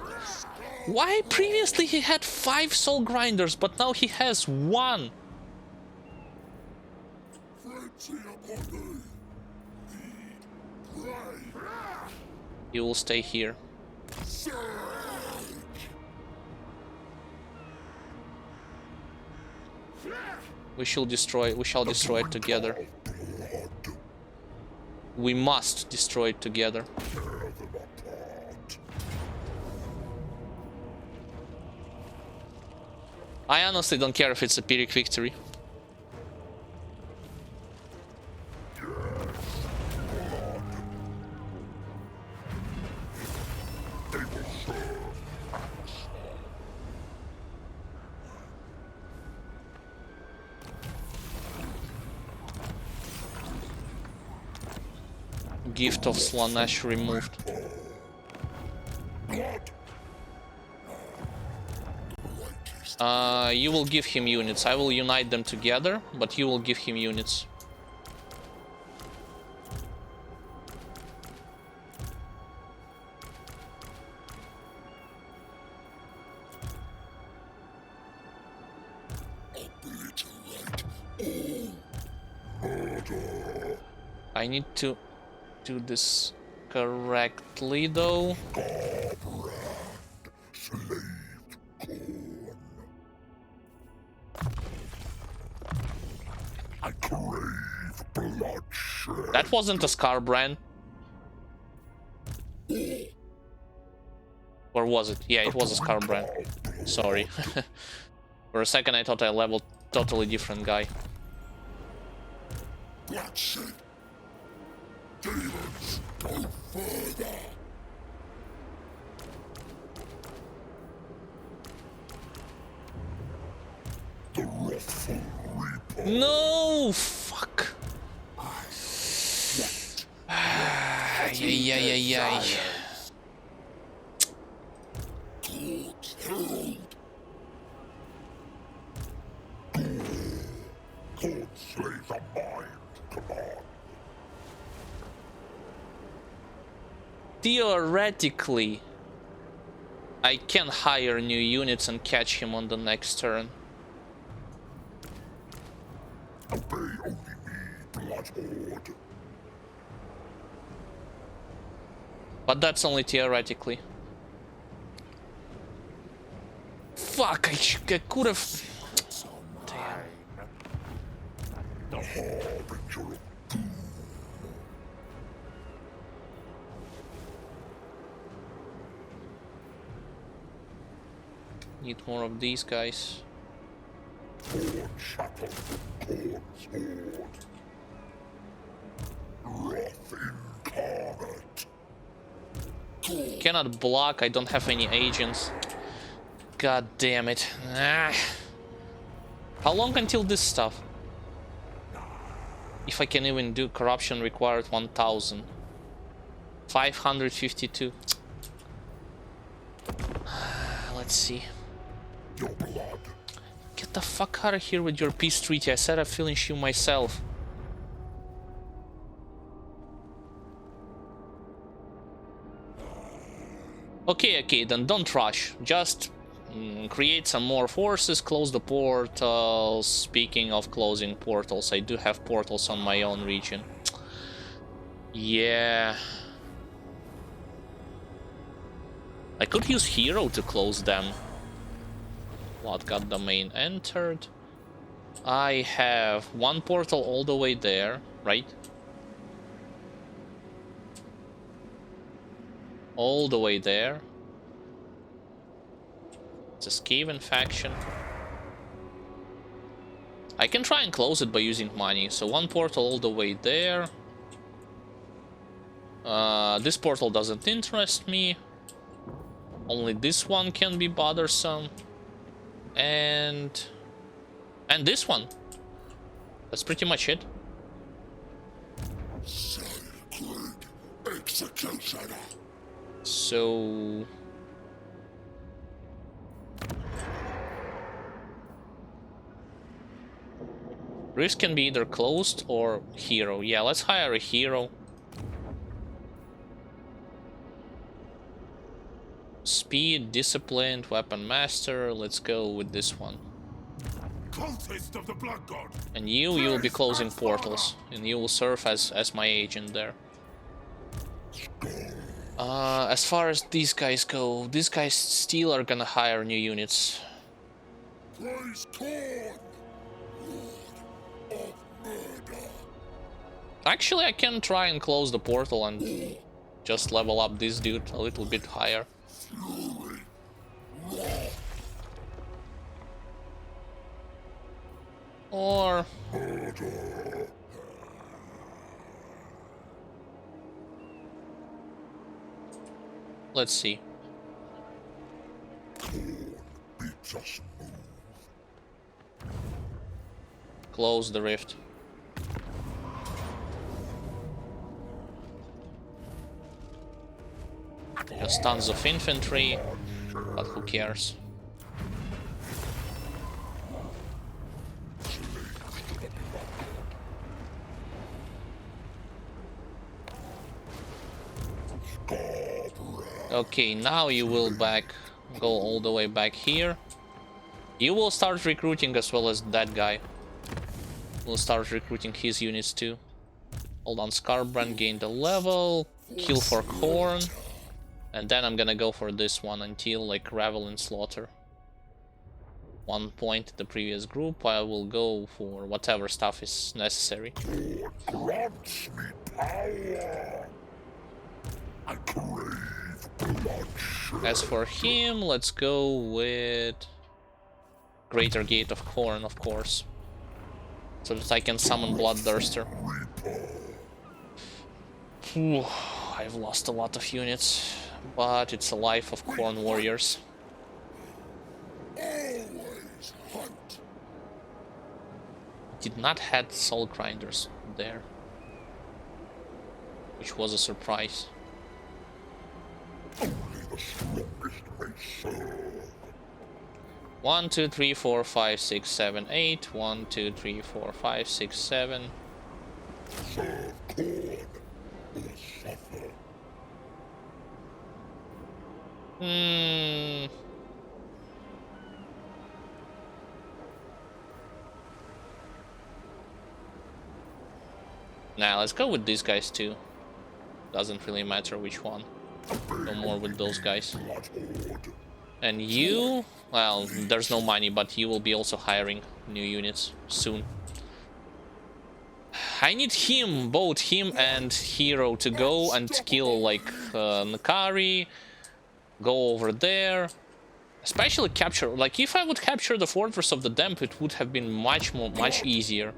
Why previously he had 5 soul grinders, but now he has 1? You will stay here. We shall destroy it together. We must destroy it together. I honestly don't care if it's a Pyrrhic victory. Gift of Slanesh removed. You will give him units. I will unite them together, but you will give him units. I need to do this correctly, though. I crave bloodshed. That wasn't a Skarbrand. Or was it? Yeah, it was a Skarbrand. Sorry. For a second I thought I leveled totally different guy. Bloodshed. Demons, go further. The wrathful reaper. No! Fuck! Yeah. Court herald. Court slay the mind command. Theoretically, I can hire new units and catch him on the next turn. Obey only me, Bloodhorde. But that's only theoretically. Fuck, I could have... Damn. The harbinger of doom. Need more of these guys. Corn shuttle, corn's horde. Wrath incarnate. Cannot block, I don't have any agents. God damn it. Ah. How long until this stuff? If I can even do corruption required 1000. 552. Let's see. Your blood. Get the fuck out of here with your peace treaty. I said I finish you myself. Okay, then don't rush. Just create some more forces, close the portals. Speaking of closing portals, I do have portals on my own region. Yeah. I could use hero to close them. What got domain entered? I have one portal all the way there, right? All the way there. It's a Skaven faction. I can try and close it by using money. So one portal all the way there. This portal doesn't interest me. Only this one can be bothersome. And this one. That's pretty much it. Sacred executioner. So risk can be either closed or hero. Yeah, let's hire a hero. Speed, disciplined, weapon master. Let's go with this one. Cultist of the Blood God. And you will be closing portals, and you will serve as my agent there. As far as these guys go, these guys still are gonna hire new units. Praise Korn, Lord of Murder. Actually, I can try and close the portal and just level up this dude a little bit higher. Fury, wrath, Or murder. let's see. Korn beats us move. Close the rift. Just tons of infantry, but who cares? Okay, now you will go all the way back here. You will start recruiting as well as that guy. We'll start recruiting his units too. Hold on, Skarbrand gained a level. Kill for Corn. And then I'm gonna go for this one until like Ravel and Slaughter. 1 point the previous group. I will go for whatever stuff is necessary. Grants me power. I crave bloodshed. As for him, let's go with Greater Gate of Corn, of course. So that I can summon Bloodthirster. Whew, I've lost a lot of units, but it's a life of Corn Warriors. Always hunt. Did not had Soul Grinders there, which was a surprise. Only the strongest may serve. 1, 2, 3, 4, 5, 6, 7, 8. 1, 2, 3, 4, 5, 6, 7. Serve Korn or suffer. Nah, let's go with these guys too. Doesn't really matter which one. No more with those guys. And you, well, there's no money, but you will be also hiring new units soon. I need him, both him and Hero, to go and kill like Nakari, go over there, especially capture, like if I would capture the Fortress of the Damp, it would have been much easier.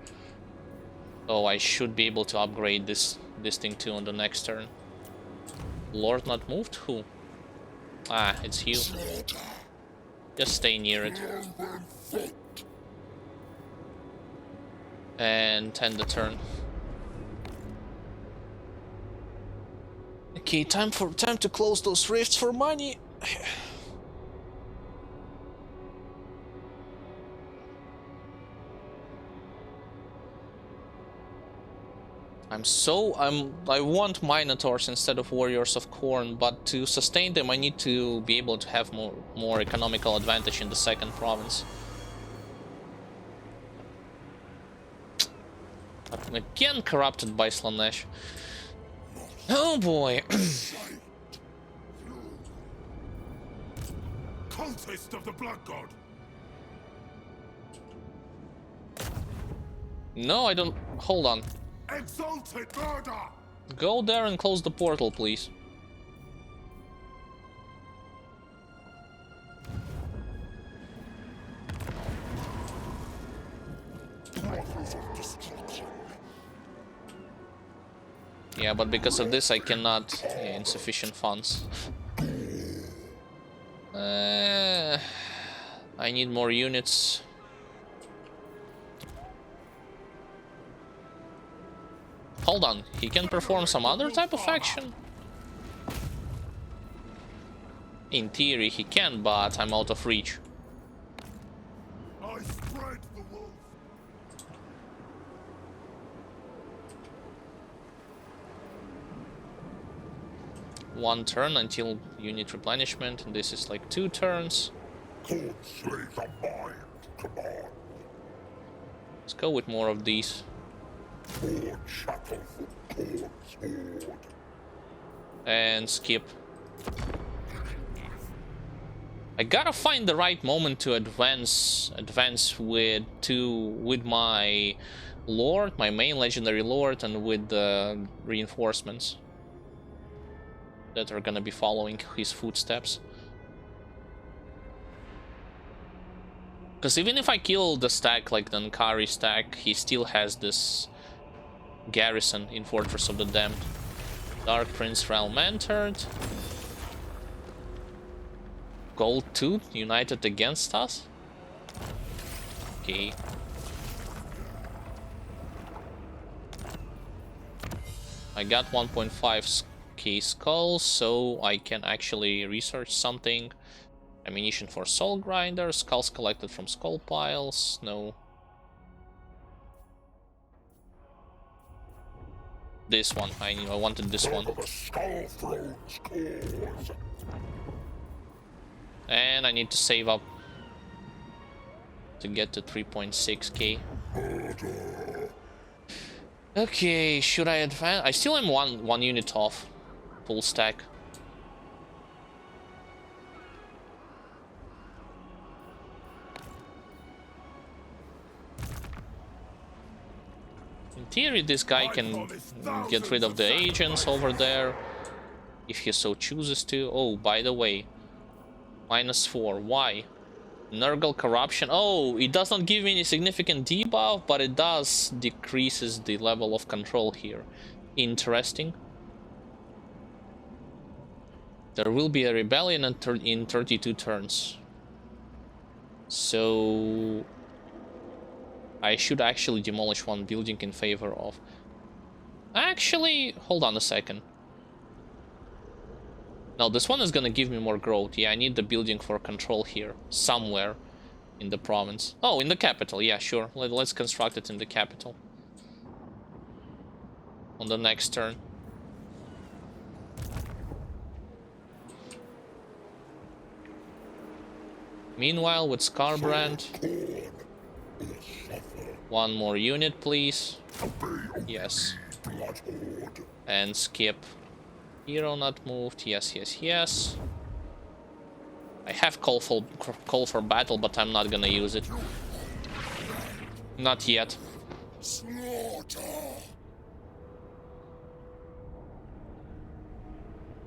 Oh, I should be able to upgrade this thing too on the next turn. Lord not moved? Who? Ah, it's you. Just stay near it. And end the turn. Okay, time to close those rifts for money. I want Minotaurs instead of Warriors of Corn, but to sustain them I need to be able to have more economical advantage in the second province. Again corrupted by Slanesh. Oh boy. Cultist of the Blood God. No, I don't. Hold on. Exalted murder. Go there and close the portal, please. Brothers of destruction. Yeah, but because of this I cannot. Yeah, insufficient funds. I need more units. Hold on, he can perform some other type of action? In theory he can, but I'm out of reach. I spread the wolf. One turn until unit replenishment, and this is like 2 turns. God slay the mind command. Let's go with more of these. More chattel for God's horde. And skip. I gotta find the right moment to advance with my lord, my main legendary lord, and with the reinforcements that are gonna be following his footsteps. Because even if I kill the stack like the Ankari stack, he still has this garrison in Fortress of the Damned. Dark Prince realm entered. Gold Tooth united against us? Okay. I got 1.5k skulls, so I can actually research something. Ammunition for soul grinders, skulls collected from skull piles, no. This one, I wanted this one. And I need to save up to get to 3.6k. Okay, should I advance? I still am one unit off full stack. In theory, this guy can get rid of the agents over there if he so chooses to. Oh, by the way, -4. Why? Nurgle corruption. Oh, it does not give me any significant debuff, but it does decreases the level of control here. Interesting. There will be a rebellion in 32 turns. So I should actually demolish one building in favor of... Actually, hold on a second. No, this one is gonna give me more growth. Yeah, I need the building for control here. Somewhere in the province. Oh, in the capital. Yeah, sure. Let's construct it in the capital. On the next turn. Meanwhile, with Skarbrand... One more unit, please. Yes. And skip. Hero not moved. Yes, yes, yes. I have call for battle, but I'm not gonna use it. Not yet.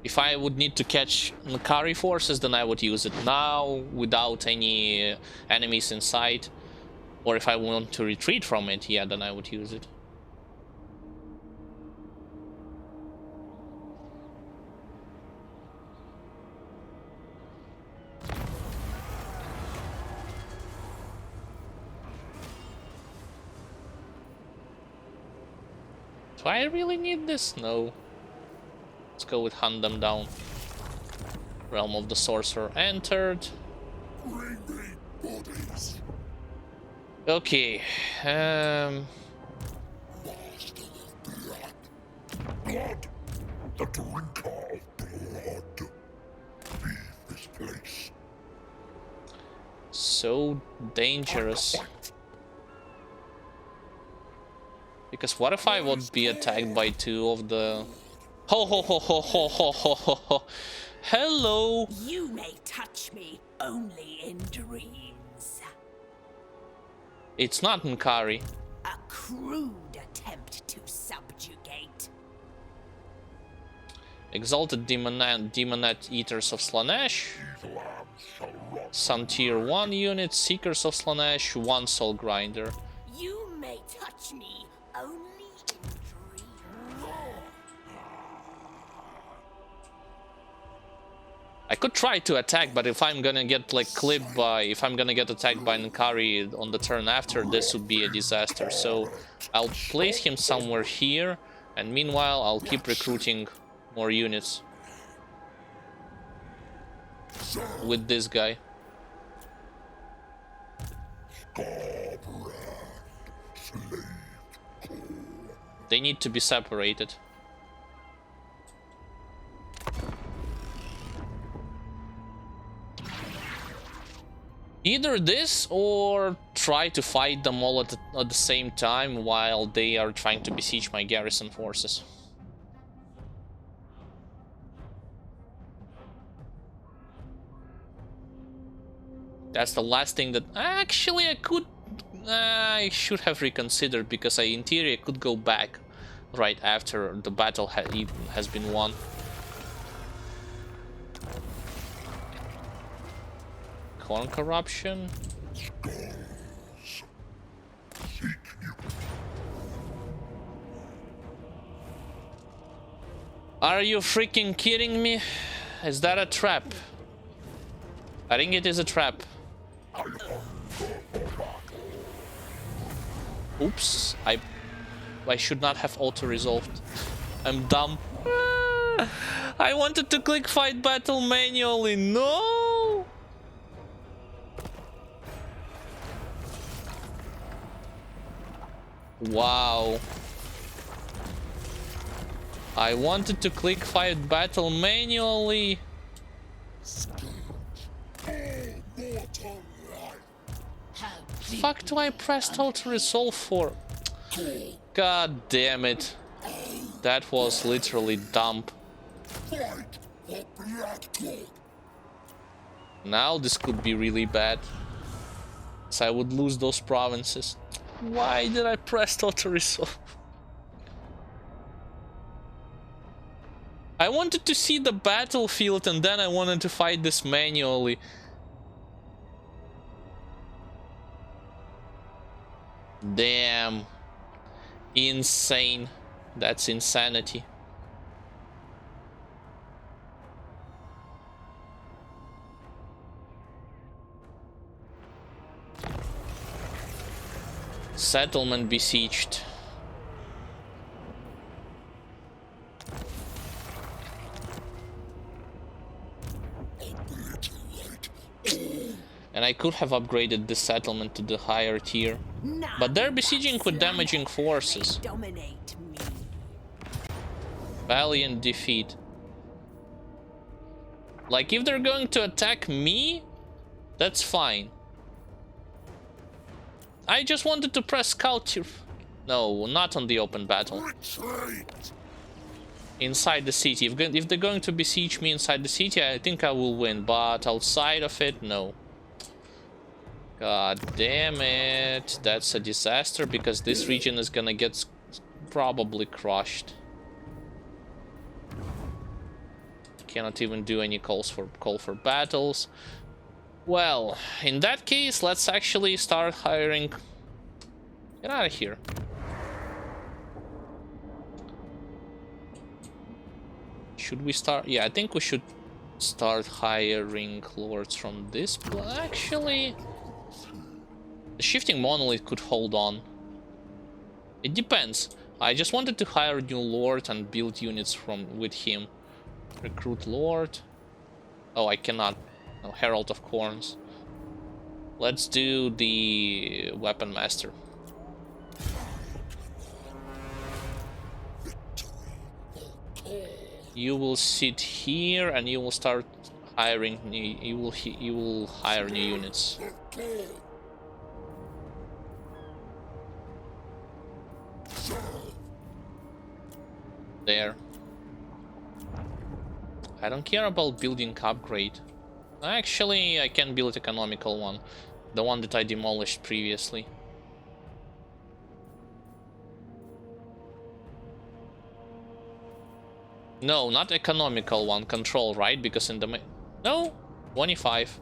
If I would need to catch Ankari forces, then I would use it now without any enemies in sight. Or if I want to retreat from it, yeah, then I would use it. Do I really need this? No. Let's go with Hunt Them Down. Realm of the Sorcerer entered. Bring me bodies. Okay. Master of blood. blood. The drinker of blood. Leave this place. So dangerous. Because what if I would be attacked by two of the... Ho ho ho ho ho ho ho ho ho. Hello! You may touch me only in dreams. It's not Nkari. A crude attempt to subjugate. Exalted Demonette Eaters of Slanesh. These lambs shall rot. Some tier 1 units, Seekers of Slanesh, 1 Soul Grinder. You may touch me only in dreams. I could try to attack, but if I'm gonna get like clipped by... If I'm gonna get attacked by Nkari on the turn after, this would be a disaster. So I'll place him somewhere here, and meanwhile I'll keep recruiting more units. With this guy. Skarbrand, slave core. They need to be separated. Either this or try to fight them all at the same time while they are trying to besiege my garrison forces. That's the last thing that... Actually, I should have reconsidered, because in theory I could go back right after the battle has been won. Corn corruption. Skulls. Seek you. Are you freaking kidding me? Is that a trap? I think it is a trap. Oops, I should not have auto-resolved. I'm dumb. I wanted to click fight battle manually. No! Wow. I wanted to click fight battle manually. Fuck do I press auto-resolve for? God damn it. That was literally dumb. Now this could be really bad. So I would lose those provinces. Why did I press auto-resolve? I wanted to see the battlefield and then I wanted to fight this manually. Damn. Insane. That's insanity. Settlement besieged. And I could have upgraded this settlement to the higher tier. But they're besieging with damaging forces. Dominate me. Valiant defeat. Like, if they're going to attack me, that's fine. I just wanted to press scout. No, not on the open battle. Inside the city. If they're going to besiege me inside the city, I think I will win. But outside of it, no. God damn it. That's a disaster, because this region is gonna get probably crushed. Cannot even do any call for battles. Well, in that case, let's actually start hiring. Get out of here. Should we start? Yeah, I think we should start hiring lords from this. Actually, the shifting monolith could hold on. It depends. I just wanted to hire a new lord and build units with him. Recruit lord. Oh, I cannot. No, Herald of Corns. Let's do the weapon master. You will sit here and you will start hiring new, you will hire new units. There. I don't care about building upgrade. Actually, I can build economical one. The one that I demolished previously. No, not economical one, control, right? Because in the... No, 25.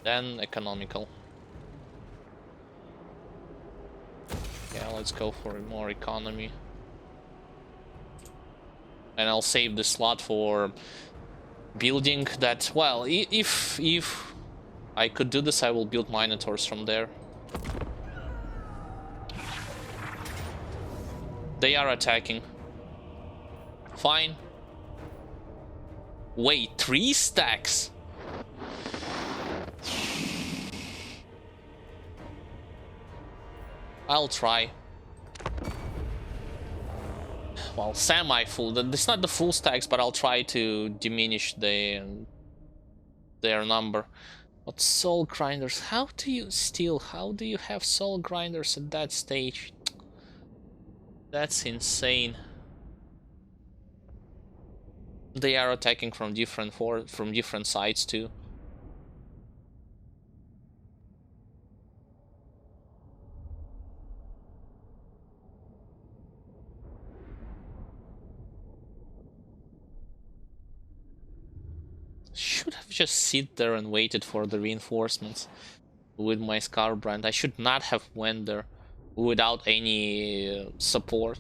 Then economical. Yeah, let's go for more economy. And I'll save the slot for building that... Well, if I could do this, I will build Minotaurs from there. They are attacking. Fine. Wait, 3 stacks? I'll try. Well, semi-full. It's not the full stacks, but I'll try to diminish their number. But soul grinders, how do you have soul grinders at that stage? That's insane. They are attacking from different sides too. Should have just sit there and waited for the reinforcements with my Skarbrand. I should not have went there without any support.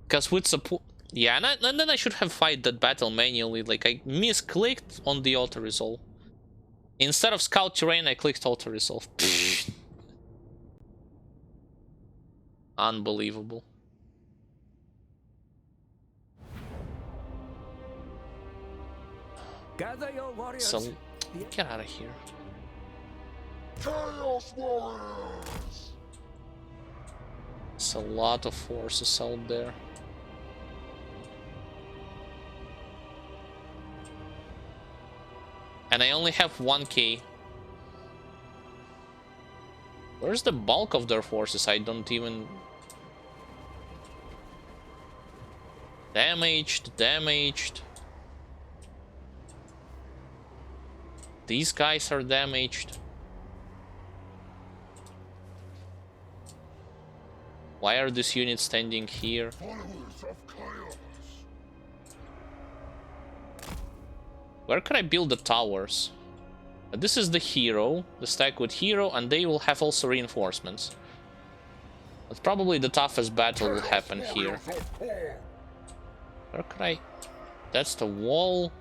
Because with support... Yeah, and then I should have fight that battle manually. Like, I misclicked on the auto-resolve. Instead of scout terrain, I clicked auto-resolve. Unbelievable. Gather your warriors. So, get out of here. Chaos Warriors! It's a lot of forces out there. And I only have 1k. Where's the bulk of their forces? I don't even... Damaged. These guys are damaged. Why are these units standing here? Where can I build the towers? This is the hero, the stack with hero, and they will have also reinforcements. But probably the toughest battle will happen here. Where can I... That's the wall.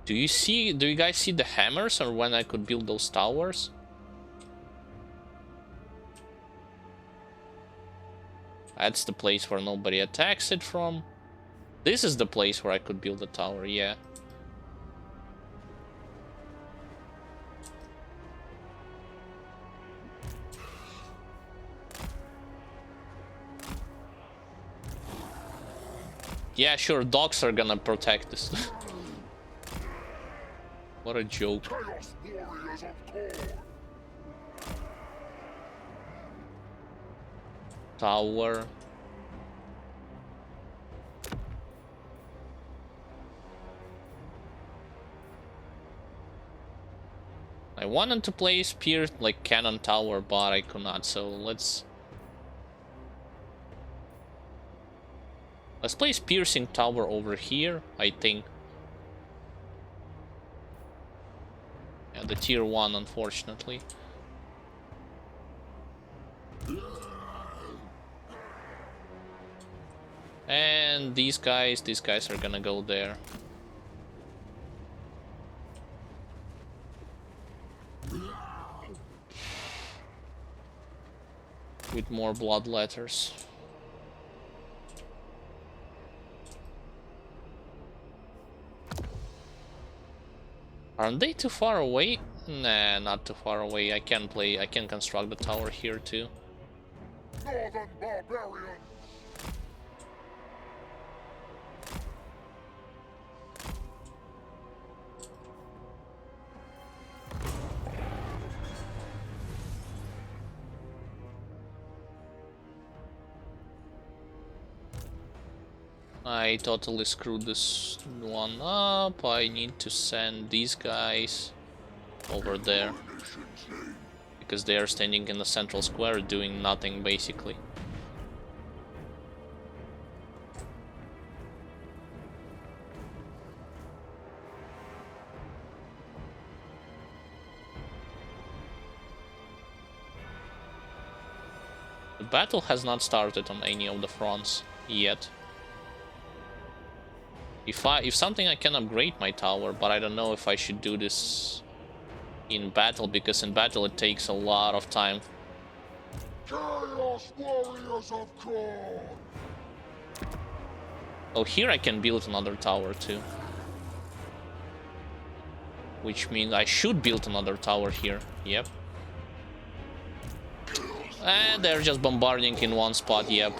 Do you guys see the hammers or when I could build those towers? That's the place where nobody attacks it from. This is the place where I could build a tower, yeah. Yeah, sure, dogs are gonna protect this. What a joke. Chaos Warriors of Thor! Tower. I wanted to place Pierce like cannon tower, but I could not, so let's place piercing tower over here, I think. Yeah, the tier 1, unfortunately. And these guys are gonna go there. With more blood letters. Aren't they too far away? Nah, not too far away. I can construct the tower here too. Northern barbarians! I totally screwed this one up. I need to send these guys over there because they are standing in the central square doing nothing basically. The battle has not started on any of the fronts yet. If something, I can upgrade my tower, but I don't know if I should do this in battle, because in battle it takes a lot of time. Chaos warriors of Khorne! Oh, here I can build another tower too. Which means I should build another tower here. Yep. And they're just bombarding in one spot, yep.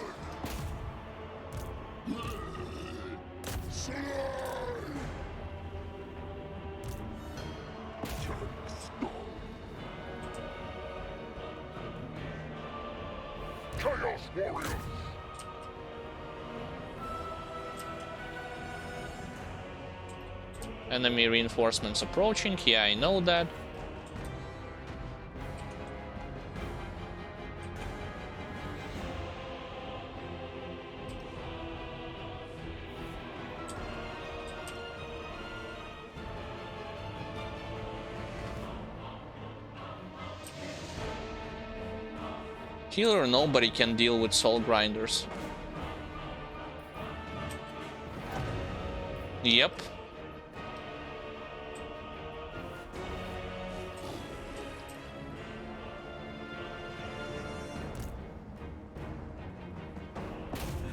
Chaos warriors! Enemy reinforcements approaching, yeah, I know that. Healer, nobody can deal with soul grinders. Yep.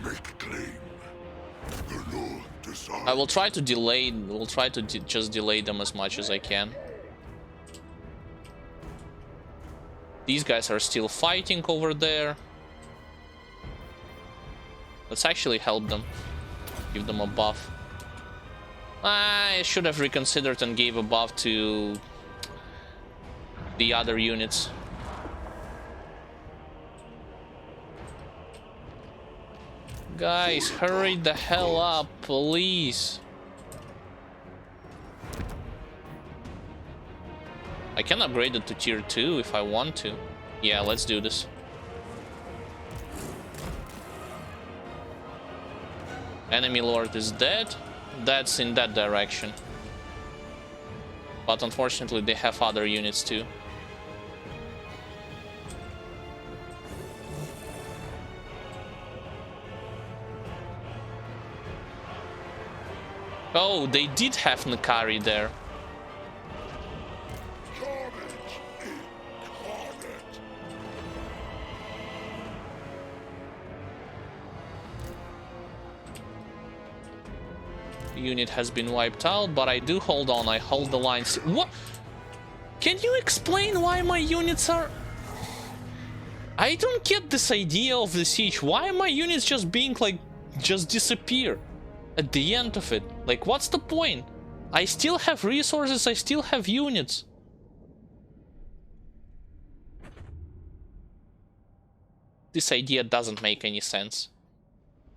Make claim. The Lord decides. I will try to delay, just delay them as much as I can. These guys are still fighting over there. Let's actually help them. Give them a buff. I should have reconsidered and gave a buff to the other units. Guys, hurry the hell up, please. I can upgrade it to tier 2 if I want to. Yeah, let's do this. Enemy lord is dead. That's in that direction. But unfortunately they have other units too. Oh, they did have Nakari there. Unit has been wiped out, but I do hold on. I hold the lines. What? Can you explain why my units are... I don't get this idea of the siege. Why are my units just being like... just disappear at the end of it? Like, what's the point? I still have resources. I still have units. This idea doesn't make any sense.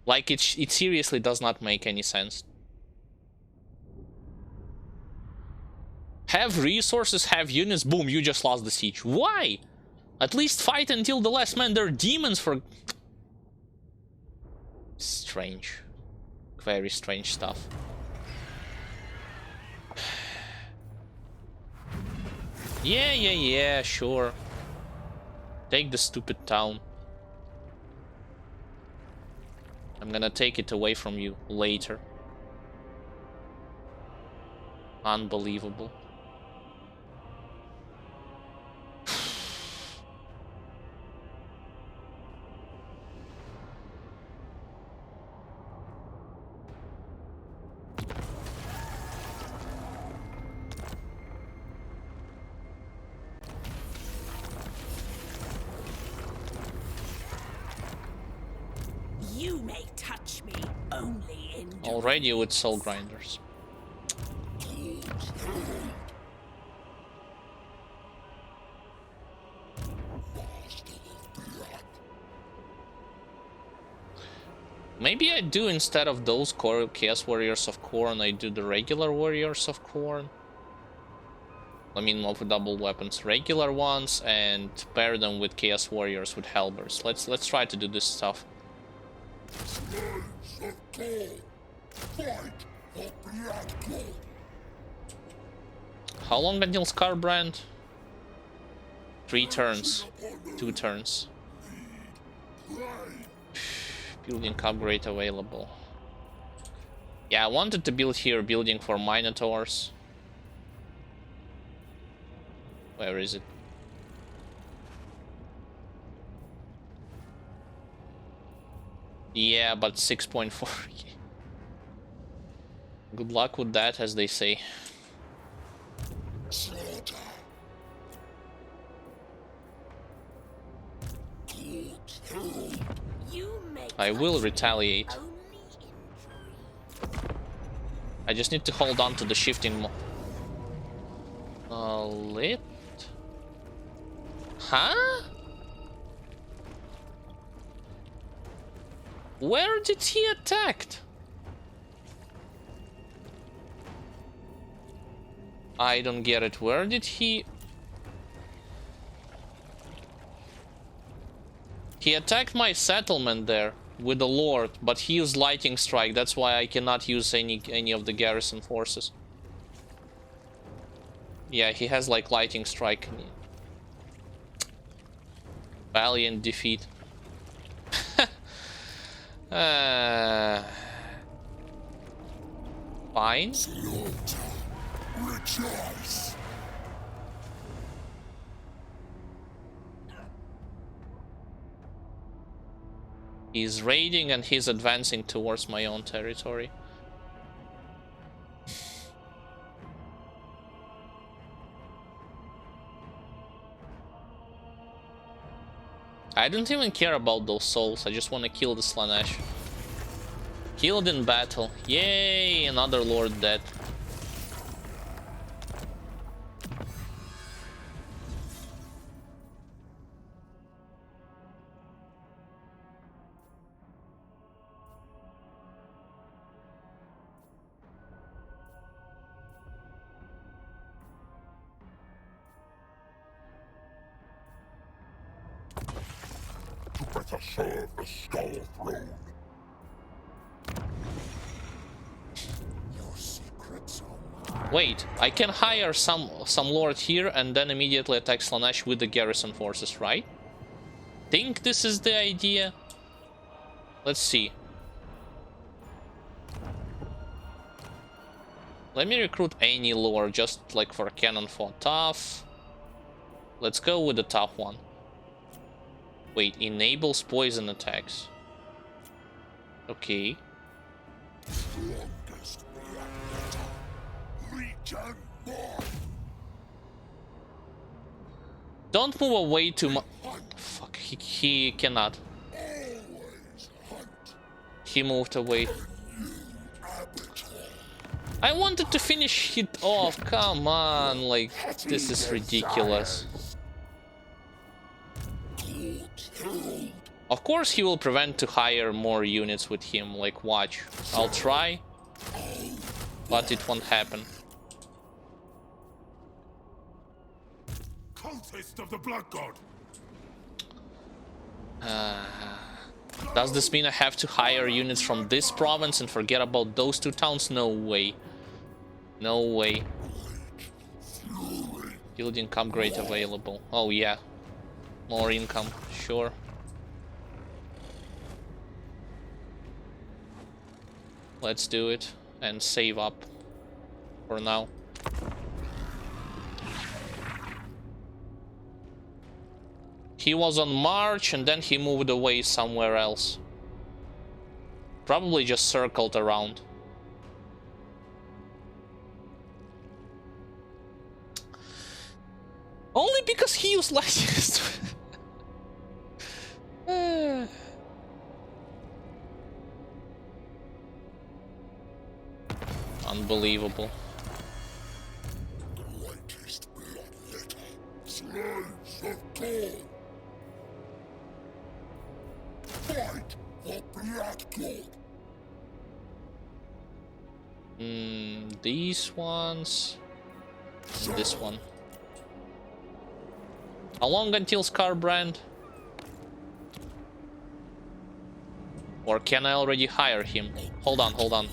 Like, it seriously does not make any sense. Have resources, have units, boom, you just lost the siege. Why? At least fight until the last man. They're demons for... Strange. Very strange stuff. Yeah, sure. Take the stupid town. I'm gonna take it away from you later. Unbelievable. Already with soul grinders. Maybe I do, instead of those Chaos Warriors of Khorne, I do the regular Warriors of Khorne. I mean, of double weapons, regular ones, and pair them with Chaos Warriors with halberds. Let's try to do this stuff. How long until Skarbrand? 3 turns. 2 turns. Building upgrade available. Yeah, I wanted to build here building for Minotaurs. Where is it? Yeah, but 6.4. Good luck with that, as they say. I will retaliate. I just need to hold on to the shifting lit? Huh? Where did he attack? I don't get it. Where did he... He attacked my settlement there with the Lord, but he used Lightning Strike. That's why I cannot use any of the garrison forces. Yeah, he has like Lightning Strike. Valiant defeat. Fine. He's raiding and he's advancing towards my own territory. I don't even care about those souls. I just want to kill the Slaanesh. Killed in battle. Yay, another lord dead. Better serve the Skull Throne. Your secrets are mine. Wait, I can hire some lord here and then immediately attack Slaanesh with the garrison forces, right? Think this is the idea? Let's see. Let me recruit any lord just like for cannon for tough. Let's go with the tough one. Wait, enables poison attacks. Okay. Don't move away too much. Fuck, he cannot. He moved away. I wanted to finish it off. Come on, like, this is ridiculous. Of course he will prevent to hire more units with him, like, watch. I'll try, but it won't happen. Cultist of the Blood God. Does this mean I have to hire units from this province and forget about those 2 towns? No way. No way. Building upgrade available. Oh yeah. More income, sure. Let's do it and save up for now. He was on march and then he moved away somewhere else. Probably just circled around. Only because he used lightning. Unbelievable. Greatest bloodletter, slaves of God. Fight for blood God. These ones. And this one. How long until Skarbrand? Or can I already hire him? Hold on, hold on.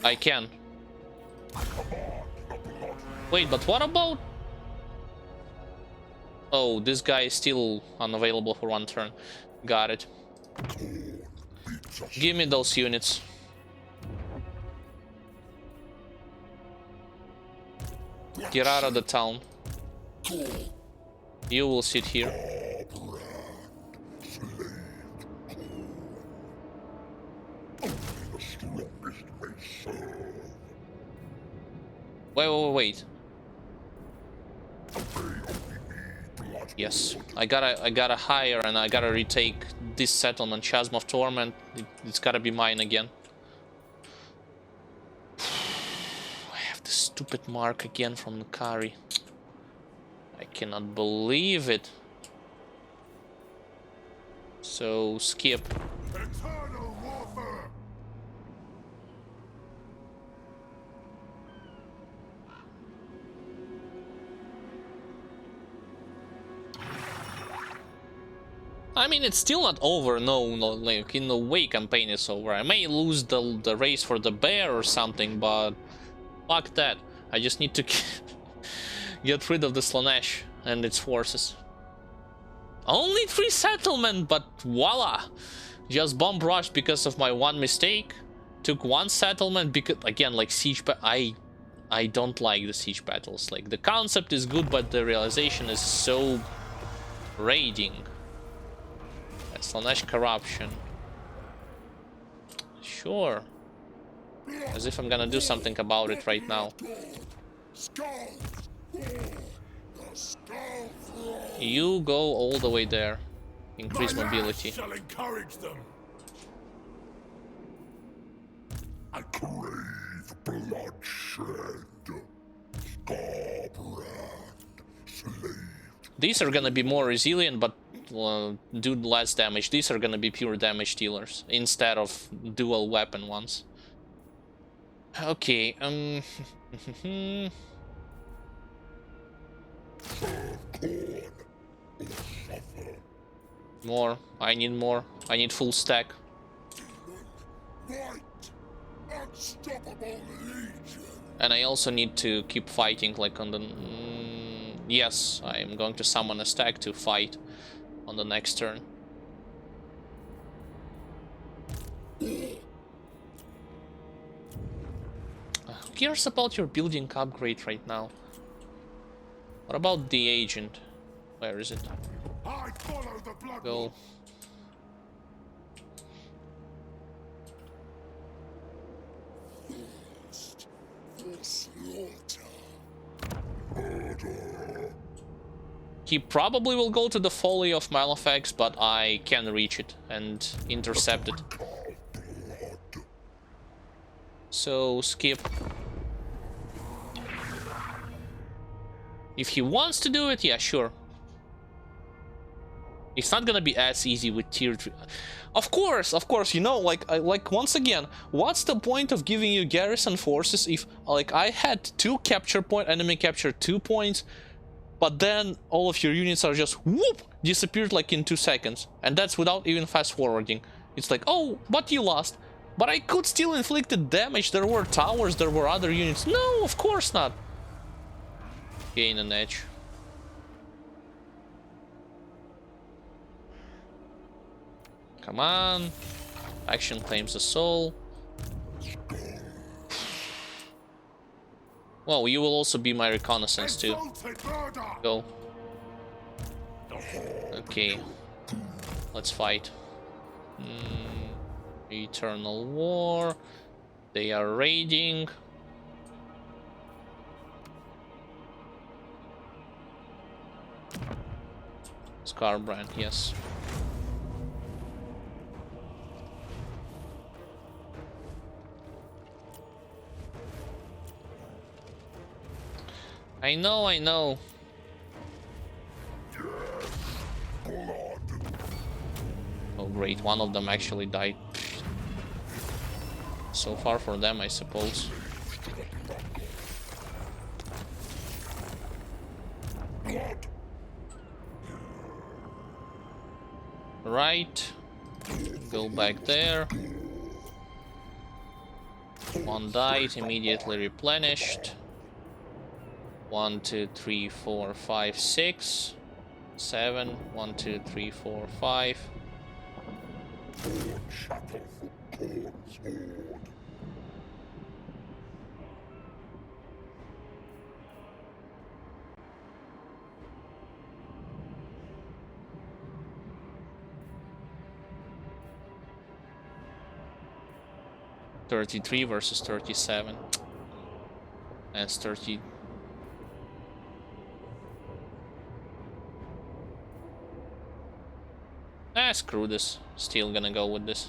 I can. Wait, but what about... Oh, this guy is still unavailable for one turn. Got it. Give me those units. Get out of the town. You will sit here. Wait. Yes, I gotta hire and I gotta retake this settlement, Chasm of Torment. It's gotta be mine again. I have the stupid mark again from Nukari. I cannot believe it. So skip. Eternal warfare. I mean, it's still not over. No, like in the way campaign is over. I may lose the race for the bear or something, but fuck that. I just need to get rid of the Slanesh and its forces. Only 3 settlement, but voila! Just bomb rushed because of my one mistake. Took 1 settlement because, again, like siege, I don't like the siege battles. Like, the concept is good, but the realization is so raiding. Slanesh corruption. Sure. As if I'm gonna do something about it right now. You go all the way there. Increase mobility. Shall encourage them. I crave bloodshed. Skarbrand, slave. These are gonna be more resilient, but do less damage. These are gonna be pure damage dealers instead of dual weapon ones. Okay, more. I need more. I need full stack. And I also need to keep fighting, like on the... yes, I'm going to summon a stack to fight on the next turn. Who cares about your building upgrade right now? What about the agent? Where is it? I follow the blood. Go. He probably will go to the Folly of Malefax, but I can reach it and intercept it. So, skip. If he wants to do it, yeah, sure. It's not gonna be as easy with tier 3. Of course, you know, like once again, what's the point of giving you garrison forces if, like, I had 2 capture point, enemy capture 2 points, but then all of your units are just whoop disappeared like in 2 seconds, and that's without even fast forwarding. It's like, oh, but you lost, but I could still inflict the damage. There were towers, there were other units. No, of course not. Gain an edge. Come on. Action claims the soul. Well, you will also be my reconnaissance too. Go. Okay. Let's fight. Eternal War. They are raiding. Skarbrand, yes. I know, I know. Oh great, one of them actually died. So far for them, I suppose. Right. Go back there. One died, immediately replenished. 1, 2, 3, 4, 5, 6, 7. 1, 2, 3, 4, 5. $33 versus 37. That's 30. Ah, screw this. Still gonna go with this.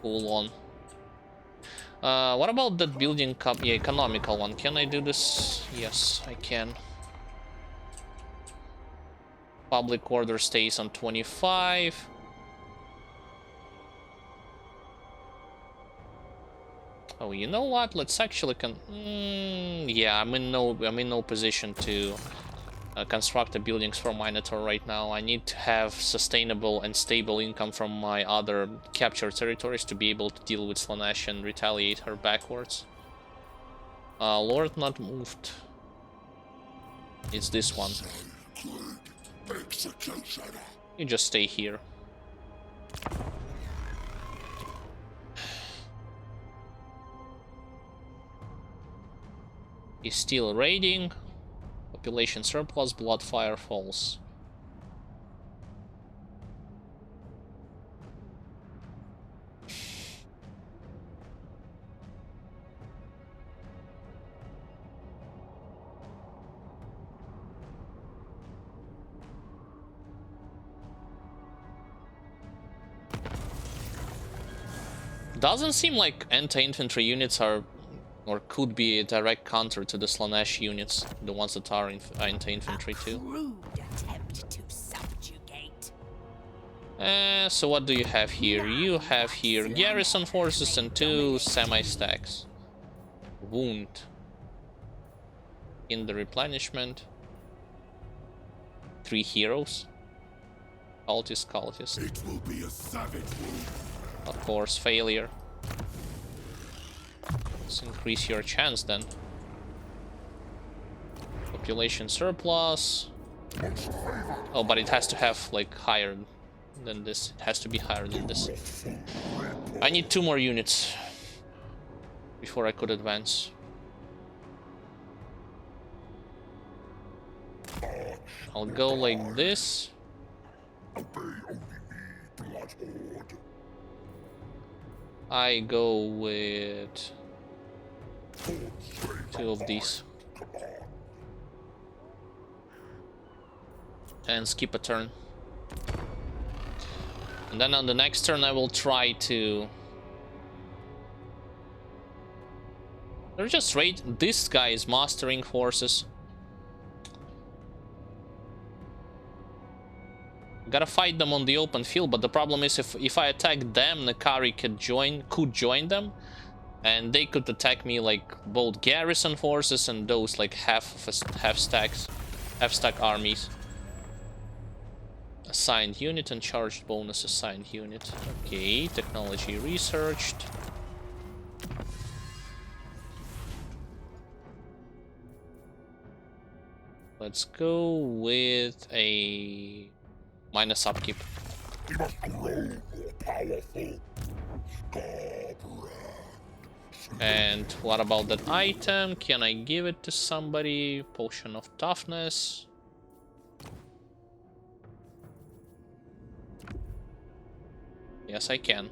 Full on. What about that building cup? Yeah, economical one. Can I do this? Yes, I can. Public order stays on 25. Oh, you know what? Let's actually yeah, I'm in no position to construct the buildings for Minotaur right now. I need to have sustainable and stable income from my other captured territories to be able to deal with Slaanesh and retaliate her backwards. Lord not moved. It's this one. You just stay here. He's still raiding. Population surplus, Bloodfire falls. Doesn't seem like anti-infantry units are or could be a direct counter to the Slaanesh units, the ones that are anti-infantry too. Rude attempt to subjugate. So what do you have here? You have here garrison forces and 2 semi-stacks. Wound. In the replenishment. 3 heroes. Cultist. It will be a savage wound. Of course, failure. Let's increase your chance then. Population surplus. Oh, but it has to have like higher than this. It has to be higher than this. I need 2 more units before I could advance. I'll go like this. I go with 2 of these. And skip a turn. And then on the next turn I will try to... They're just raid. This guy is mastering forces. Gotta fight them on the open field, but the problem is if I attack them, Nakari could join them, and they could attack me like both garrison forces and those like half stack armies. Assigned unit and charged bonus assigned unit. Okay, technology researched. Let's go with a minus upkeep. He must grow more powerful. Skarbrand. And what about that item? Can I give it to somebody? Potion of toughness. Yes, I can.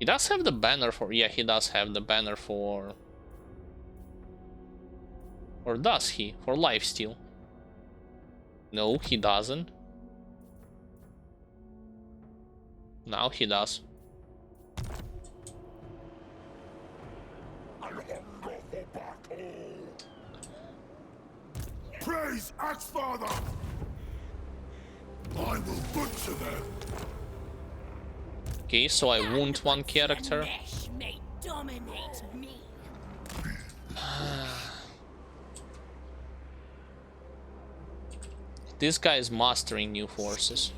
He does have the banner for... Yeah, he does have the banner for... Or does he? For lifesteal. No, he doesn't. Now he does. I hunger for battle. Praise Axfather! I will butcher them. Okay, so I wound one character. Flesh may dominate me. This guy is mastering new forces.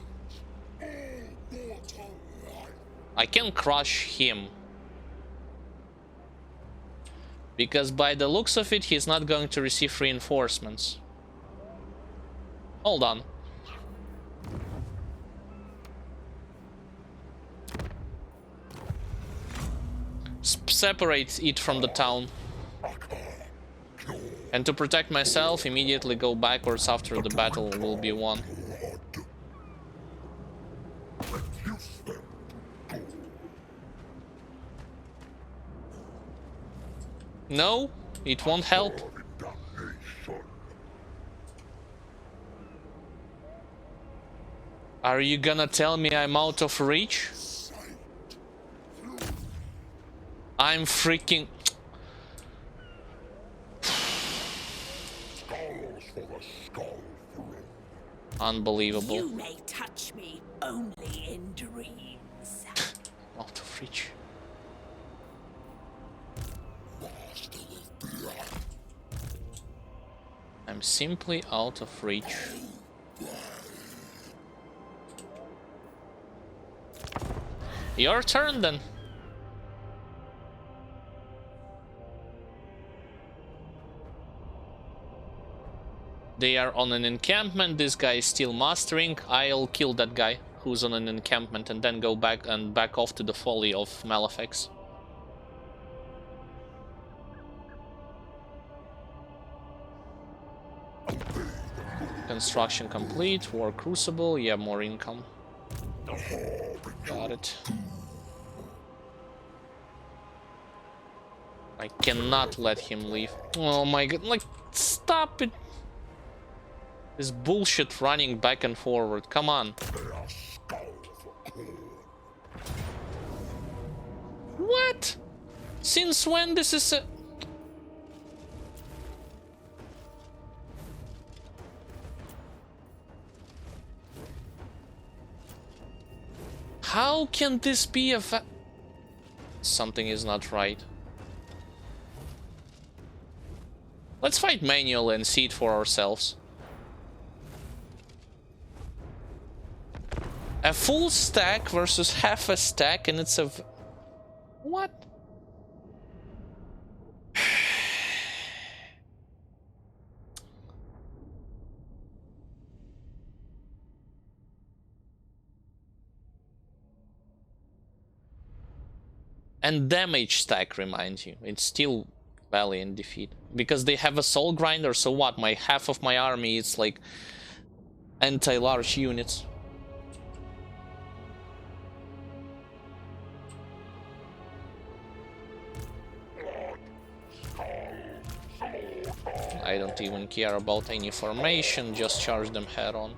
I can crush him. Because by the looks of it, he's not going to receive reinforcements. Hold on. Separate it from the town. And to protect myself, immediately go backwards after the battle will be won. No, it won't help. Are you gonna tell me I'm out of reach? I'm freaking... Unbelievable. You may touch me only in dreams. Out of reach. I'm simply out of reach. Your turn then. They are on an encampment, this guy is still mastering. I'll kill that guy who's on an encampment and then go back off to the folly of Malefics. Construction complete, War Crucible, yeah, more income. Got it. I cannot let him leave. Oh my god, like, stop it! This bullshit running back and forward, come on. What? Since when this is a... How can this be a Something is not right. Let's fight manual and see it for ourselves. A full stack versus half a stack, and it's a... What? And damage stack, remind you, it's still valiant defeat. Because they have a soul grinder, so what? My half of my army is like anti-large units. I don't even care about any formation, just charge them head on.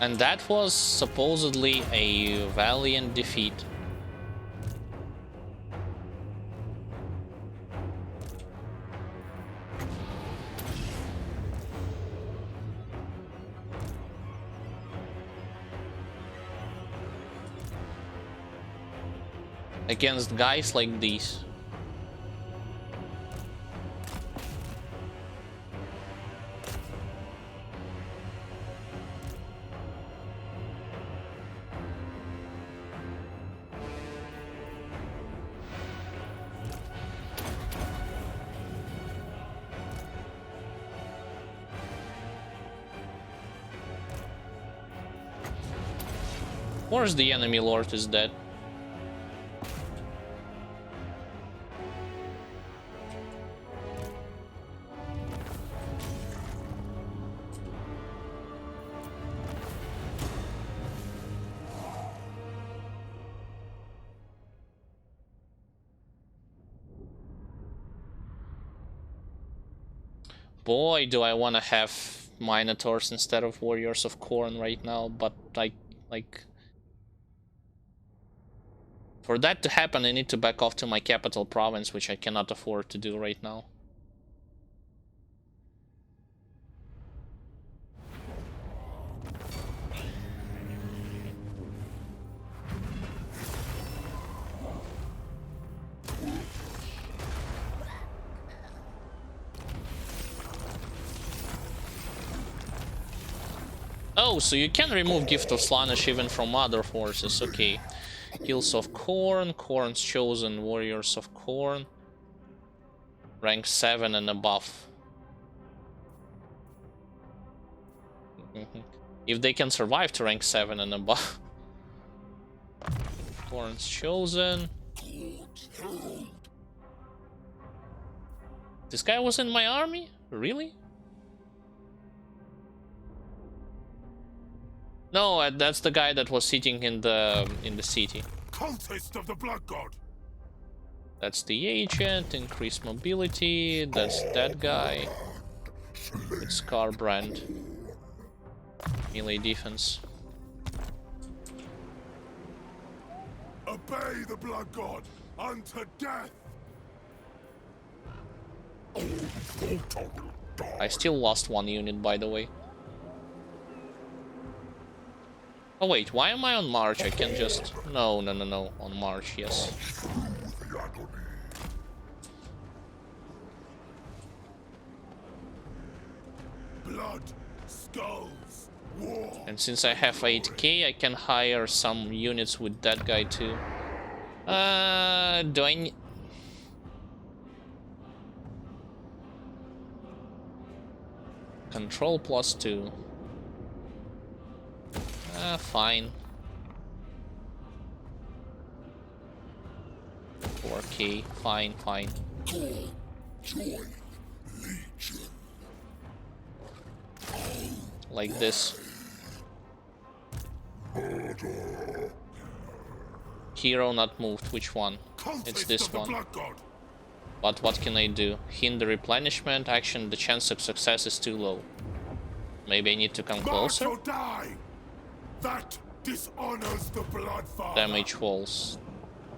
And that was supposedly a valiant defeat. against guys like these. Of course the enemy lord is dead. Boy, do I want to have Minotaurs instead of Warriors of Khorne right now, but like for that to happen, I need to back off to my capital province, which I cannot afford to do right now. Oh, so you can remove Gift of Slaanesh even from other forces, okay. Hills of Khorne, Khorne's Chosen, Warriors of Khorne. Rank 7 and above. If they can survive to rank 7 and above. Khorne's Chosen. This guy was in my army? Really? No, that's the guy that was sitting in the city. Cultist of the Blood God. That's the agent, increased mobility, that's that guy. It's Skarbrand. Melee defense. Obey the Blood God unto death. I still lost 1 unit, by the way. Oh wait, why am I on march? I can just... No, on march, yes. Blood, skulls, war. And since I have 8k, I can hire some units with that guy too. Do I need... Control +2. Fine. 4k, fine. Like this. Hero not moved, which one? It's this one. But what can I do? Hinder replenishment, action, the chance of success is too low. Maybe I need to come closer? That dishonors the Blood Father. Damage walls.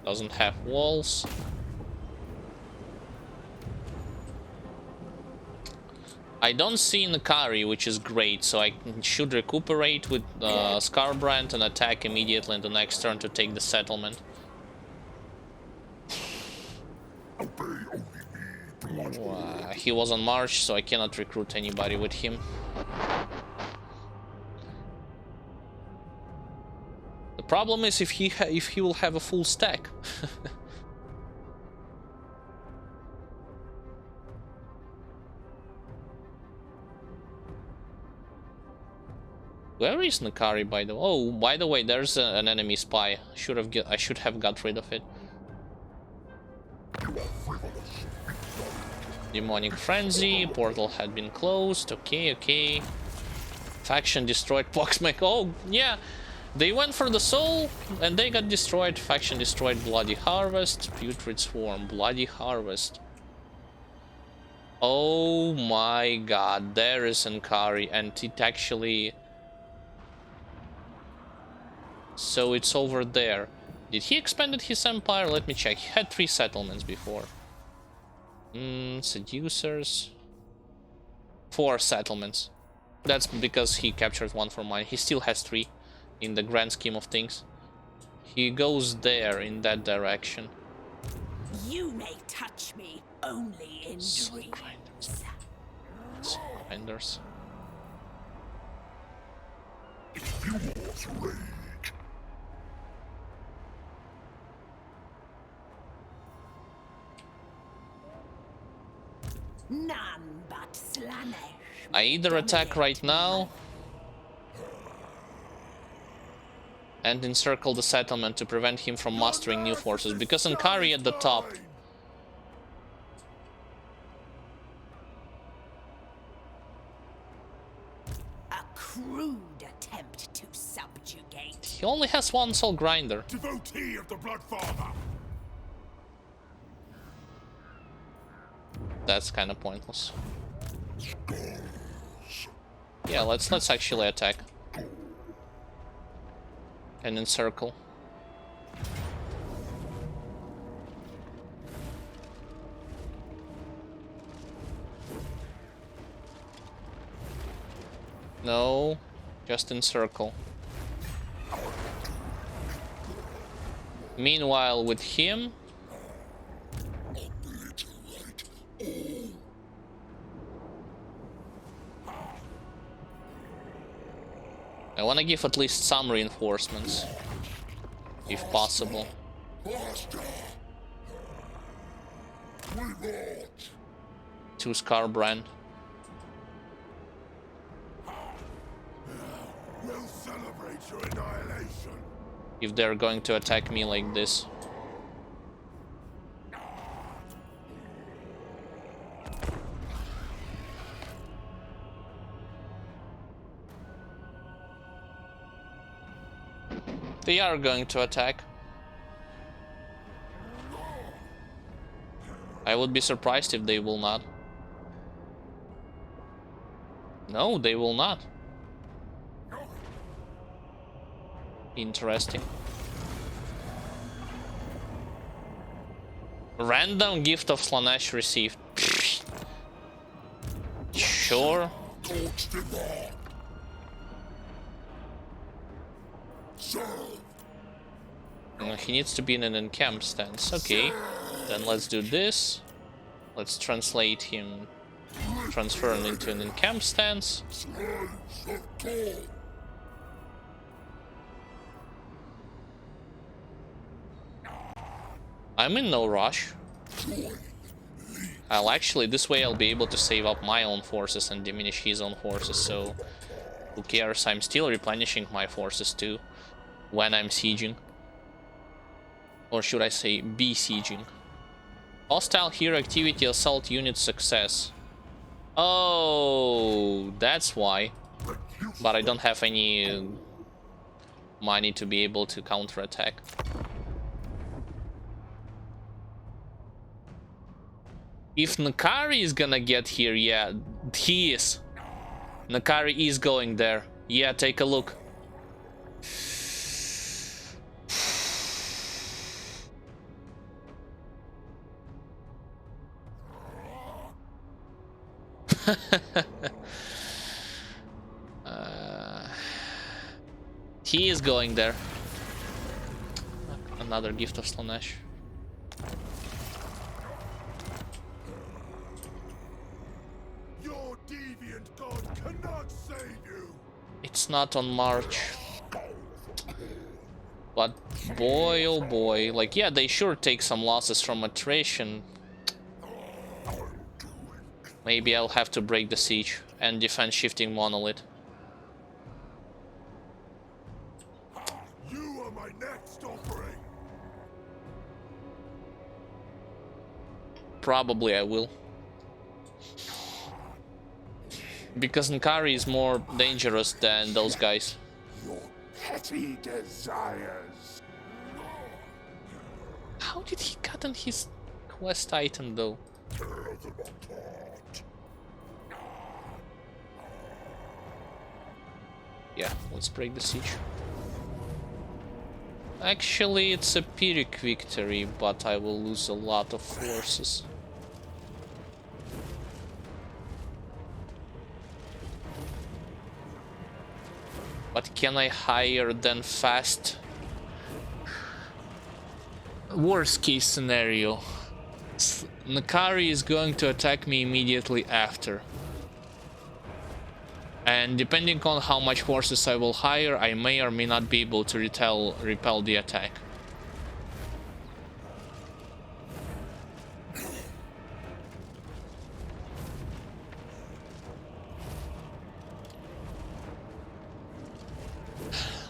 Doesn't have walls. I don't see Nakari, which is great, so I should recuperate with Skarbrand and attack immediately in the next turn to take the settlement. He was on march, so I cannot recruit anybody with him. The problem is if he will have a full stack. Where is Nakari, by the way? Oh, by the way, there's an enemy spy. I should have got rid of it. Demonic Frenzy, portal had been closed. Okay. Faction destroyed Poxmec. Oh, yeah. They went for the soul and they got destroyed. Faction destroyed Bloody Harvest. Putrid Swarm, Bloody Harvest. Oh my god, there is Ankari, and it actually... So it's over there. Did he expanded his empire? Let me check. He had 3 settlements before. Seducers. 4 settlements. That's because he captured 1 for mine. He still has 3 in the grand scheme of things. He goes there, in that direction. You may touch me only in Soul dreams. grinders. Soul grinders. Fuels rage. None but Slanesh. I either attack right now and encircle the settlement to prevent him from mustering new forces, because Ankari at the top. A crude attempt to subjugate. He only has one soul grinder. Devotee of the Bloodfather. That's kind of pointless. Yeah, let's actually attack and encircle. No, just encircle. Meanwhile, with him, I want to give at least some reinforcements, if possible. To Skarbrand. We'll celebrate your annihilation. If they're going to attack me like this. They are going to attack. I would be surprised if they will not. No, they will not. Interesting. Random gift of Slanesh received. Sure. He needs to be in an encamped stance. Okay, then let's do this. Let's translate him, transfer him into an encamped stance. I'm in no rush. This way I'll be able to save up my own forces and diminish his own forces, so who cares? I'm still replenishing my forces too when I'm sieging. Or should I say besieging? Hostile hero activity, assault unit success. Oh, that's why. But I don't have any money to be able to counterattack. If Nakari is gonna get here, yeah, he is. Nakari is going there. Yeah, take a look. He is going there. Another gift of Slanesh. Your deviant god cannot save you. It's not on March. But boy, oh boy. Like, yeah, they sure take some losses from attrition. Maybe I'll have to break the siege and defend shifting monolith. You are my next offering. Probably I will. Because Nkari is more dangerous than those guys. Your petty desires. How did he cut on his quest item though? Tear them apart. Yeah, let's break the siege. Actually, it's a Pyrrhic victory, but I will lose a lot of forces. But can I hire then fast Worst case scenario. Nakari is going to attack me immediately after. And depending on how much forces I will hire, I may or may not be able to repel the attack.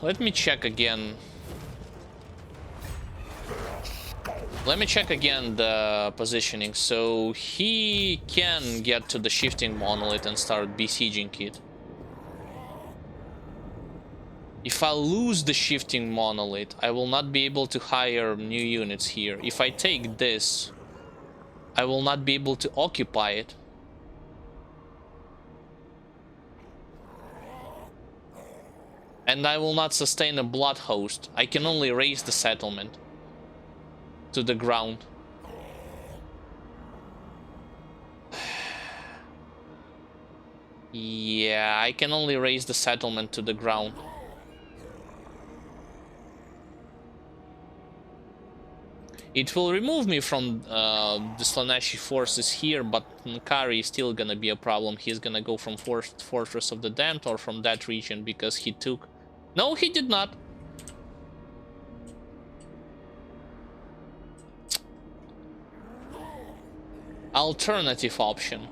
Let me check again. Let me check again the positioning. So he can get to the shifting monolith and start besieging it. If I lose the shifting monolith, I will not be able to hire new units here. If I take this, I will not be able to occupy it. And I will not sustain a blood host. I can only raise the settlement to the ground. Yeah, I can only raise the settlement to the ground. It will remove me from the Slaaneshi forces here, but Nkari is still gonna be a problem. He's gonna go from Fortress of the Damned or from that region because he took... No, he did not. Alternative option.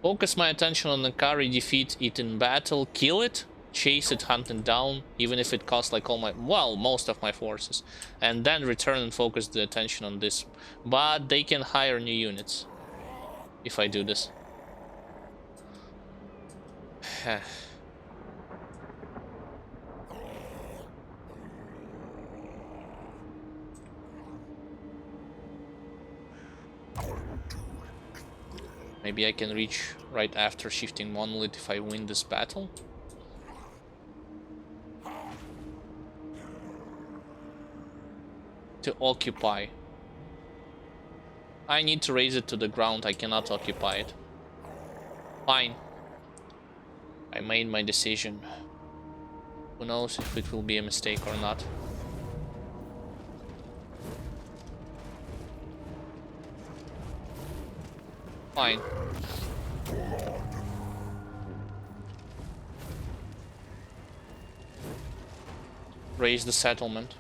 Focus my attention on Nkari, defeat it in battle, kill it, chase it, hunt it down, even if it costs like all my... well, most of my forces. And then return and focus the attention on this. But they can hire new units if I do this. Maybe I can reach right after shifting monolith if I win this battle. To occupy. I need to raise it to the ground. I cannot occupy it. Fine. I made my decision. Who knows if it will be a mistake or not. Fine. Raise the settlement.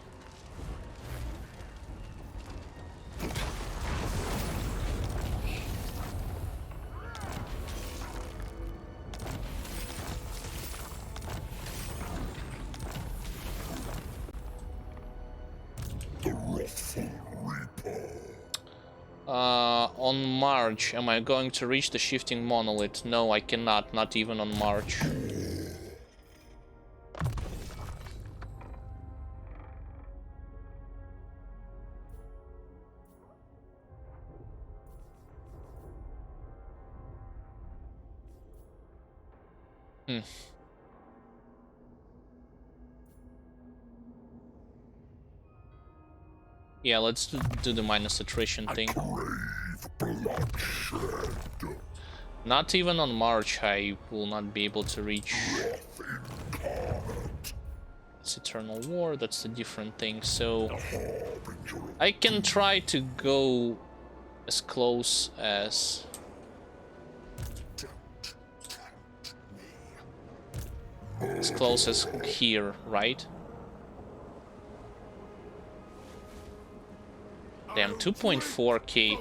On March, am I going to reach the shifting monolith? No, I cannot, not even on March. Yeah, let's do the minus attrition thing. Not even on March I will not be able to reach. It's Eternal War, that's a different thing, so I can try to go as close as here, right? Damn, 2.4k.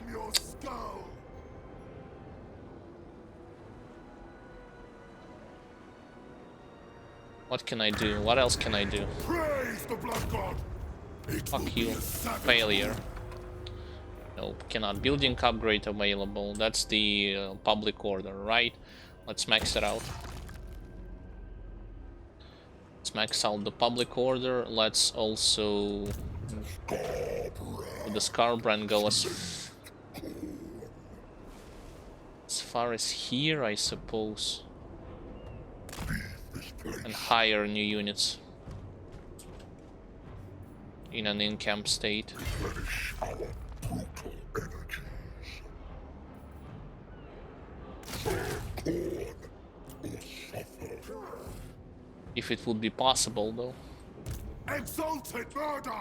What can I do? What else can I do? Fuck you. Failure. Nope, cannot. Building upgrade available. That's the public order, right? Let's max it out. Let's max out the public order. Let's also... with the Skarbrand go as far as here, I suppose. And hire new units in an in-camp state. If it would be possible, though. Exalted murder!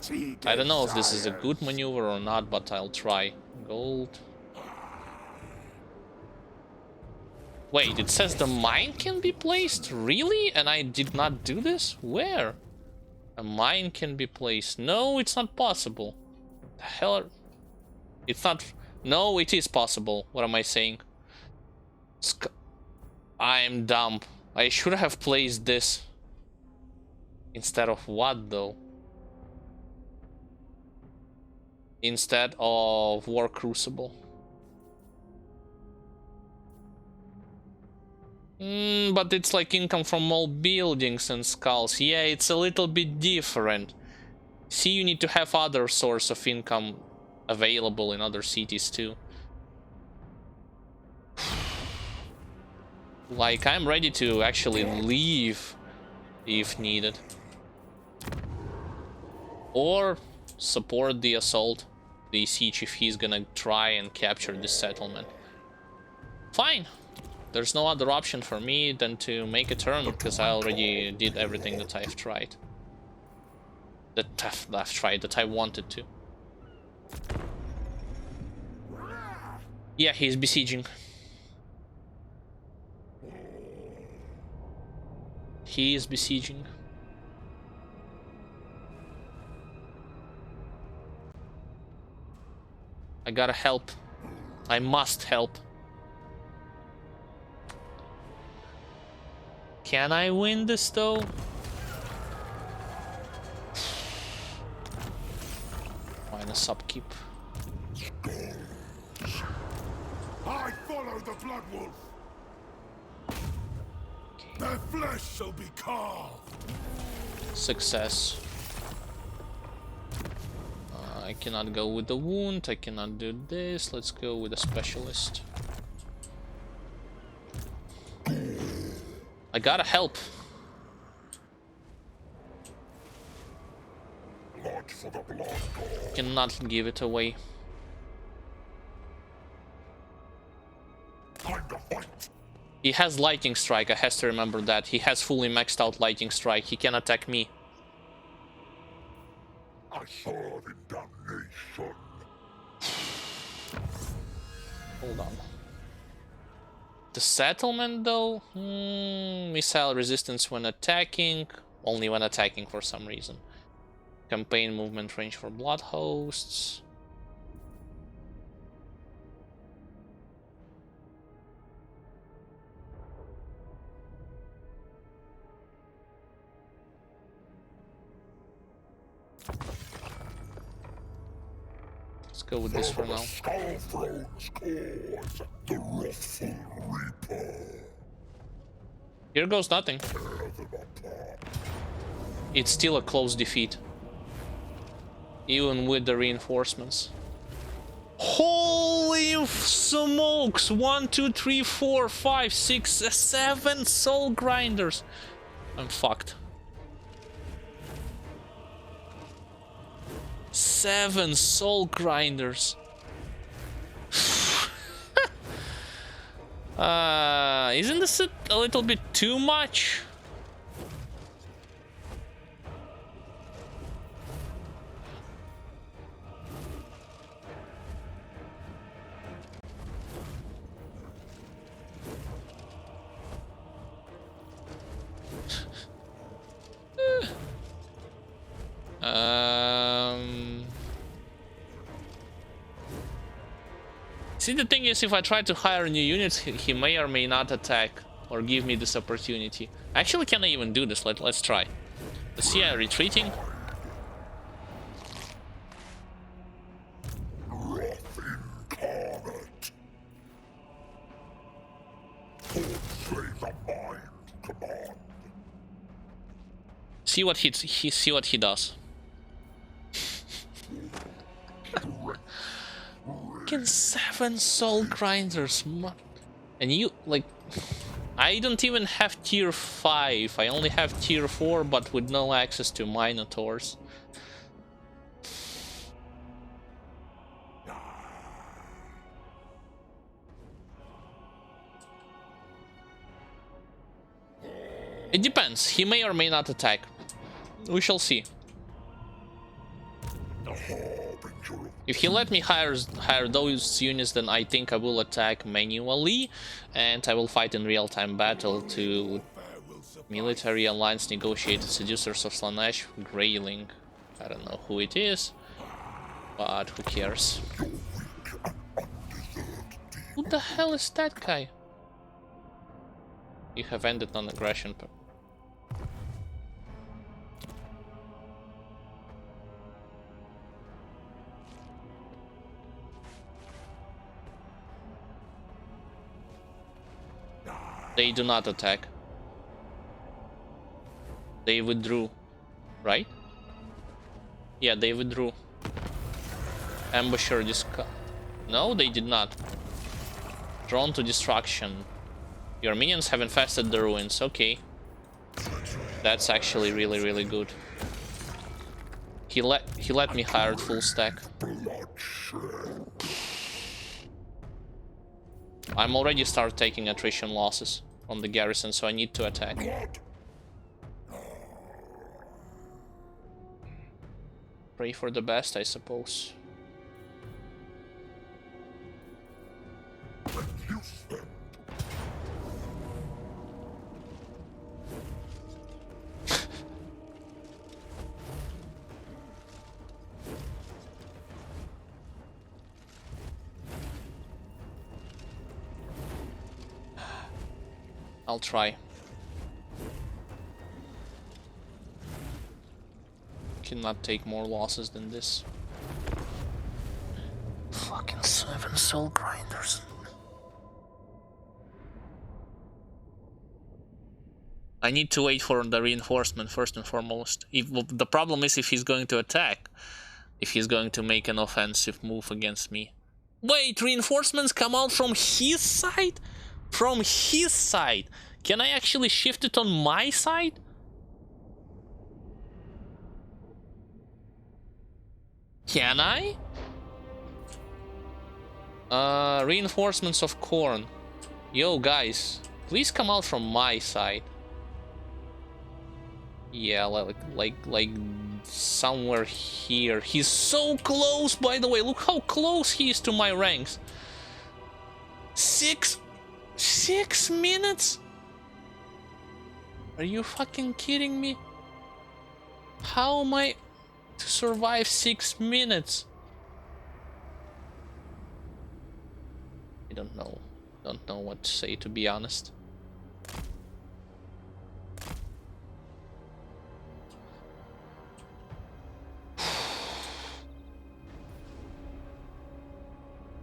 petty I don't know if this is a desires. good maneuver or not, but I'll try. Gold. Wait, it says the mine can be placed? Really? And I did not do this? Where? A mine can be placed. No, it's not possible. The hell? It's not... No, it is possible. What am I saying? I'm dumb. I should have placed this. Instead of what, though? Instead of War Crucible. But it's like income from all buildings and skulls. Yeah, it's a little bit different. See, you need to have other source of income available in other cities too. Like, I'm ready to actually leave if needed. Or support the assault, the siege, if he's gonna try and capture this settlement. Fine. There's no other option for me than to make a turn, because I already did everything that I've tried. That I wanted to. Yeah, he's besieging. He is besieging. I gotta help. I must help. Can I win this though? Minus upkeep. I follow the blood wolf. Okay. Their flesh shall be carved. Success. I cannot go with the wound. I cannot do this. Let's go with a specialist. I gotta help. Blood for the blood god. Cannot give it away. Time to fight. He has lightning strike. I has to remember that. He has fully maxed out lightning strike. He can attack me. I serve in damnation. Hold on. The settlement though? Missile resistance when attacking. Only when attacking for some reason. Campaign movement range for blood hosts. Let's go with this for now. Skarbrand's cause, the wrathful reaper. Here goes nothing. Tear them apart. It's still a close defeat. Even with the reinforcements. Holy smokes! 1, 2, 3, 4, 5, 6, 7 soul grinders. I'm fucked. 7 soul grinders. Isn't this a little bit too much? See, the thing is, if I try to hire new units, he may or may not attack or give me this opportunity. Actually, can I even do this? Let's try. Let's see, I'm retreating. Wrath incarnate. Obey the mind command. See what see what he does. Fucking 7 soul grinders, and you like. I don't even have tier 5. I only have tier 4, but with no access to minotaurs. It depends. He may or may not attack. We shall see. If he let me hire those units, then I think I will attack manually, and I will fight in real-time battle to military alliance negotiated seducers of Slanesh, Greyling. I don't know who it is, but who cares? Who the hell is that guy? You have ended non-aggression. They do not attack. They withdrew, right? Yeah, they withdrew. Ambusher No, they did not. Drawn to destruction. Your minions have infested the ruins. Okay. That's actually really good. He let me hire full stack. I'm already start taking attrition losses on the garrison, so I need to attack. Pray for the best, I suppose. I'll try. Cannot take more losses than this. Fucking 7 soul grinders. I need to wait for the reinforcement first and foremost. The problem is if he's going to attack. If he's going to make an offensive move against me. Wait, reinforcements come out from his side? From his side? Can I actually shift it on my side? Can I? Reinforcements of corn. Yo, guys, please come out from my side. Yeah, like somewhere here. He's so close, by the way. Look how close he is to my ranks. 6 minutes? Are you fucking kidding me? How am I to survive 6 minutes? I don't know. Don't know what to say, to be honest.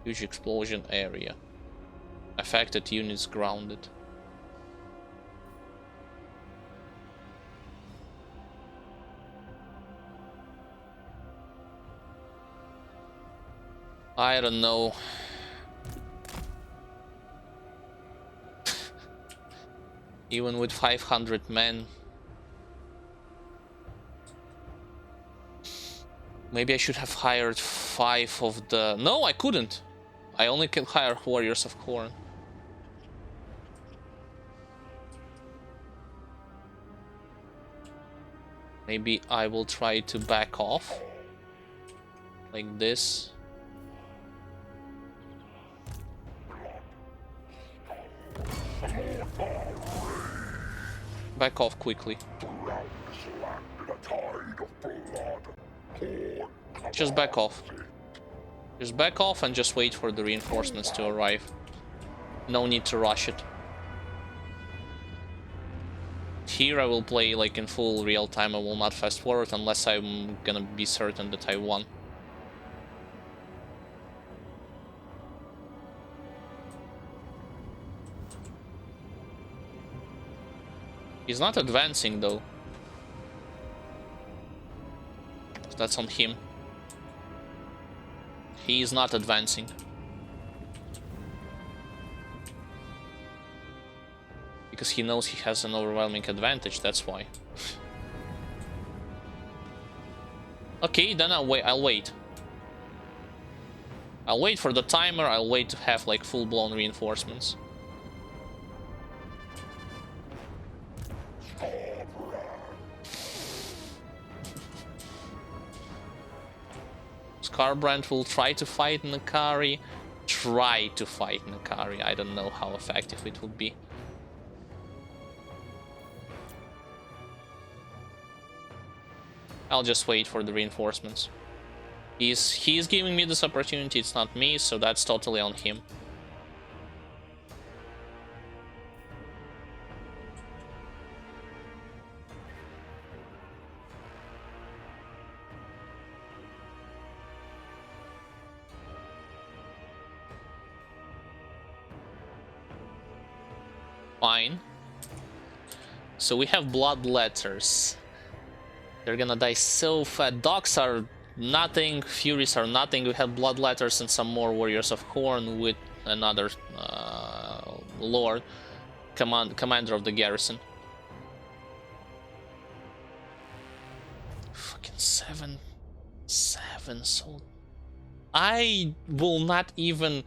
Huge explosion area. Affected units grounded. I don't know. Even with 500 men. Maybe I should have hired 5 of the... No, I couldn't. I only can hire warriors of corn. Maybe I will try to back off. Like this. Back off quickly. Just back off. Just back off and just wait for the reinforcements to arrive. No need to rush it. Here I will play like in full real time. I will not fast forward unless I'm gonna be certain that I won. He's not advancing though. So that's on him. He is not advancing. Because he knows he has an overwhelming advantage, that's why. Okay, then I'll wait. I'll wait for the timer. I'll wait to have like full-blown reinforcements. Skarbrand will try to fight Nakari. Try to fight Nakari. I don't know how effective it would be. I'll just wait for the reinforcements. He's giving me this opportunity, it's not me, so that's totally on him. Fine. So we have bloodletters. They're gonna die so fast. Dogs are nothing, Furies are nothing. We have bloodletters and some more Warriors of Horn with another Lord, commander of the garrison. Fucking seven soul. I will not even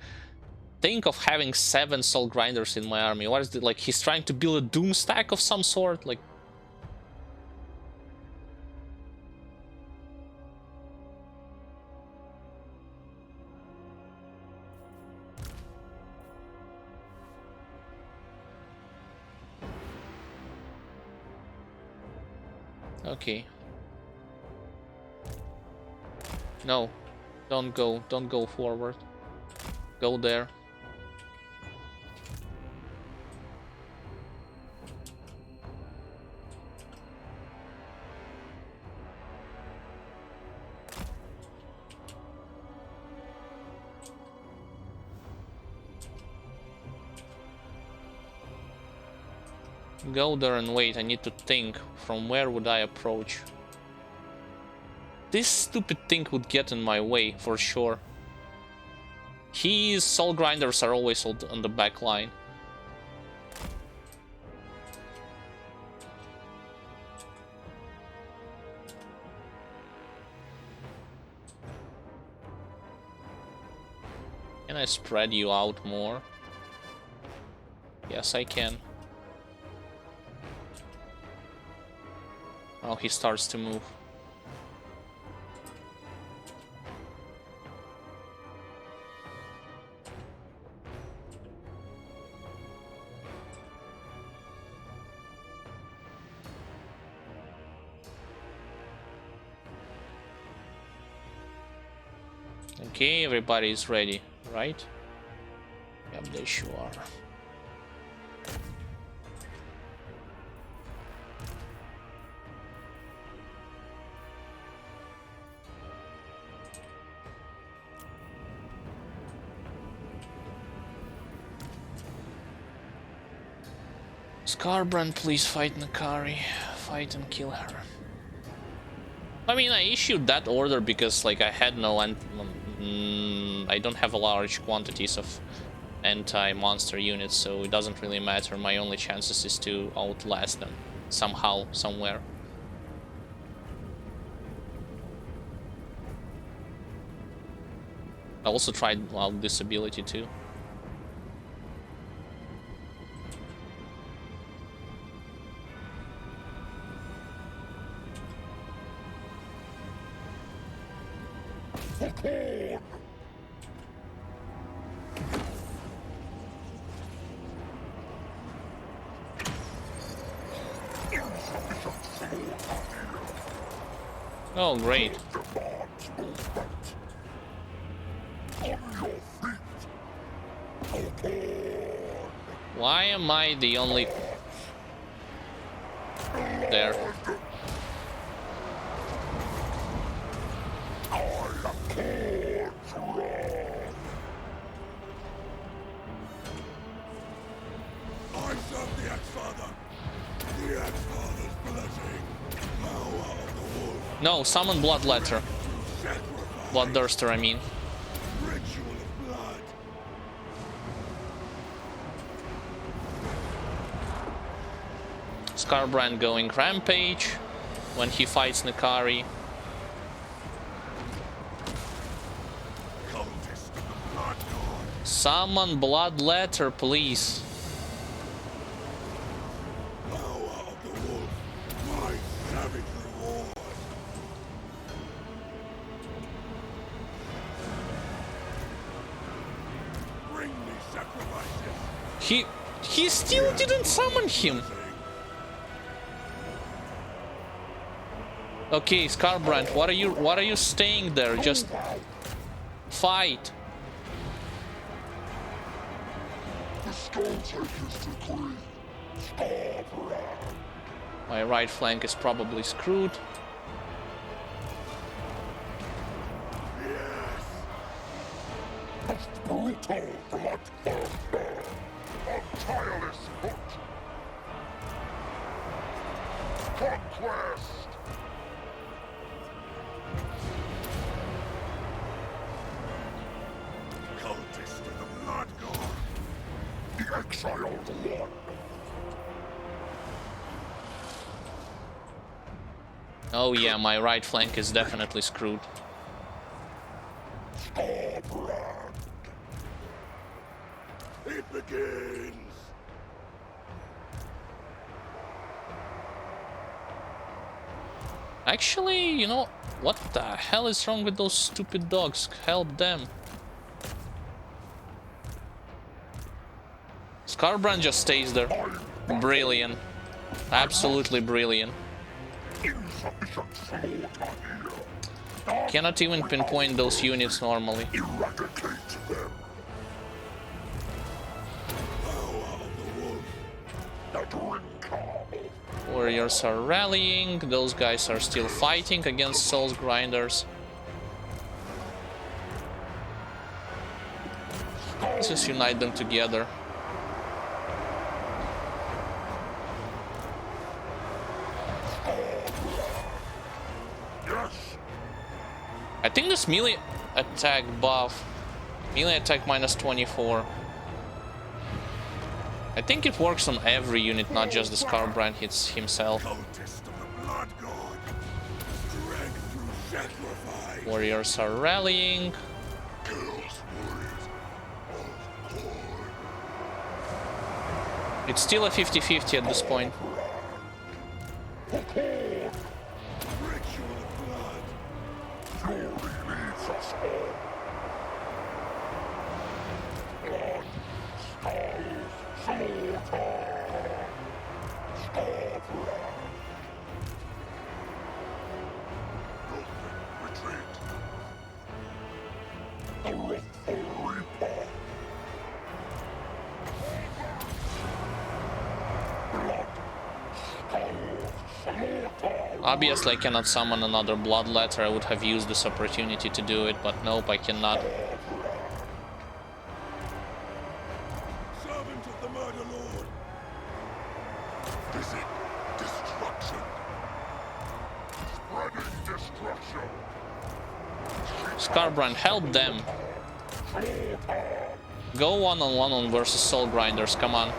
think of having 7 soul grinders in my army. What is it, like he's trying to build a doom stack of some sort? Like, okay. No, don't go forward. Go there. Go there and wait. I need to think. From where would I approach? This stupid thing would get in my way for sure. His soul grinders are always on the back line. Can I spread you out more? Yes, I can. Oh, he starts to move. Okay, everybody is ready, right? Yep, they sure are. Skarbrand, please fight Nakari. Fight and kill her. I mean, I issued that order because, like, I had no I don't have a large quantities of anti-monster units, so it doesn't really matter. My only chances is to outlast them somehow, somewhere. I also tried out this ability too. Oh, great. Why am I the only... There. No, summon Bloodletter. Bloodthirster, I mean. Skarbrand going rampage when he fights Nakari. Summon Bloodletter, please. He still didn't summon him. Okay, Skarbrand, what are you staying there? Just fight. My right flank is probably screwed. Brutal bloodthirster, a tireless foot. Conquest. Cultist of the Blood God. The exiled one. Oh yeah, my right flank is definitely screwed. Skarbrand. It begins. Actually, you know, what the hell is wrong with those stupid dogs? Help them. Skarbrand just stays there. Brilliant. Absolutely brilliant. Insufficient slaughter here. Cannot even pinpoint those units normally. Eradicate them. Warriors are rallying. Those guys are still fighting against Soul Grinders. Let's just unite them together. I think this melee attack buff, melee attack minus 24. I think it works on every unit, not just the Skarbrand hits himself. Warriors are rallying. It's still a 50-50 at this point. Obviously I cannot summon another Bloodletter. I would have used this opportunity to do it, but nope, I cannot. Servant of the Murder Lord. Visit destruction. Spreading destruction. Skarbrand, help them. Go one-on-one on versus Soul Grinders, come on.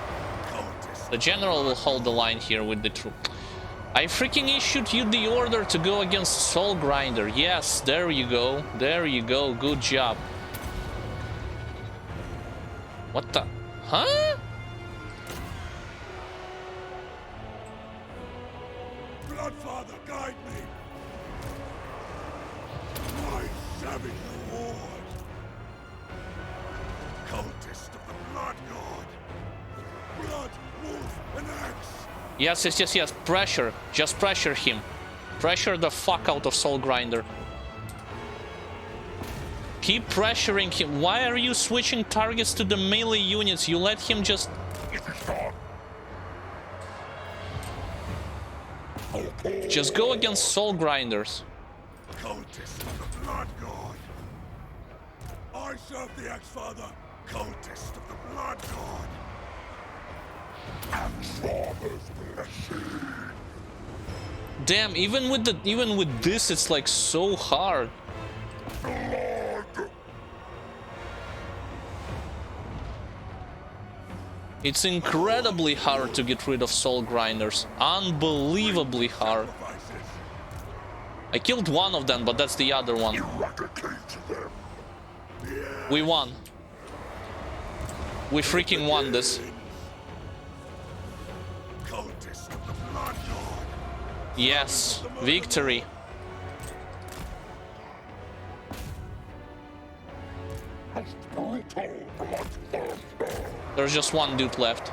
The general will hold the line here with the troop. I freaking issued you the order to go against Soul Grinder. Yes, there you go. There you go. Good job. What the? Huh? Bloodfather, guide me. My savage reward. Cultist of the Blood God. Blood, wolf, and axe. Yes, yes, yes, yes. Pressure. Just pressure him. Pressure the fuck out of Soul Grinder. Keep pressuring him. Why are you switching targets to the melee units? You let him just... Just go against Soul Grinders. Cultist of the Blood God. I serve the Axe-Father. Cultist of the Blood God. Axe-Father's blessing. Damn, even with this, it's like so hard. Blood. It's incredibly hard to get rid of Soul Grinders. Unbelievably hard. I killed one of them, but that's the other one. Eradicate them. We won. We freaking won this. Cultist of the Blood God. Yes, victory. There's just one dude left.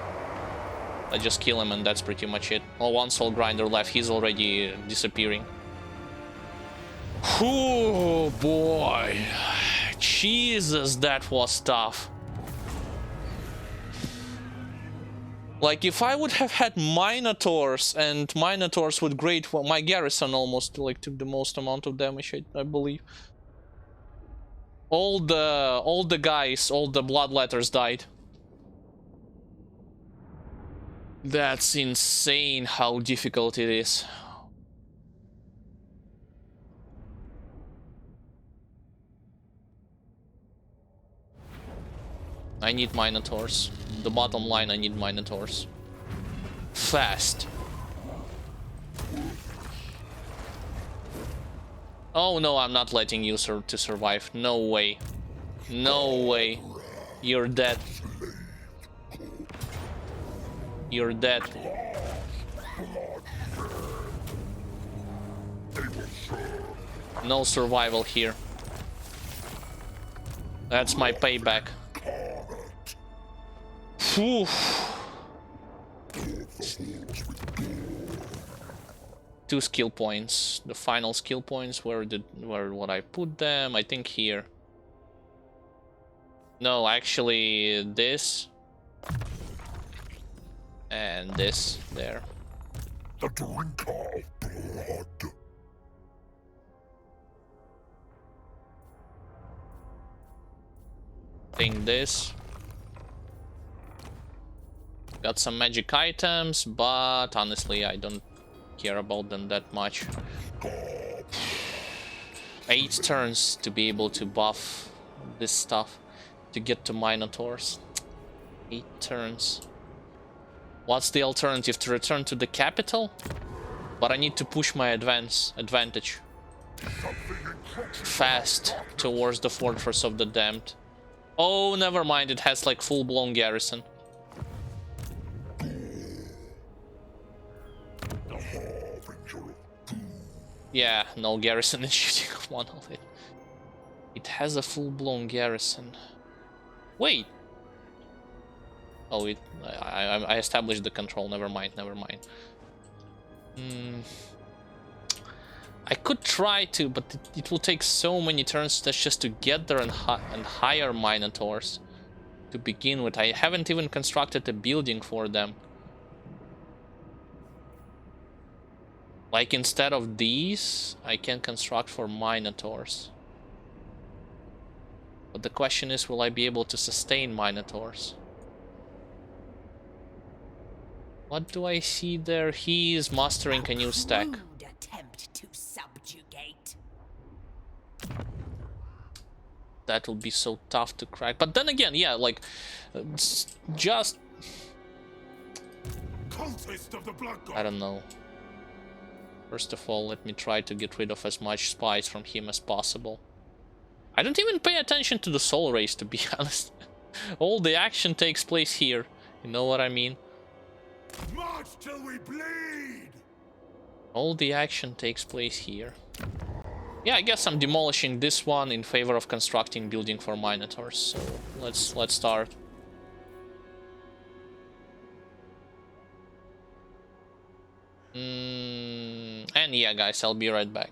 I just kill him and that's pretty much it. Oh, one soul grinder left. He's already disappearing. Oh boy. Jesus, that was tough. Like, if I would have had Minotaurs, and Minotaurs with great... Well, my garrison almost, like, took the most amount of damage, I believe. All the guys, all the bloodletters died. That's insane how difficult it is. I need Minotaurs. The bottom line, I need Minotaurs. Fast. Oh no, I'm not letting you to survive. No way. No way. You're dead. You're dead. No survival here. That's my payback. Whew. 2 skill points. The final skill points, where would I put them? I think here. No, actually this. And this there. The drinker of blood. Think this. Got some magic items, but honestly I don't care about them that much. 8 turns to be able to buff this stuff to get to Minotaurs. 8 turns. What's the alternative? To return to the capital? But I need to push my advantage fast towards the Fortress of the Damned. Oh, never mind, it has like full-blown garrison. Yeah, no garrison is shooting one of it. It has a full-blown garrison. Wait. Oh, I established the control. Never mind. I could try to, but it will take so many turns just to get there and hire Minotaurs to begin with. I haven't even constructed a building for them. Like, instead of these, I can construct for Minotaurs. But the question is, will I be able to sustain Minotaurs? What do I see there? He is mastering a new stack. Attempt to subjugate. That will be so tough to crack. But then again, yeah, like, just... Cultist of the blood god. I don't know. First of all, let me try to get rid of as much spies from him as possible. I don't even pay attention to the soul race, to be honest. All the action takes place here. You know what I mean? March till we bleed. All the action takes place here. Yeah, I guess I'm demolishing this one in favor of constructing building for Minotaurs. So let's start. And yeah, guys, I'll be right back.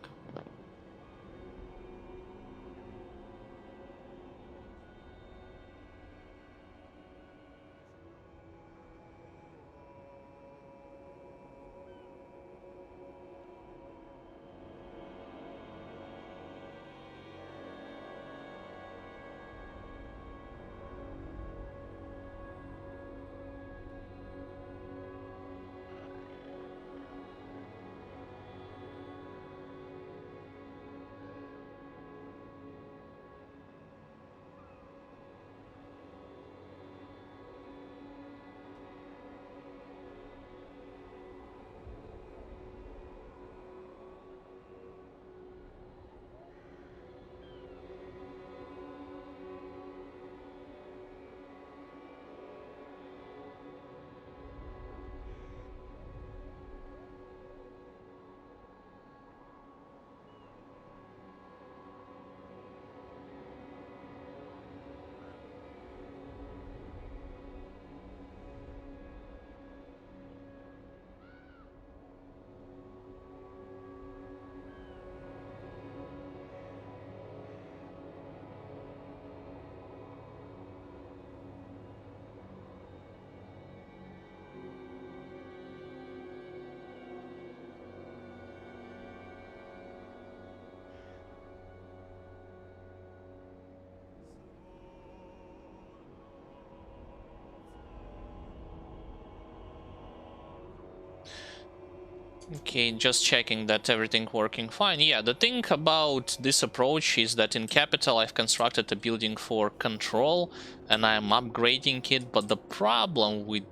Okay, just checking that everything working fine. Yeah, the thing about this approach is that in Capital I've constructed a building for control and I'm upgrading it, but the problem with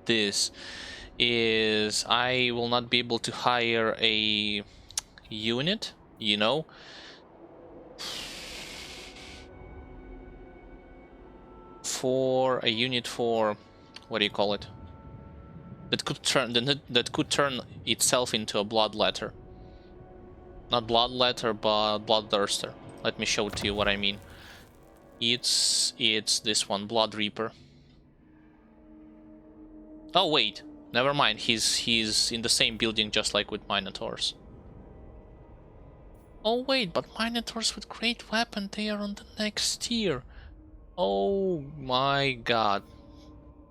this is I will not be able to hire a unit, you know? For a unit for, what do you call it? That could turn itself into a bloodletter. Not bloodletter, but bloodthirster. Let me show to you what I mean. It's this one, Blood Reaper. Oh wait, never mind. He's in the same building, just like with Minotaurs. Oh wait, but Minotaurs with great weapon, they are on the next tier. Oh my god.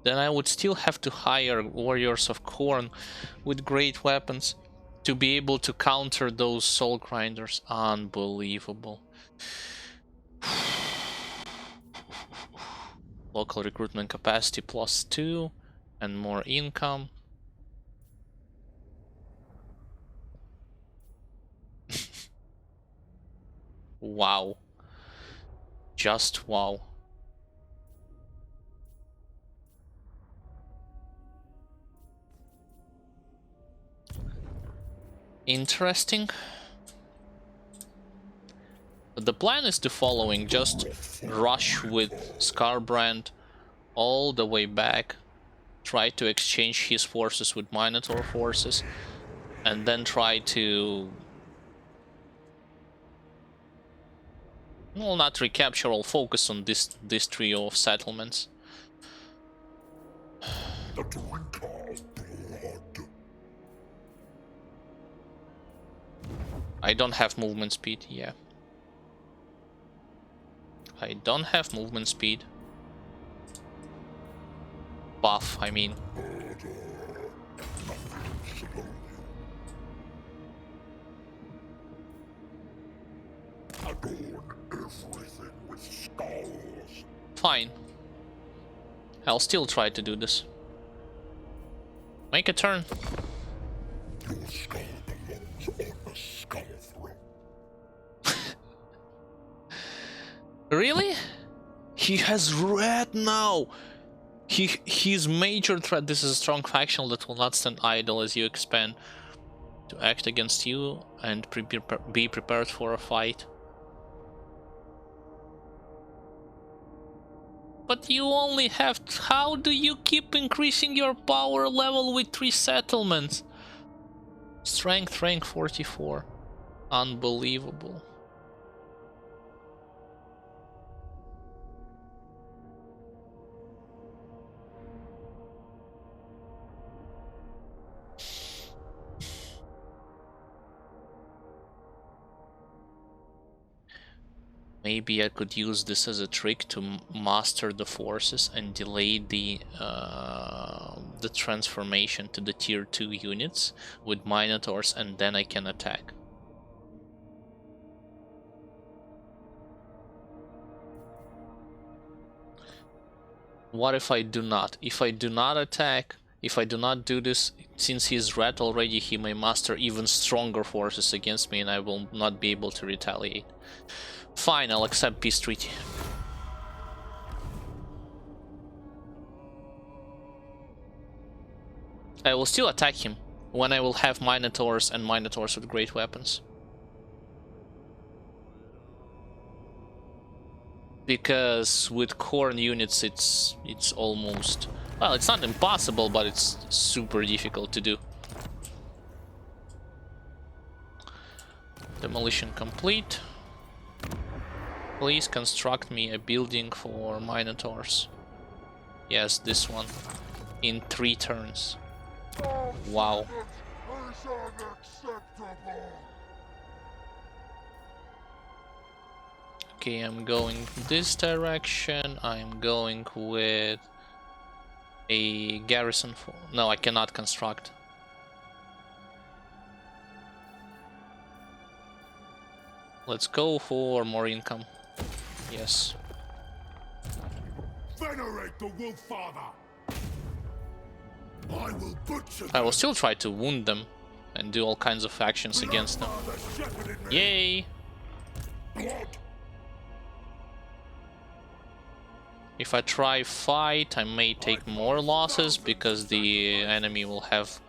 Then I would still have to hire Warriors of Khorne with great weapons to be able to counter those Soul Grinders. Unbelievable. Local recruitment capacity +2 and more income. Wow. Just wow. Interesting. But the plan is the following: just rush with Skarbrand all the way back, try to exchange his forces with Minotaur forces, and then try to, well, not recapture, or focus on this trio of settlements. The drinker of blood. I don't have movement speed, yeah. I don't have movement speed. Buff, I mean. Adorn everything with skulls. Fine. I'll still try to do this. Make a turn. Your skull belongs on the skull throne. Really? He has red now. His major threat. This is a strong faction that will not stand idle as you expand to act against you and be prepared for a fight. But you only have... How do you keep increasing your power level with 3 settlements? Strength rank 44. Unbelievable. Maybe I could use this as a trick to master the forces and delay the transformation to the tier 2 units with Minotaurs, and then I can attack. What if I do not? If I do not attack, if I do not do this, since he's red already, he may master even stronger forces against me and I will not be able to retaliate. Fine, I'll accept peace treaty. I will still attack him when I will have Minotaurs and Minotaurs with great weapons. Because with Khorne units it's almost... Well, it's not impossible, but it's super difficult to do. Demolition complete. Please construct me a building for Minotaurs. Yes, this one. In 3 turns. Wow. Is unacceptable. Okay, I'm going this direction. I'm going with a garrison for... No, I cannot construct. Let's go for more income. Yes. Venerate the Wolf Father. I will butcher I will still try to wound them and do all kinds of actions against them. Yay! If I try fight, I may take more losses because the enemy will have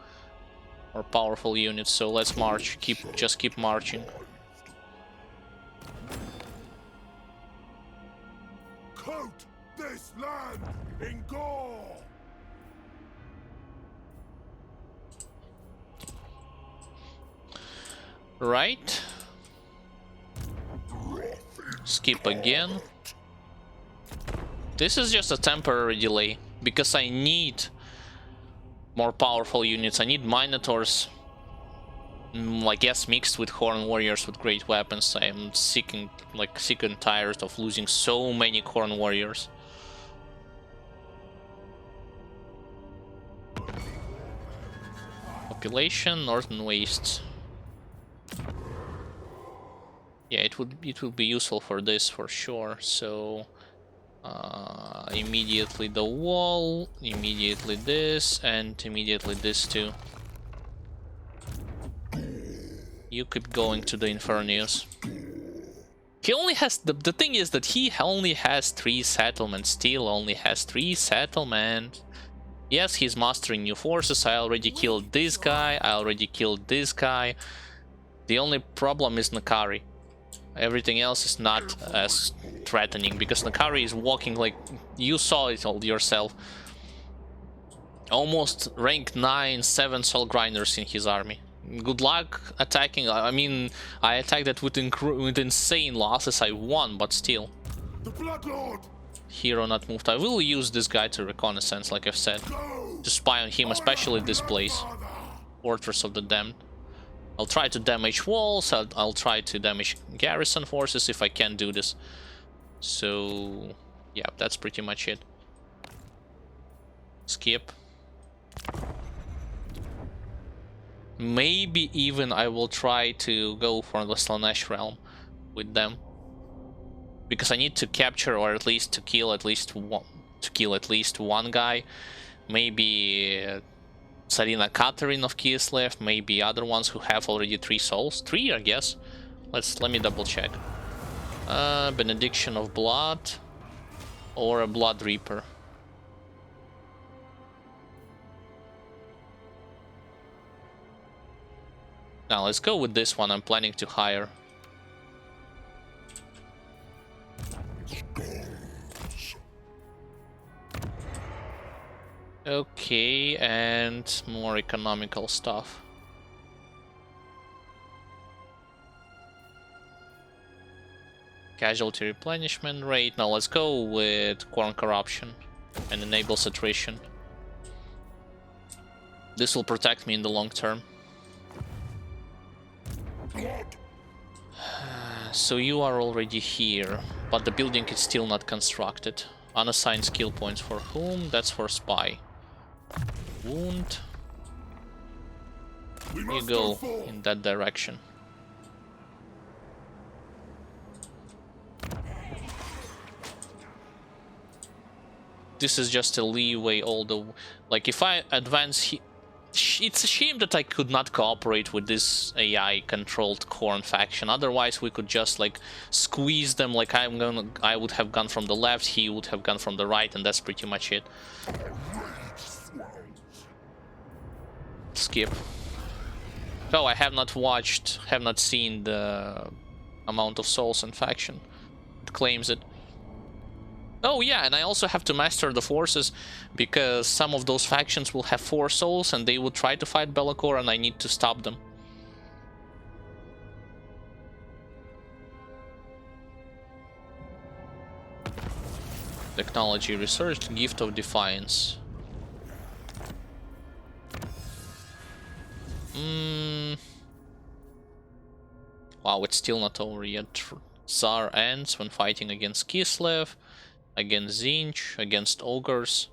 more powerful units. So let's march. Just keep marching. Coat this land in gore. Right. Skip again. This is just a temporary delay because I need more powerful units. I need Minotaurs, I guess, mixed with Horn Warriors with great weapons. I am sick and tired of losing so many Horn Warriors. Population, Northern Wastes. Yeah, it would be useful for this for sure. So immediately the wall, immediately this, and immediately this too. You keep going to the Infernius. He only has the thing is that he only has 3 settlements. Still only has 3 settlements. Yes, he's mastering new forces. I already killed this guy. I already killed this guy. The only problem is Nakari. Everything else is not as threatening because Nakari is walking like you saw it all yourself. Almost rank 9, 7 soul grinders in his army. Good luck attacking. I mean, I attacked that with insane losses. I won, but still. The Bloodlord. Hero not moved. I will use this guy to reconnaissance, like I've said, to spy on him, especially this place, Fortress of the Damned. I'll try to damage walls. I'll try to damage garrison forces if I can do this. So, yeah, that's pretty much it. Skip. Maybe even I will try to go for the Slanesh realm with them, because I need to capture or at least to kill at least one guy. Maybe Sarina Katerin of Kislev, maybe other ones who have already 3 souls. 3, I guess. Let me double check. Benediction of Blood or a Blood Reaper. Now let's go with this one. I'm planning to hire. Okay, and more economical stuff. Casualty replenishment rate. Now let's go with Corn Corruption and enable attrition. This will protect me in the long term. So you are already here, but the building is still not constructed. Unassigned skill points for whom? That's for Spy. Wound. You go in that direction. This is just a leeway, although, like, if I advance it's a shame that I could not cooperate with this AI-controlled Khorne faction. Otherwise, we could just like squeeze them. Like I would have gone from the left, he would have gone from the right, and that's pretty much it. Skip. So I have not seen the amount of souls and faction. It claims it. Oh yeah, and I also have to master the forces, because some of those factions will have 4 souls and they will try to fight Be'lakor, and I need to stop them. Technology research, Gift of Defiance. Wow, it's still not over yet. Tsar ends when fighting against Kislev, against Zinch, against Ogres.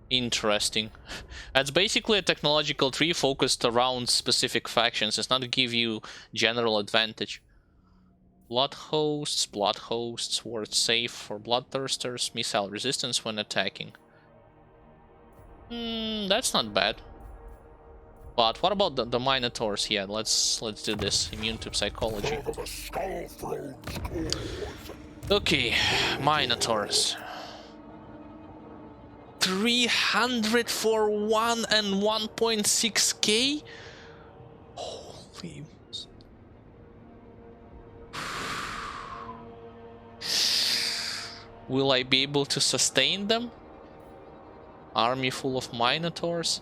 Interesting. That's basically a technological tree focused around specific factions. It's not to give you general advantage. Blood hosts, ward safe for bloodthirsters, missile resistance when attacking. That's not bad. But what about the Minotaurs? Yeah, let's do this. Immune to psychology. Okay, Minotaurs. 300 for 1 and 1.6k? Holy. Will I be able to sustain them? Army full of Minotaurs.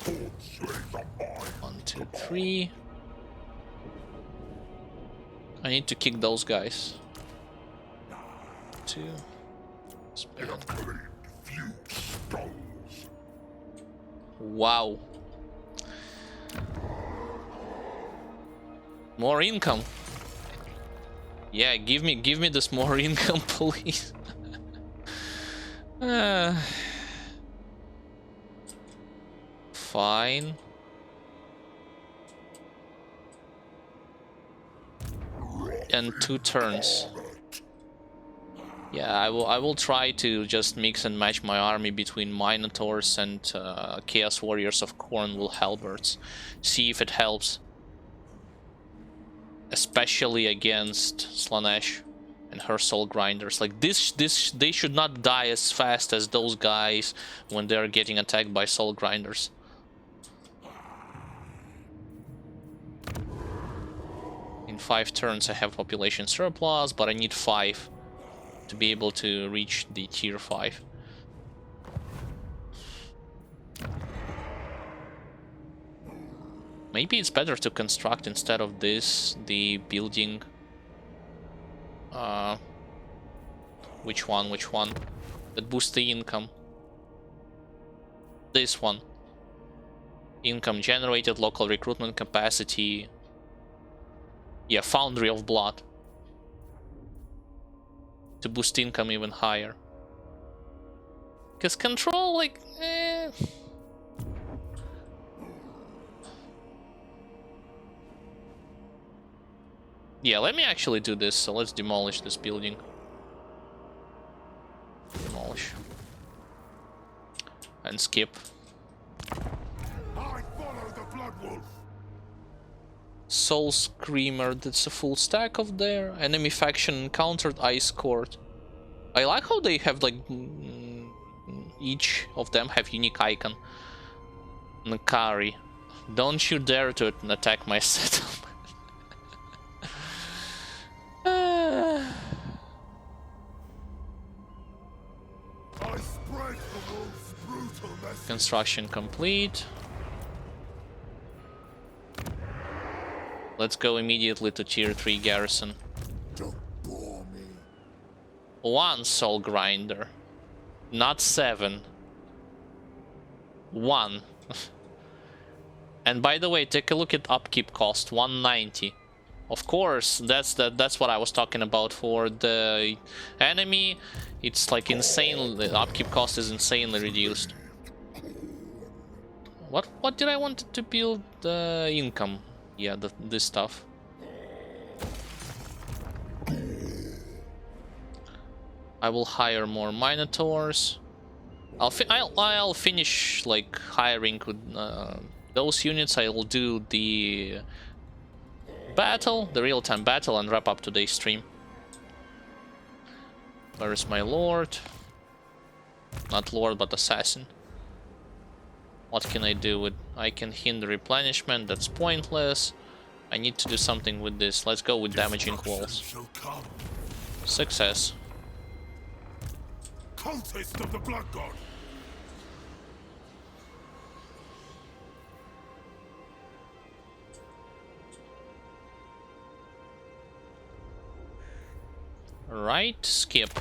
1, 2, 3. I need to kick those guys. 2. Wow. More income. Yeah, give me this more income, please. Fine. And 2 turns. Yeah, I will try to just mix and match my army between Minotaurs and Chaos Warriors of Cornwall Halberds. See if it helps. Especially against Slaanesh and her Soul Grinders. Like they should not die as fast as those guys when they're getting attacked by Soul Grinders. In 5 turns I have population surplus, but I need 5 to be able to reach the tier 5. Maybe it's better to construct instead of this the building. Which one? That boosts the income. This one. Income generated, local recruitment capacity. Yeah, Foundry of Blood. To boost income even higher. Because control, like, Yeah, let me actually do this. So let's demolish this building. Demolish. And skip. I follow the Blood Wolf. Soul Screamer, that's a full stack of there. Enemy faction encountered Ice Court. I like how they have like each of them have unique icon. Nakari, don't you dare to attack my settlement. I spread the wolf's brutal message. Construction complete. Let's go immediately to tier 3 garrison. Don't bore me. 1 Soul Grinder. Not 7. 1. And by the way, take a look at upkeep cost, 190. Of course, that's what I was talking about. For the enemy, it's like insane. The upkeep cost is insanely reduced. What did I want to build? Income. Yeah, this stuff. I will hire more Minotaurs. I'll finish like hiring with those units. I will do the battle, the real-time battle, and wrap up today's stream. Where is my lord? Not lord, but assassin. What can I do with? I can hinder replenishment. That's pointless. I need to do something with this. Let's go with damaging walls. Success. Cultist of the Blood God. Right, skip.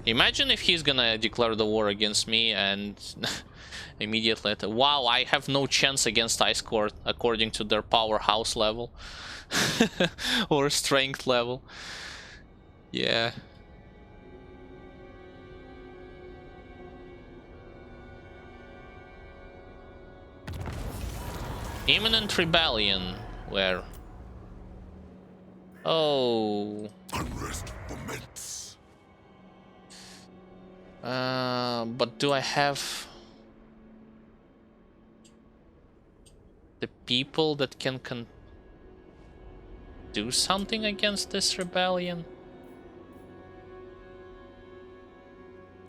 Imagine if he's gonna declare the war against me and immediately wow, I have no chance against Ice Court according to their powerhouse level. Or strength level. Yeah. Imminent rebellion. Where? Oh. Unrest foments. But do I have the people that can do something against this rebellion.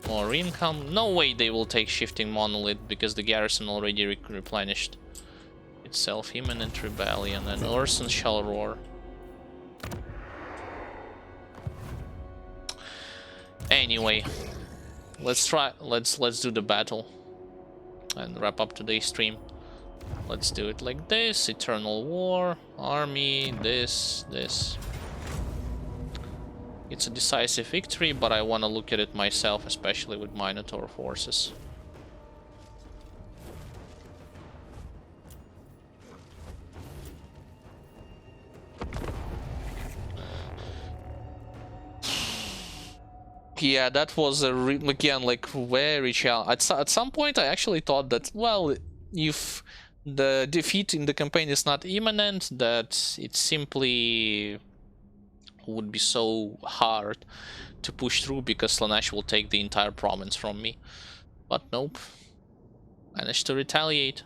More income. No way they will take shifting monolith because the garrison already replenished itself. Imminent rebellion and Orson shall roar. Anyway, let's do the battle and wrap up today's stream. Let's do it like this. Eternal War, army, this. It's a decisive victory, but I want to look at it myself, especially with Minotaur forces. Yeah, that was again like very challenging. At some point, I actually thought that, well, if the defeat in the campaign is not imminent, that it simply would be so hard to push through because Slaanesh will take the entire province from me. But nope, managed to retaliate.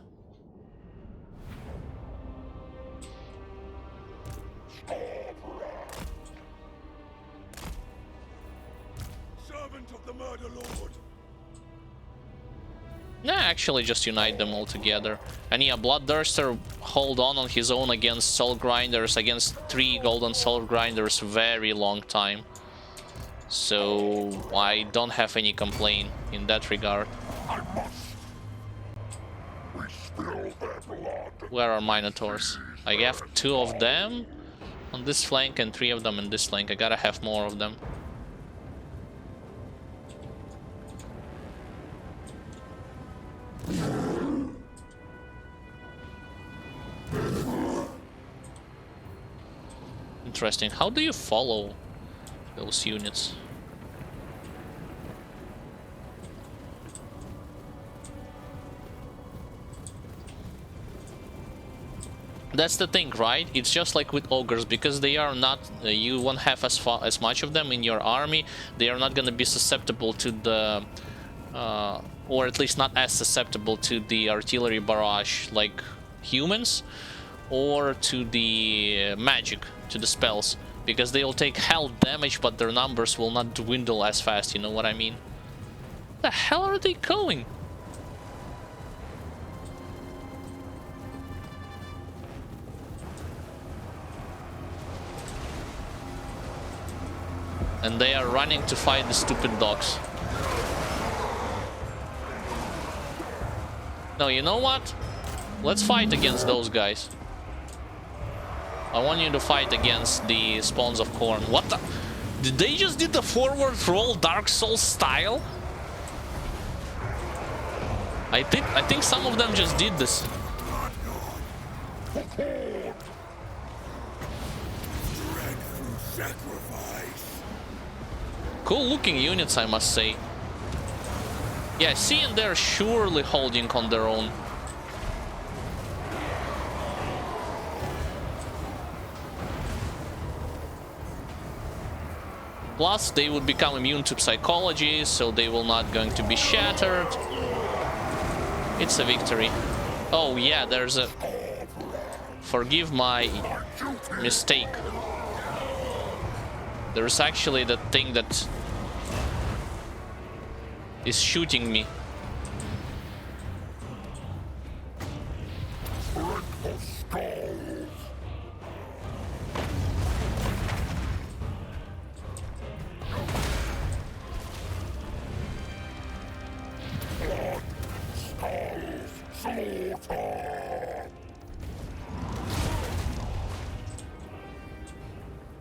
Of the murder lord. Nah, actually just unite them all together. And yeah, Bloodthirster hold on his own against Soul Grinders, against 3 Golden Soul Grinders, very long time. So I don't have any complaint in that regard. Where are Minotaurs? I have 2 of them on this flank and 3 of them in this flank. I gotta have more of them. Interesting. How do you follow those units? That's the thing, right? It's just like with ogres, because they are not, you won't have as much of them in your army. They are not going to be susceptible to the, or at least not as susceptible to the artillery barrage like humans, or to the magic, to the spells, because they'll take health damage, but their numbers will not dwindle as fast. You know what I mean? Where the hell are they going? And they are running to fight the stupid dogs. No, you know what? Let's fight against those guys. I want you to fight against the spawns of corn. What the? Did they just did the forward roll Dark Souls style? I think some of them just did this. Cool looking units, I must say. Yeah, see, and they're surely holding on their own. Plus, they would become immune to psychology, so they will not going to be shattered. It's a victory. Oh yeah, there's a... Forgive my mistake. There's actually that thing that is shooting me.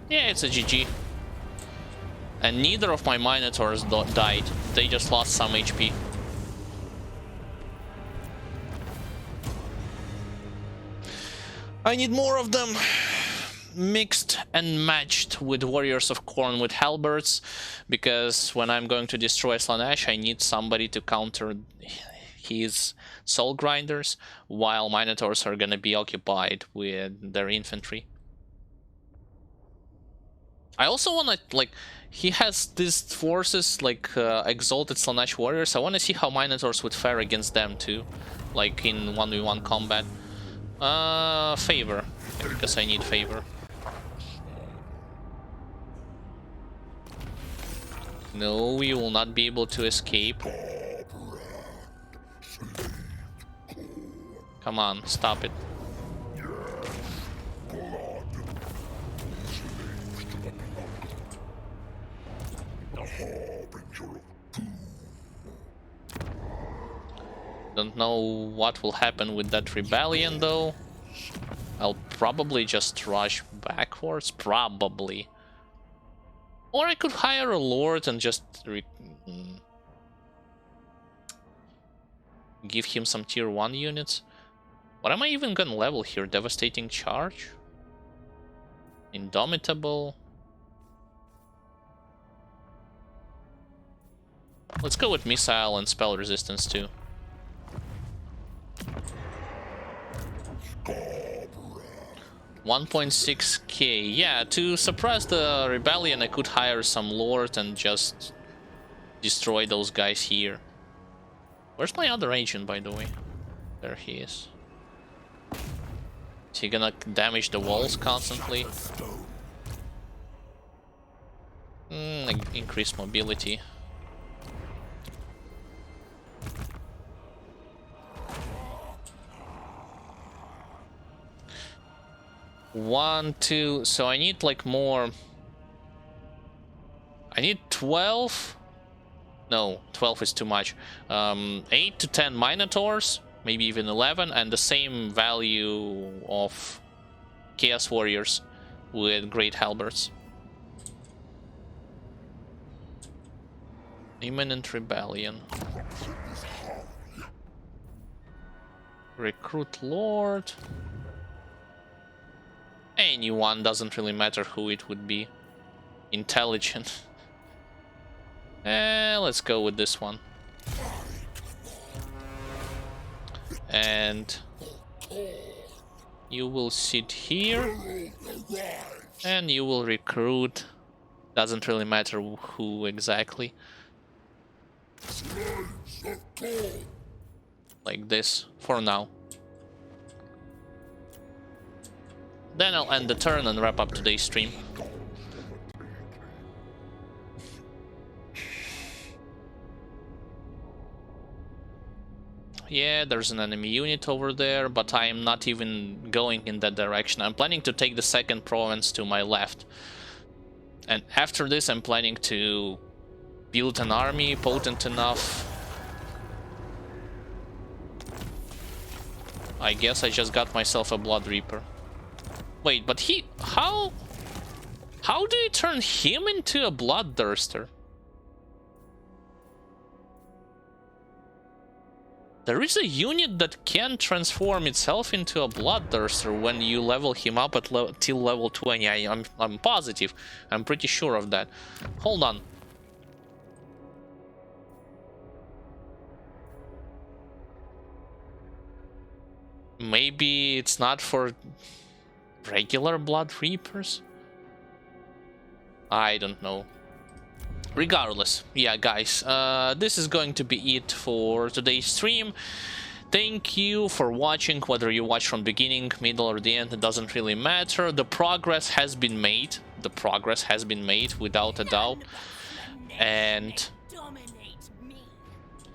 Yeah, it's a GG. And neither of my Minotaurs died. They just lost some HP. I need more of them. Mixed and matched with Warriors of Khorne with halberds, because when I'm going to destroy Slaanesh, I need somebody to counter his Soul Grinders, while Minotaurs are gonna be occupied with their infantry. I also wanna, like, he has these forces like Exalted Slaanesh Warriors. I wanna see how Minotaurs would fare against them too, like in 1v1 combat. Favor, because I need favor. No, you will not be able to escape. Come on, stop it. Don't know what will happen with that rebellion though. I'll probably just rush backwards, probably. Or I could hire a lord and just give him some tier 1 units. What am I even gonna level here? Devastating charge? Indomitable? Let's go with missile and spell resistance too. Skarbrand. 1.6k. Yeah, to suppress the rebellion I could hire some lord and just destroy those guys here. Where's my other agent, by the way? There he is. Is he gonna damage the walls constantly? Increase mobility. One, two, so I need like more. I need 12. No, 12 is too much. 8 to 10 Minotaurs, maybe even 11, and the same value of Chaos Warriors with Great Halberds. Imminent Rebellion. Recruit Lord. Anyone, doesn't really matter who it would be. Intelligent. Let's go with this one. And you will sit here and you will recruit. Doesn't really matter who exactly. Like this for now. Then I'll end the turn and wrap up today's stream. Yeah, there's an enemy unit over there, but I am not even going in that direction. I'm planning to take the second province to my left. And after this, I'm planning to build an army potent enough. I guess I just got myself a Blood Reaper. Wait, but he... How do you turn him into a Bloodthirster? There is a unit that can transform itself into a Bloodthirster when you level him up at till level 20. I'm positive. I'm pretty sure of that. Hold on. Maybe it's not for regular Blood Reapers? I don't know. Regardless, yeah, guys, this is going to be it for today's stream. Thank you for watching, whether you watch from beginning, middle, or the end, it doesn't really matter. The progress has been made. The progress has been made, without a doubt. And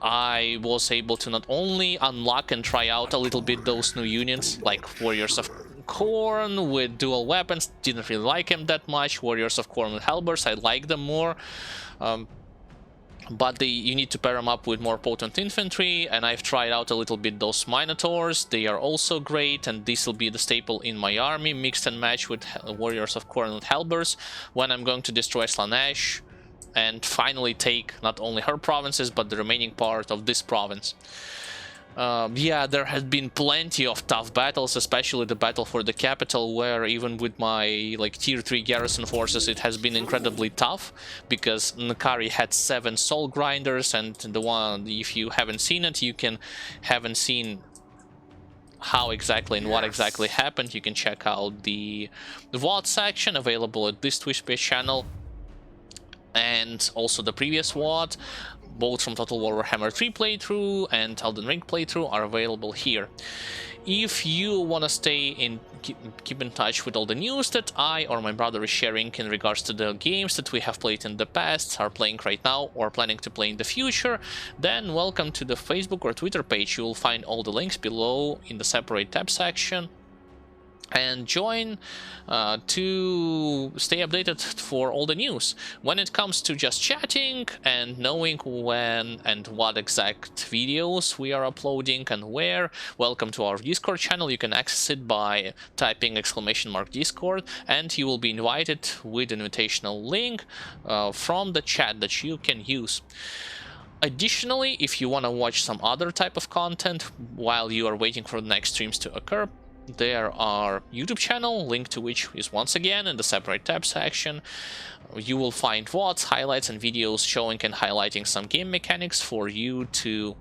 I was able to not only unlock and try out a little bit those new units, like Warriors of Khorne with dual weapons. Didn't really like them that much. Warriors of Khorne with halberds, I like them more. But you need to pair them up with more potent infantry, and I've tried out a little bit those Minotaurs. They are also great, and this will be the staple in my army, mixed and matched with Warriors of Khorne with halberds, when I'm going to destroy Slaanesh and finally take not only her provinces, but the remaining part of this province. Yeah, there has been plenty of tough battles, especially the battle for the capital, where even with my like tier 3 garrison forces it has been incredibly tough, because N'Kari had 7 soul grinders, and the one, if you haven't seen it, you haven't seen how exactly and what exactly happened, you can check out the VOD section available at this Twitch-based channel, and also the previous VOD. both from Total War Warhammer 3 playthrough and Elden Ring playthrough, are available here. If you want to stay in, keep in touch with all the news that I or my brother is sharing in regards to the games that we have played in the past, are playing right now, or planning to play in the future, then welcome to the Facebook or Twitter page. You will find all the links below in the separate tab section. And join to stay updated for all the news. When it comes to just chatting and knowing when and what exact videos we are uploading and where, welcome to our Discord channel. You can access it by typing !Discord, and you will be invited with an invitational link from the chat that you can use. Additionally, if you want to watch some other type of content while you are waiting for the next streams to occur, there are YouTube channel, link to which is once again in the separate tab section. You will find VODs, highlights, and videos showing and highlighting some game mechanics for you to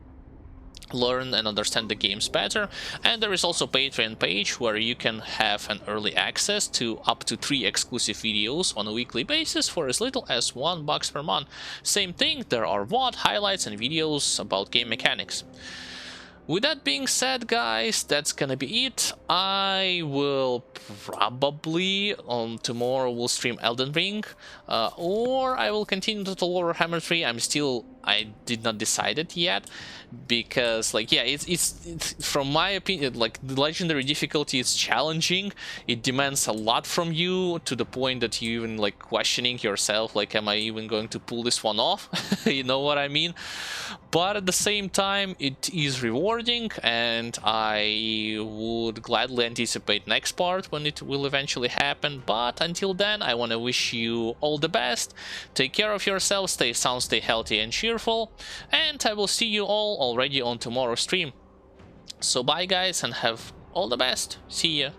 learn and understand the games better. And there is also Patreon page where you can have an early access to up to 3 exclusive videos on a weekly basis for as little as $1 per month. Same thing, there are VOD, highlights, and videos about game mechanics. With that being said, guys, that's gonna be it. I will probably tomorrow will stream Elden Ring, or I will continue Total War Warhammer 3. I did not decide it yet, because like, yeah, it's from my opinion, like, the legendary difficulty is challenging. It demands a lot from you, to the point that you even like questioning yourself, like, am I even going to pull this one off? You know what I mean? But at the same time, it is rewarding, and I would gladly anticipate next part when it will eventually happen. But until then, I want to wish you all the best. Take care of yourself, stay sound, stay healthy and cheerful, and I will see you all already on tomorrow's stream. So bye guys, and have all the best. See ya.